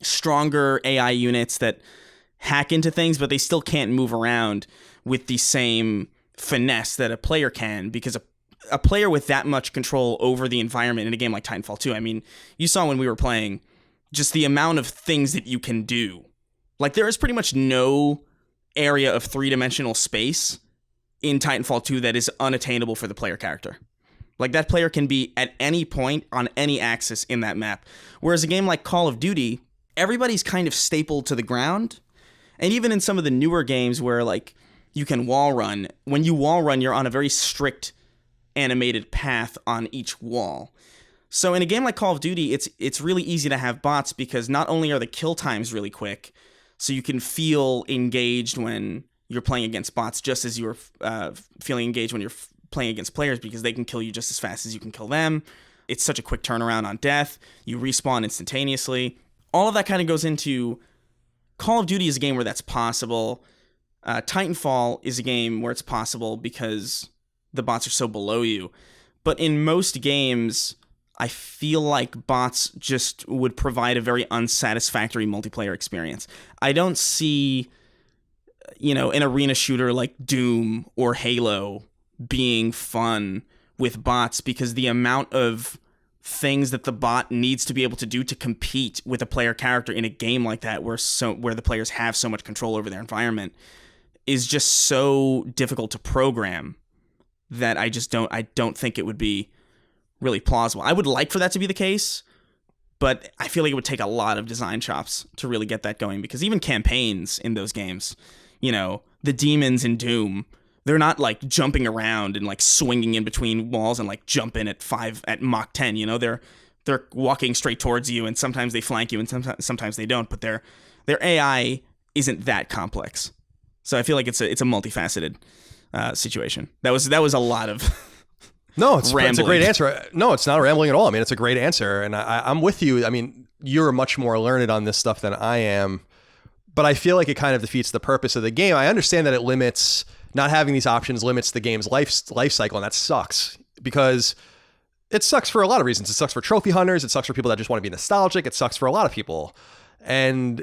stronger AI units that hack into things, but they still can't move around with the same finesse that a player can, because a player with that much control over the environment in a game like Titanfall 2, I mean, you saw when we were playing just the amount of things that you can do. Like, there is pretty much no area of three-dimensional space in Titanfall 2 that is unattainable for the player character. Like, that player can be at any point on any axis in that map. Whereas a game like Call of Duty, everybody's kind of stapled to the ground. And even in some of the newer games where, like, you can wall run, when you wall run, you're on a very strict animated path on each wall. So in a game like Call of Duty, it's really easy to have bots, because not only are the kill times really quick, so you can feel engaged when you're playing against bots, just as you're feeling engaged when you're playing against players, because they can kill you just as fast as you can kill them. It's such a quick turnaround on death. You respawn instantaneously. All of that kind of goes into Call of Duty is a game where that's possible. Titanfall is a game where it's possible because the bots are so below you. But in most games, I feel like bots just would provide a very unsatisfactory multiplayer experience. I don't see, an arena shooter like Doom or Halo being fun with bots, because the amount of things that the bot needs to be able to do to compete with a player character in a game like that, where the players have so much control over their environment, is just so difficult to program that I don't think it would be really plausible. I would like for that to be the case, but I feel like it would take a lot of design chops to really get that going, because even campaigns in those games, the demons in Doom, They're not like jumping around and like swinging in between walls and like jump in at Mach 10. You know, they're walking straight towards you, and sometimes they flank you, and sometimes they don't. But their AI isn't that complex, so I feel like it's a multifaceted situation. That was a lot of no, it's a great answer. No, it's not rambling at all. I mean, it's a great answer, and I'm with you. I mean, you're much more learned on this stuff than I am, but I feel like it kind of defeats the purpose of the game. I understand that it limits. Not having these options limits the game's life cycle, and that sucks because it sucks for a lot of reasons. It sucks for trophy hunters. It sucks for people that just want to be nostalgic. It sucks for a lot of people. And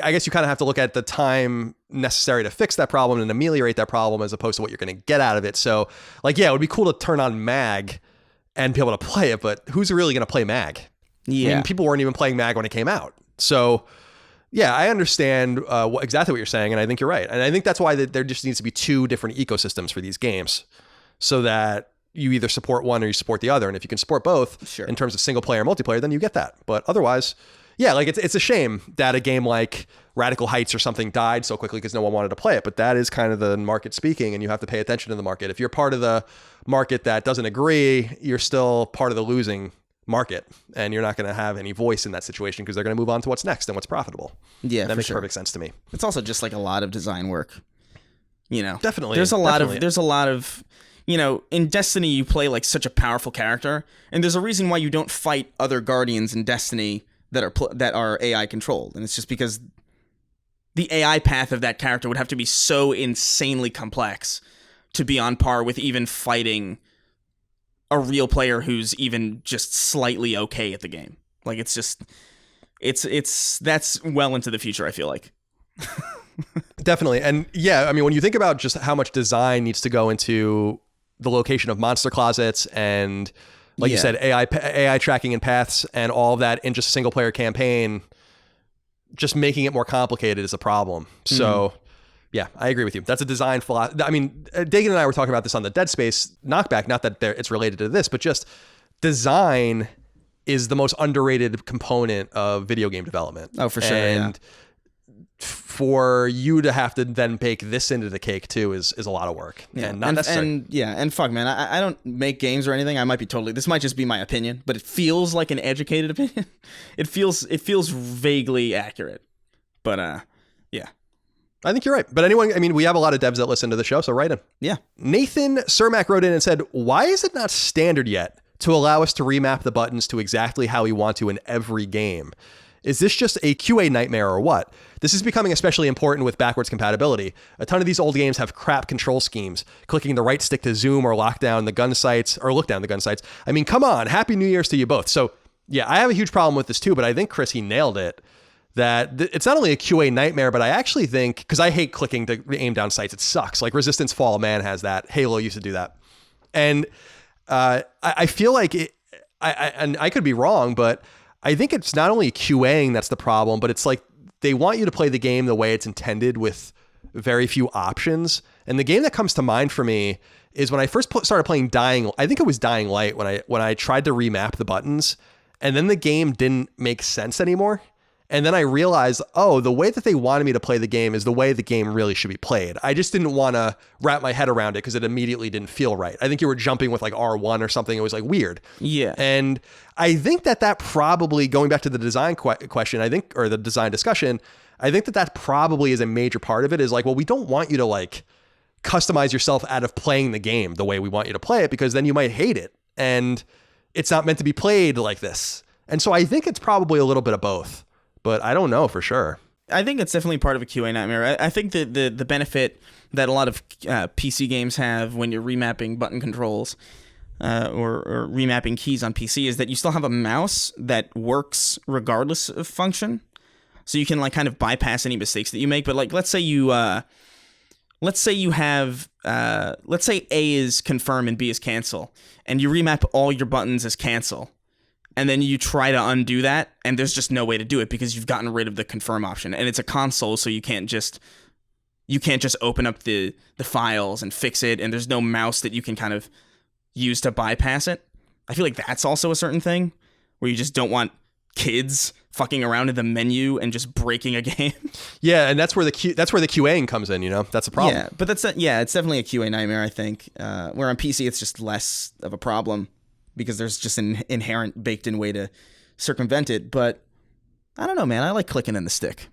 I guess you kind of have to look at the time necessary to fix that problem and ameliorate that problem as opposed to what you're going to get out of it. So, like, yeah, it would be cool to turn on MAG and be able to play it, but who's really going to play MAG? Yeah. I mean, people weren't even playing MAG when it came out. So, yeah, I understand exactly what you're saying, and I think you're right. And I think that's why there just needs to be two different ecosystems for these games so that you either support one or you support the other. And if you can support both sure. in terms of single player and multiplayer, then you get that. But otherwise, yeah, like it's a shame that a game like Radical Heights or something died so quickly because no one wanted to play it. But that is kind of the market speaking, and you have to pay attention to the market. If you're part of the market that doesn't agree, you're still part of the losing market, and you're not going to have any voice in that situation because they're going to move on to what's next and what's profitable. Yeah, that makes sure. perfect sense to me. It's also just like a lot of design work, you know. Definitely. There's a lot of, you know, in Destiny you play like such a powerful character, and there's a reason why you don't fight other guardians in Destiny that are AI controlled, and it's just because the AI path of that character would have to be so insanely complex to be on par with even fighting a real player who's even just slightly okay at the game. Like it's that's well into the future, I feel like. Definitely. And yeah, I mean, when you think about just how much design needs to go into the location of monster closets and like you said, AI tracking and paths and all of that in just a single player campaign, just making it more complicated is a problem. So yeah, I agree with you. That's a design flaw. I mean, Dagan and I were talking about this on the Dead Space knockback, not that it's related to this, but just design is the most underrated component of video game development. Oh, for sure. And for you to have to then bake this into the cake too is a lot of work. Yeah. And not necessary. And fuck, man, I don't make games or anything. I might be this might just be my opinion, but it feels like an educated opinion. It feels vaguely accurate. But yeah. I think you're right. But anyone, I mean, we have a lot of devs that listen to the show, so write in. Yeah. Nathan Cermak wrote in and said, why is it not standard yet to allow us to remap the buttons to exactly how we want to in every game? Is this just a QA nightmare or what? This is becoming especially important with backwards compatibility. A ton of these old games have crap control schemes, clicking the right stick to zoom or lock down the gun sights or look down the gun sights. I mean, come on, Happy New Year's to you both. So yeah, I have a huge problem with this too, but I think Chris, he nailed it. That it's not only a QA nightmare, but I actually think, because I hate clicking to aim down sights, it sucks. Like Resistance Fall of Man has that. Halo used to do that. And I feel like and I could be wrong, but I think it's not only QAing that's the problem, but it's like they want you to play the game the way it's intended with very few options. And the game that comes to mind for me is when I first started playing I think it was Dying Light when I tried to remap the buttons, and then the game didn't make sense anymore. And then I realized, oh, the way that they wanted me to play the game is the way the game really should be played. I just didn't want to wrap my head around it because it immediately didn't feel right. I think you were jumping with like R1 or something. It was like weird. Yeah. And I think that probably, going back to the design question, I think, or the design discussion, I think that probably is a major part of it, is like, well, we don't want you to like customize yourself out of playing the game the way we want you to play it, because then you might hate it. And it's not meant to be played like this. And so I think it's probably a little bit of both. But I don't know for sure. I think it's definitely part of a QA nightmare. I think that the benefit that a lot of PC games have when you're remapping button controls or remapping keys on PC is that you still have a mouse that works regardless of function. So you can like kind of bypass any mistakes that you make. But like, let's say A is confirm and B is cancel, and you remap all your buttons as cancel. And then you try to undo that, and there's just no way to do it because you've gotten rid of the confirm option. And it's a console, so you can't just open up the files and fix it, and there's no mouse that you can kind of use to bypass it. I feel like that's also a certain thing where you just don't want kids fucking around in the menu and just breaking a game. Yeah, and that's where the QAing comes in. That's a problem. Yeah, but it's definitely a QA nightmare. I think where on PC it's just less of a problem because there's just an inherent baked-in way to circumvent it. But I don't know, man. I like clicking in the stick.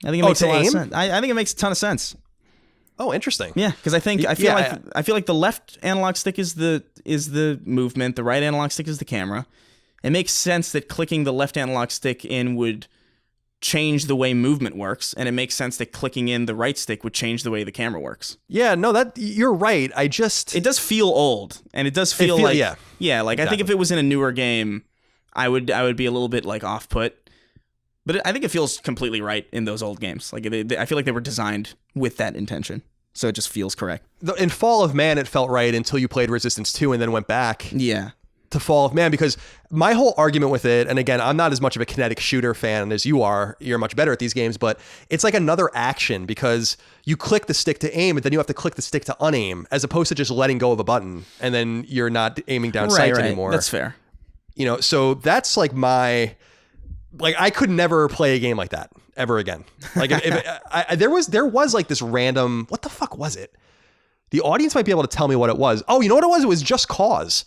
I think it makes a lot of sense. I think it makes a ton of sense. Oh, interesting. Yeah, because I feel like the left analog stick is the movement, the right analog stick is the camera. It makes sense that clicking the left analog stick in would change the way movement works, and it makes sense that clicking in the right stick would change the way the camera works. Yeah, no, that you're right. It does feel old, and it does feel like exactly. I think if it was in a newer game, I would be a little bit like off put. But I think it feels completely right in those old games. Like I feel like they were designed with that intention, so it just feels correct. In Fall of Man, it felt right until you played Resistance 2 and then went back. Yeah. To Fall of Man, because my whole argument with it, and again, I'm not as much of a kinetic shooter fan as you are. You're much better at these games, but it's like another action because you click the stick to aim, but then you have to click the stick to unaim, as opposed to just letting go of a button and then you're not aiming down sights anymore. That's fair. So that's like I could never play a game like that ever again. Like there was like this random, what the fuck was it? The audience might be able to tell me what it was. Oh, you know what it was? It was Just Cause.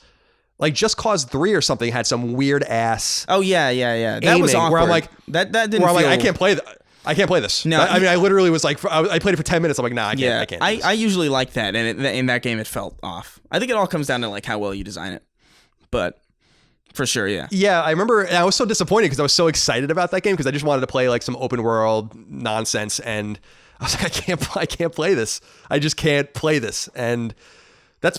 Like Just Cause 3 or something had some weird ass. Oh yeah. That was awkward. Where I'm like, that didn't. Where I'm feel... like, I can't play this. No, I literally was like, I played it for 10 minutes. I'm like, nah, I can't. Yeah, I can't. I usually like that, and in that game, it felt off. I think it all comes down to like how well you design it, but for sure, yeah. Yeah, I remember, and I was so disappointed because I was so excited about that game because I just wanted to play like some open world nonsense, and I was like, I can't play this. I just can't play this, and.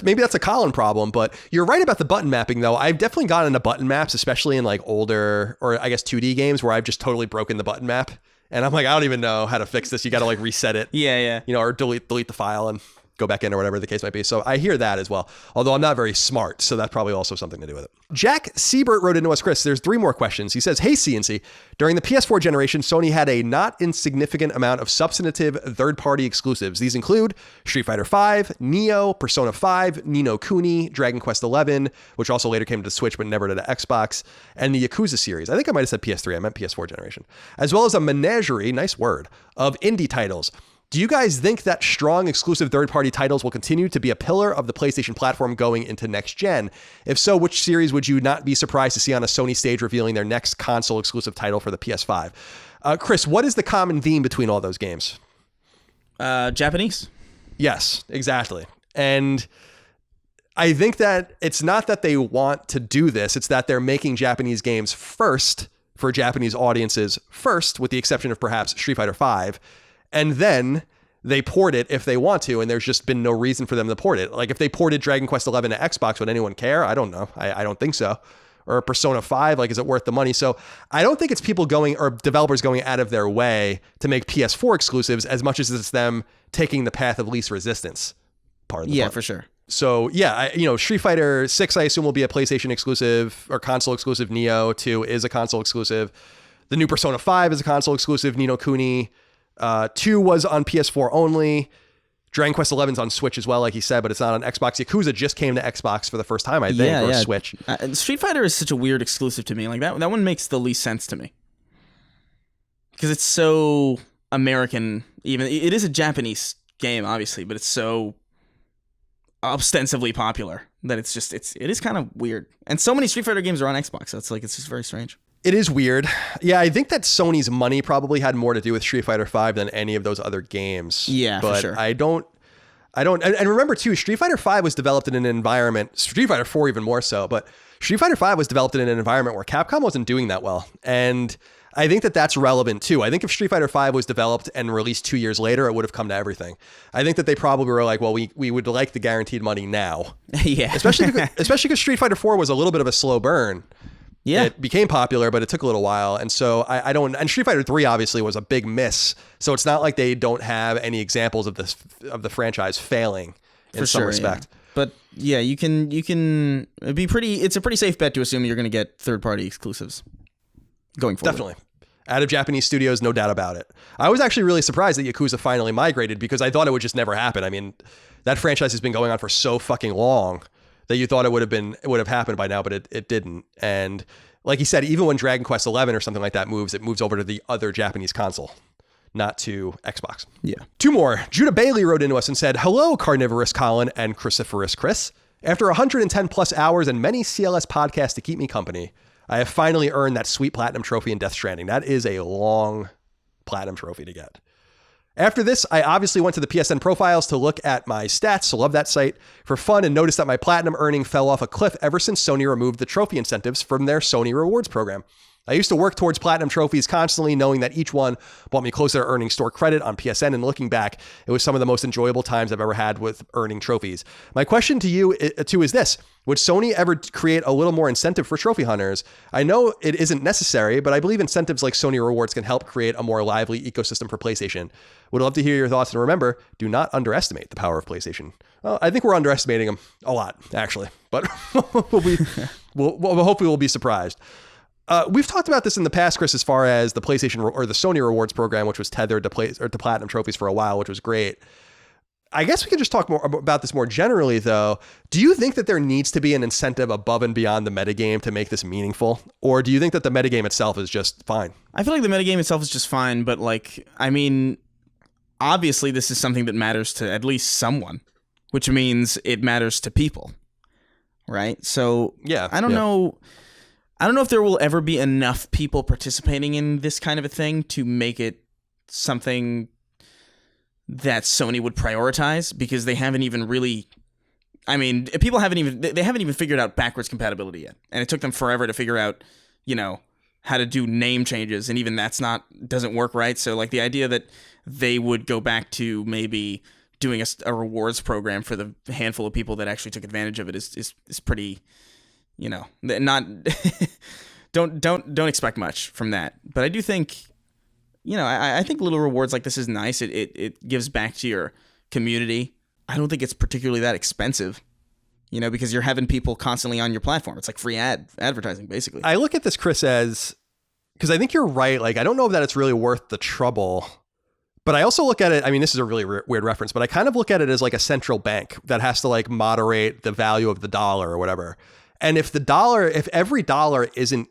Maybe that's a Colin problem, but you're right about the button mapping, though. I've definitely gotten into button maps, especially in like older or I guess 2D games where I've just totally broken the button map. And I'm like, I don't even know how to fix this. You got to like reset it. Yeah. Or delete the file and go back in or whatever the case might be. So I hear that as well, although I'm not very smart. So that's probably also something to do with it. Jack Siebert wrote into us, Chris, there's 3 more questions. He says, hey, CNC, during the PS4 generation, Sony had a not insignificant amount of substantive third-party exclusives. These include Street Fighter V, Neo, Persona 5, Ni no Kuni, Dragon Quest XI, which also later came to the Switch but never to the Xbox, and the Yakuza series. I think I might have said PS3. I meant PS4 generation. As well as a menagerie, nice word, of indie titles. Do you guys think that strong exclusive third-party titles will continue to be a pillar of the PlayStation platform going into next gen? If so, which series would you not be surprised to see on a Sony stage revealing their next console exclusive title for the PS5? Chris, what is the common theme between all those games? Japanese. Yes, exactly. And I think that it's not that they want to do this, it's that they're making Japanese games first for Japanese audiences first, with the exception of perhaps Street Fighter V. And then they port it if they want to, and there's just been no reason for them to port it. Like if they ported Dragon Quest XI to Xbox, would anyone care? I don't know. I don't think so. Or Persona 5, like is it worth the money? So I don't think it's people going or developers going out of their way to make PS4 exclusives as much as it's them taking the path of least resistance. Part of the yeah, part. For sure. So yeah, Street Fighter 6 I assume will be a PlayStation exclusive or console exclusive. Neo 2 is a console exclusive. The new Persona 5 is a console exclusive. Ni no Kuni 2 was on PS4 only. Dragon Quest XI's on Switch as well, like he said, but it's not on Xbox. Yakuza just came to Xbox for the first time, I think, or Switch. Street Fighter is such a weird exclusive to me. Like that one makes the least sense to me because it's so American. Even it is a Japanese game, obviously, but it's so ostensibly popular that it is kind of weird. And so many Street Fighter games are on Xbox, so it's just very strange. It is weird. Yeah, I think that Sony's money probably had more to do with Street Fighter V than any of those other games. Yeah, but for sure. I don't, and remember too, Street Fighter V was developed in an environment, Street Fighter 4 even more so, but Street Fighter V was developed in an environment where Capcom wasn't doing that well. And I think that that's relevant too. I think if Street Fighter V was developed and released 2 years later, it would have come to everything. I think that they probably were like, well, we would like the guaranteed money now. Yeah. Especially because Street Fighter 4 was a little bit of a slow burn. Yeah. It became popular, but it took a little while. And so I don't, and Street Fighter 3 obviously was a big miss. So it's not like they don't have any examples of the franchise failing in some respect. Yeah. But yeah, it's a pretty safe bet to assume you're going to get third-party exclusives going forward. Definitely. Out of Japanese studios, no doubt about it. I was actually really surprised that Yakuza finally migrated because I thought it would just never happen. I mean, that franchise has been going on for so fucking long that you thought it would have happened by now, but it didn't. And Like he said, even when Dragon Quest XI or something like that moves, it moves over to the other Japanese console, not to Xbox. Yeah. 2 more. Judah Bailey wrote into us and said, "Hello, Carnivorous Colin and Cruciferous Chris. After 110 plus hours and many CLS podcasts to keep me company, I have finally earned that sweet platinum trophy in Death Stranding. That is a long platinum trophy to get. After this, I obviously went to the PSN profiles to look at my stats. Love that site for fun and noticed that my platinum earning fell off a cliff ever since Sony removed the trophy incentives from their Sony rewards program. I used to work towards platinum trophies constantly, knowing that each one brought me closer to earning store credit on PSN, and looking back, it was some of the most enjoyable times I've ever had with earning trophies. My question to you too is this: would Sony ever create a little more incentive for trophy hunters? I know it isn't necessary, but I believe incentives like Sony rewards can help create a more lively ecosystem for PlayStation. Would love to hear your thoughts, and remember, do not underestimate the power of PlayStation. Well, I think we're underestimating them a lot, actually, but hopefully we'll be surprised. We've talked about this in the past, Chris, as far as the PlayStation or the Sony rewards program, which was tethered to platinum trophies for a while, which was great. I guess we can just talk more about this more generally, though. Do you think that there needs to be an incentive above and beyond the metagame to make this meaningful? Or do you think that the metagame itself is just fine? I feel like the metagame itself is just fine, but obviously this is something that matters to at least someone, which means it matters to people, right? So yeah, I don't know if there will ever be enough people participating in this kind of a thing to make it something that Sony would prioritize, because they haven't even really, people haven't even figured out backwards compatibility yet. And it took them forever to figure out, how to do name changes. And even doesn't work right. So like the idea that they would go back to maybe doing a rewards program for the handful of people that actually took advantage of it is pretty, not don't expect much from that. But I do think, I think little rewards like this is nice. It gives back to your community. I don't think it's particularly that expensive, because you're having people constantly on your platform. It's like free advertising, basically. I look at this, Chris, because I think you're right. Like, I don't know that it's really worth the trouble. But I also look at it, this is a really weird reference, but I kind of look at it as like a central bank that has to like moderate the value of the dollar or whatever. And if every dollar isn't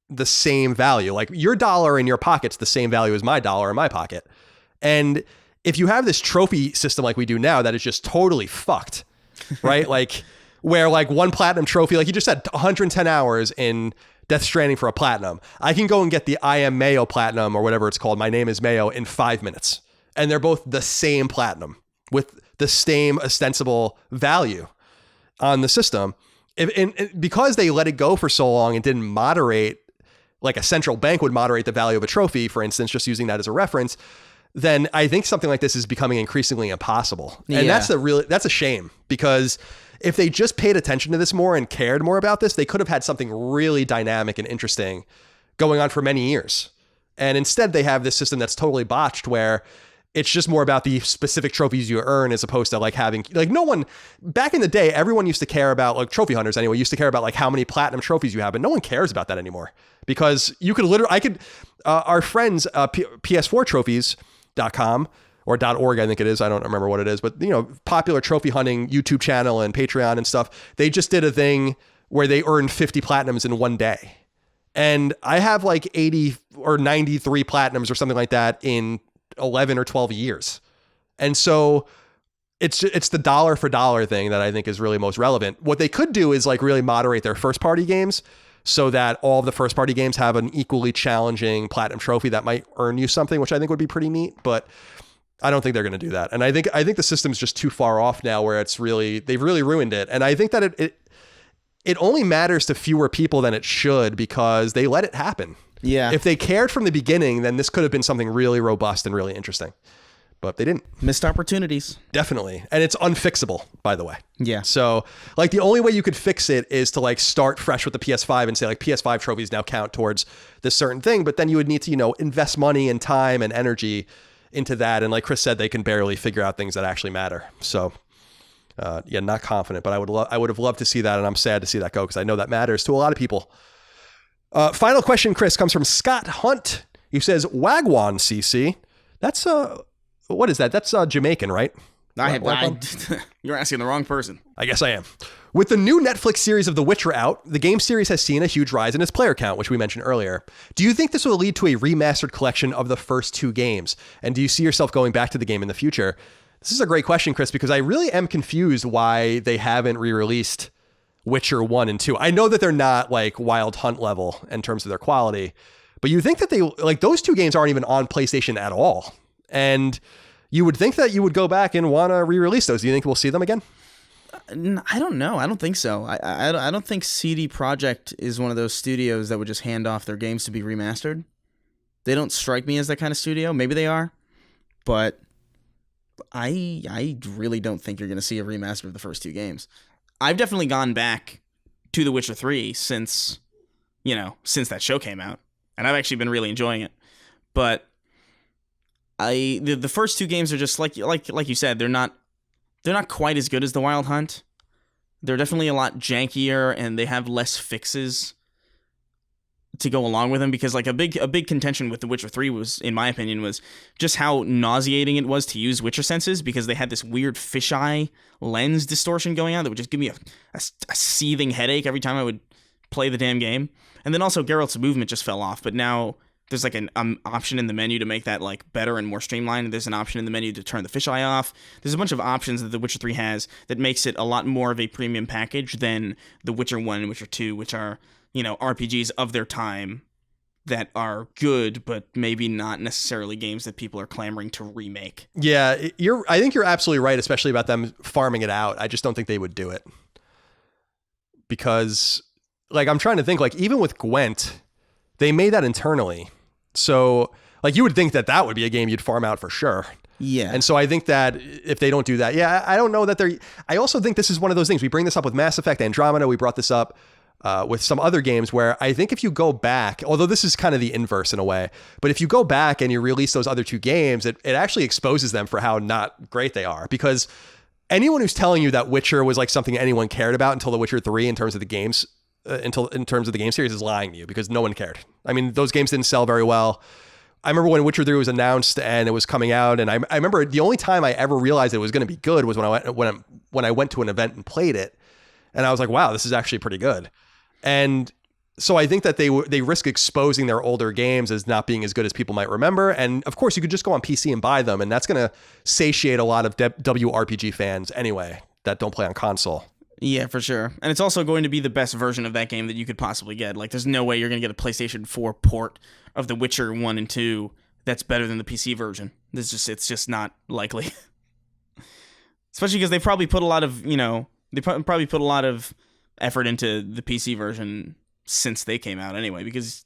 the same value, like your dollar in your pocket's the same value as my dollar in my pocket. And if you have this trophy system like we do now, that is just totally fucked, right? Like where like one platinum trophy, like you just said, 110 hours in Death Stranding for a platinum. I can go and get the I Am Mayo platinum or whatever it's called. My name is Mayo in 5 minutes. And they're both the same platinum with the same ostensible value on the system. Because they let it go for so long and didn't moderate, like a central bank would moderate the value of a trophy, for instance, just using that as a reference, then I think something like this is becoming increasingly impossible. And that's a shame, because if they just paid attention to this more and cared more about this, they could have had something really dynamic and interesting going on for many years. And instead they have this system that's totally botched, where it's just more about the specific trophies you earn, as opposed to like having, like, no one back in the day, everyone used to care about, like trophy hunters anyway, used to care about like how many platinum trophies you have, but no one cares about that anymore, because you could our friends, PS4trophies.com or .org, I think it is. I don't remember what it is, but popular trophy hunting YouTube channel and Patreon and stuff. They just did a thing where they earned 50 platinums in one day. And I have like 80 or 93 platinums or something like that in 11 or 12 years. And so it's the dollar for dollar thing that I think is really most relevant. What they could do is like really moderate their first party games so that all of the first party games have an equally challenging platinum trophy that might earn you something, which I think would be pretty neat, but I don't think they're going to do that. And I think the system's just too far off now, where they've really ruined it. And I think that it only matters to fewer people than it should, because they let it happen. Yeah. If they cared from the beginning, then this could have been something really robust and really interesting. But they didn't. Missed opportunities. Definitely. And it's unfixable, by the way. Yeah. So like the only way you could fix it is to like start fresh with the PS5 and say like PS5 trophies now count towards this certain thing. But then you would need to, invest money and time and energy into that. And like Chris said, they can barely figure out things that actually matter. So not confident, but I would have loved to see that. And I'm sad to see that go, because I know that matters to a lot of people. Final question, Chris, comes from Scott Hunt. He says, Wagwan CC. That's what is that? That's Jamaican, right? You're asking the wrong person. I guess I am. With the new Netflix series of The Witcher out, the game series has seen a huge rise in its player count, which we mentioned earlier. Do you think this will lead to a remastered collection of the first 2 games? And do you see yourself going back to the game in the future? This is a great question, Chris, because I really am confused why they haven't re-released Witcher 1 and 2. I know that they're not like Wild Hunt level in terms of their quality, but you think that they, like, those 2 games aren't even on PlayStation at all. And you would think that you would go back and want to re-release those. Do you think we'll see them again? I don't know. I don't think so. I don't think CD Projekt is one of those studios that would just hand off their games to be remastered. They don't strike me as that kind of studio. Maybe they are, but I really don't think you're going to see a remaster of the first 2 games. I've definitely gone back to The Witcher 3 since that show came out, and I've actually been really enjoying it. But the first 2 games are just like you said, they're not quite as good as the Wild Hunt. They're definitely a lot jankier, and they have less fixes to go along with them, because like a big contention with The Witcher 3 was, in my opinion, was just how nauseating it was to use Witcher senses, because they had this weird fisheye lens distortion going on that would just give me a seething headache every time I would play the damn game. And then also Geralt's movement just fell off, but now there's like an option in the menu to make that like better and more streamlined. There's an option in the menu to turn the fisheye off. There's a bunch of options that The Witcher 3 has that makes it a lot more of a premium package than The Witcher 1 and Witcher 2, which are, RPGs of their time that are good, but maybe not necessarily games that people are clamoring to remake. Yeah, I think you're absolutely right, especially about them farming it out. I just don't think they would do it. Because, like, I'm trying to think, like, even with Gwent, they made that internally. So, like, you would think that would be a game you'd farm out for sure. Yeah. And so I think that if they don't do that, I don't know that I also think this is one of those things. We bring this up with Mass Effect Andromeda. We brought this up with some other games where I think if you go back, although this is kind of the inverse in a way, but if you go back and you release those other 2 games, it actually exposes them for how not great they are. Because anyone who's telling you that Witcher was like something anyone cared about until The Witcher 3 in terms of the games, in terms of the game series, is lying to you, because no one cared. I mean, those games didn't sell very well. I remember when Witcher 3 was announced and it was coming out, and I remember the only time I ever realized it was going to be good was when I went to an event and played it, and I was like, wow, this is actually pretty good. And so I think that they risk exposing their older games as not being as good as people might remember. And of course, you could just go on PC and buy them, and that's going to satiate a lot of WRPG fans anyway that don't play on console. Yeah, for sure. And it's also going to be the best version of that game that you could possibly get. Like, there's no way you're going to get a PlayStation 4 port of The Witcher 1 and 2 that's better than the PC version. It's just not likely. Especially because they probably put a lot of, probably put a lot of effort into the PC version since they came out anyway, because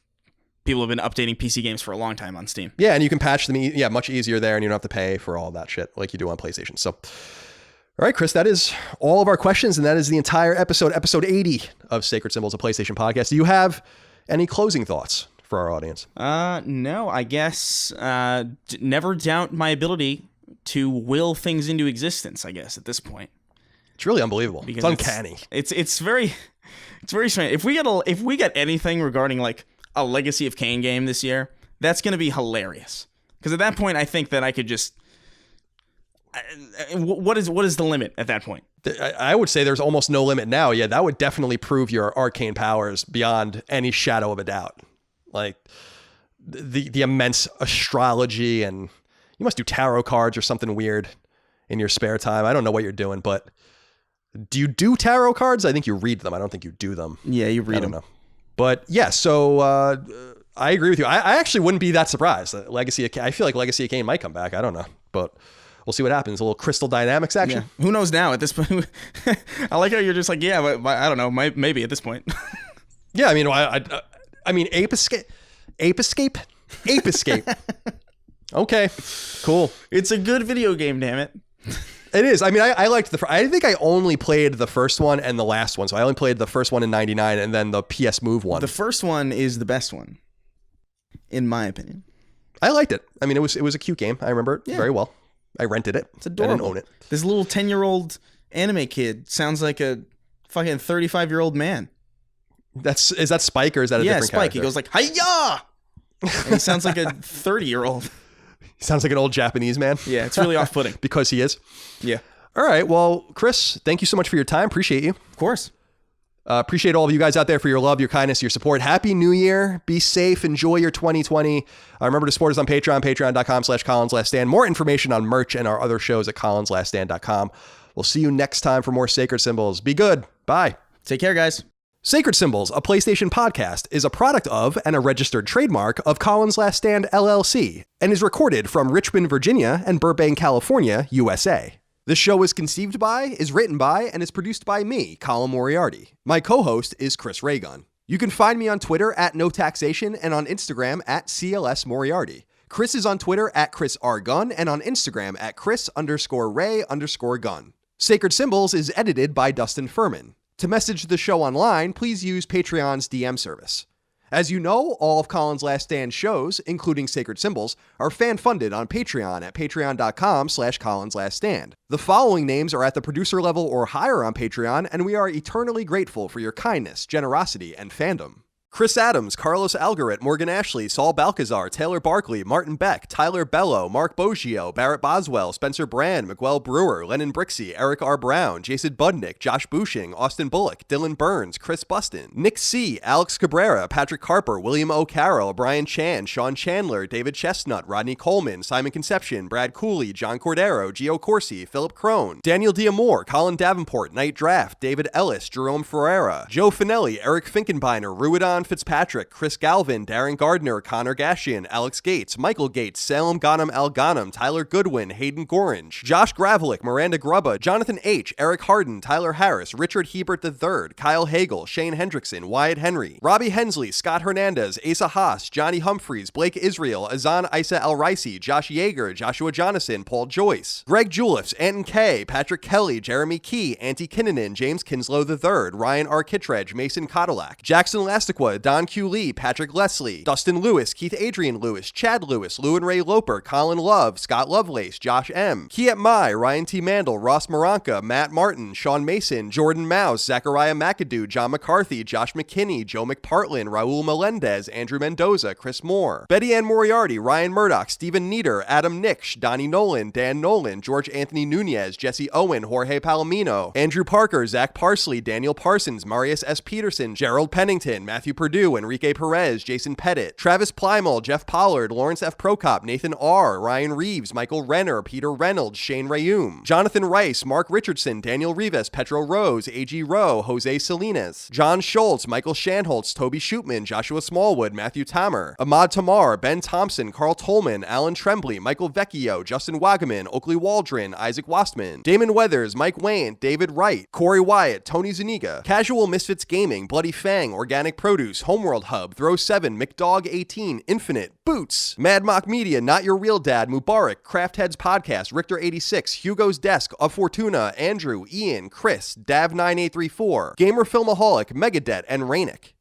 people have been updating PC games for a long time on Steam. Yeah, and you can patch them much easier there, and you don't have to pay for all that shit like you do on PlayStation. So, all right, Chris, that is all of our questions, and that is the entire episode 80 of Sacred Symbols, a PlayStation podcast. Do you have any closing thoughts for our audience? No, I guess never doubt my ability to will things into existence, I guess, at this point. It's really unbelievable. Because it's uncanny. It's very strange. If we get anything regarding like a Legacy of Kain game this year, that's going to be hilarious. Because at that point, I think that I could just what is the limit at that point? I would say there's almost no limit now. Yeah, that would definitely prove your arcane powers beyond any shadow of a doubt. Like the immense astrology, and you must do tarot cards or something weird in your spare time. I don't know what you're doing, but do you do tarot cards? I think you read them. I don't think you do them. Yeah, you read them. I don't know. But yeah, so I agree with you. I actually wouldn't be that surprised. Legacy of Kain, I feel like Legacy of Kain might come back. I don't know, but we'll see what happens. A little Crystal Dynamics action. Yeah. Who knows now at this point? I like how you're just like, yeah, but I don't know, maybe at this point. Yeah, I mean, Ape Escape. Okay, cool. It's a good video game, damn it. It is. I mean, I liked I think I only played the first one and the last one. So I only played the first one in 99 and then the PS Move one. The first one is the best one, in my opinion. I liked it. I mean, it was a cute game. I remember it very well. I rented it. It's adorable. I didn't own it. This little 10-year-old anime kid sounds like a fucking 35-year-old man. Is that Spike or is that a different Spike. character? He goes like, hi-ya! And he sounds like a 30-year-old. He sounds like an old Japanese man. Yeah, it's really off-putting. Because he is. Yeah. All right. Well, Chris, thank you so much for your time. Appreciate you. Of course. Appreciate all of you guys out there for your love, your kindness, your support. Happy New Year. Be safe. Enjoy your 2020. Remember to support us on Patreon, patreon.com/ColinsLastStand. More information on merch and our other shows at colinslaststand.com. We'll see you next time for more Sacred Symbols. Be good. Bye. Take care, guys. Sacred Symbols, a PlayStation podcast, is a product of and a registered trademark of Colin's Last Stand LLC and is recorded from Richmond, Virginia and Burbank, California, USA. This show is conceived by, is written by, and is produced by me, Colin Moriarty. My co-host is Chris Raygun. You can find me on Twitter at NoTaxation and on Instagram at CLS Moriarty. Chris is on Twitter at Chris R. Gunn and on Instagram at Chris_Ray_Gun. Sacred Symbols is edited by Dustin Furman. To message the show online, please use Patreon's DM service. As you know, all of Colin's Last Stand shows, including Sacred Symbols, are fan-funded on Patreon at patreon.com/ColinsLastStand. The following names are at the producer level or higher on Patreon, and we are eternally grateful for your kindness, generosity, and fandom. Chris Adams, Carlos Algarit, Morgan Ashley, Saul Balcazar, Taylor Barkley, Martin Beck, Tyler Bello, Mark Boggio, Barrett Boswell, Spencer Brand, Miguel Brewer, Lennon Brixey, Eric R. Brown, Jason Budnick, Josh Bushing, Austin Bullock, Dylan Burns, Chris Buston, Nick C., Alex Cabrera, Patrick Carper, William O'Carroll, Brian Chan, Sean Chandler, David Chestnut, Rodney Coleman, Simon Conception, Brad Cooley, John Cordero, Gio Corsi, Philip Crone, Daniel Diamore, Colin Davenport, Night Draft, David Ellis, Jerome Ferreira, Joe Finelli, Eric Finkenbeiner, Ruidon Fitzpatrick, Chris Galvin, Darren Gardner, Connor Gashian, Alex Gates, Michael Gates, Salem Ghanem Al Ghanem, Tyler Goodwin, Hayden Gorange, Josh Gravelick, Miranda Grubba, Jonathan H., Eric Harden, Tyler Harris, Richard Hebert III, Kyle Hagel, Shane Hendrickson, Wyatt Henry, Robbie Hensley, Scott Hernandez, Asa Haas, Johnny Humphreys, Blake Israel, Azan Isa El Ricey, Josh Yeager, Joshua Jonathan, Paul Joyce, Greg Juliffs, Anton K., Patrick Kelly, Jeremy Key, Auntie Kinnanen, James Kinslow III, Ryan R. Kittredge, Mason Cadillac, Jackson Lastiqua, Don Q. Lee, Patrick Leslie, Dustin Lewis, Keith Adrian Lewis, Chad Lewis, Lou and Ray Loper, Colin Love, Scott Lovelace, Josh M., Kiet Mai, Ryan T. Mandel, Ross Moranka, Matt Martin, Sean Mason, Jordan Mouse, Zachariah McAdoo, John McCarthy, Josh McKinney, Joe McPartlin, Raul Melendez, Andrew Mendoza, Chris Moore, Betty Ann Moriarty, Ryan Murdoch, Stephen Nieder, Adam Nix, Donnie Nolan, Dan Nolan, George Anthony Nunez, Jesse Owen, Jorge Palomino, Andrew Parker, Zach Parsley, Daniel Parsons, Marius S. Peterson, Gerald Pennington, Matthew Purdue, Enrique Perez, Jason Pettit, Travis Plymall, Jeff Pollard, Lawrence F. Prokop, Nathan R., Ryan Reeves, Michael Renner, Peter Reynolds, Shane Rayum, Jonathan Rice, Mark Richardson, Daniel Rivas, Petro Rose, A.G. Rowe, Jose Salinas, John Schultz, Michael Shanholtz, Toby Shootman, Joshua Smallwood, Matthew Tamer, Ahmad Tamar, Ben Thompson, Carl Tolman, Alan Trembley, Michael Vecchio, Justin Wagaman, Oakley Waldron, Isaac Wastman, Damon Weathers, Mike Wayne, David Wright, Corey Wyatt, Tony Zuniga, Casual Misfits Gaming, Bloody Fang, Organic Produce, Homeworld Hub, Throw 7, McDog 18, Infinite, Boots, Mad Mock Media, Not Your Real Dad, Mubarak, Craft Heads Podcast, Richter 86, Hugo's Desk, Of Fortuna, Andrew, Ian, Chris, Dav9834, Gamer Filmaholic, Megadet, and Rainick.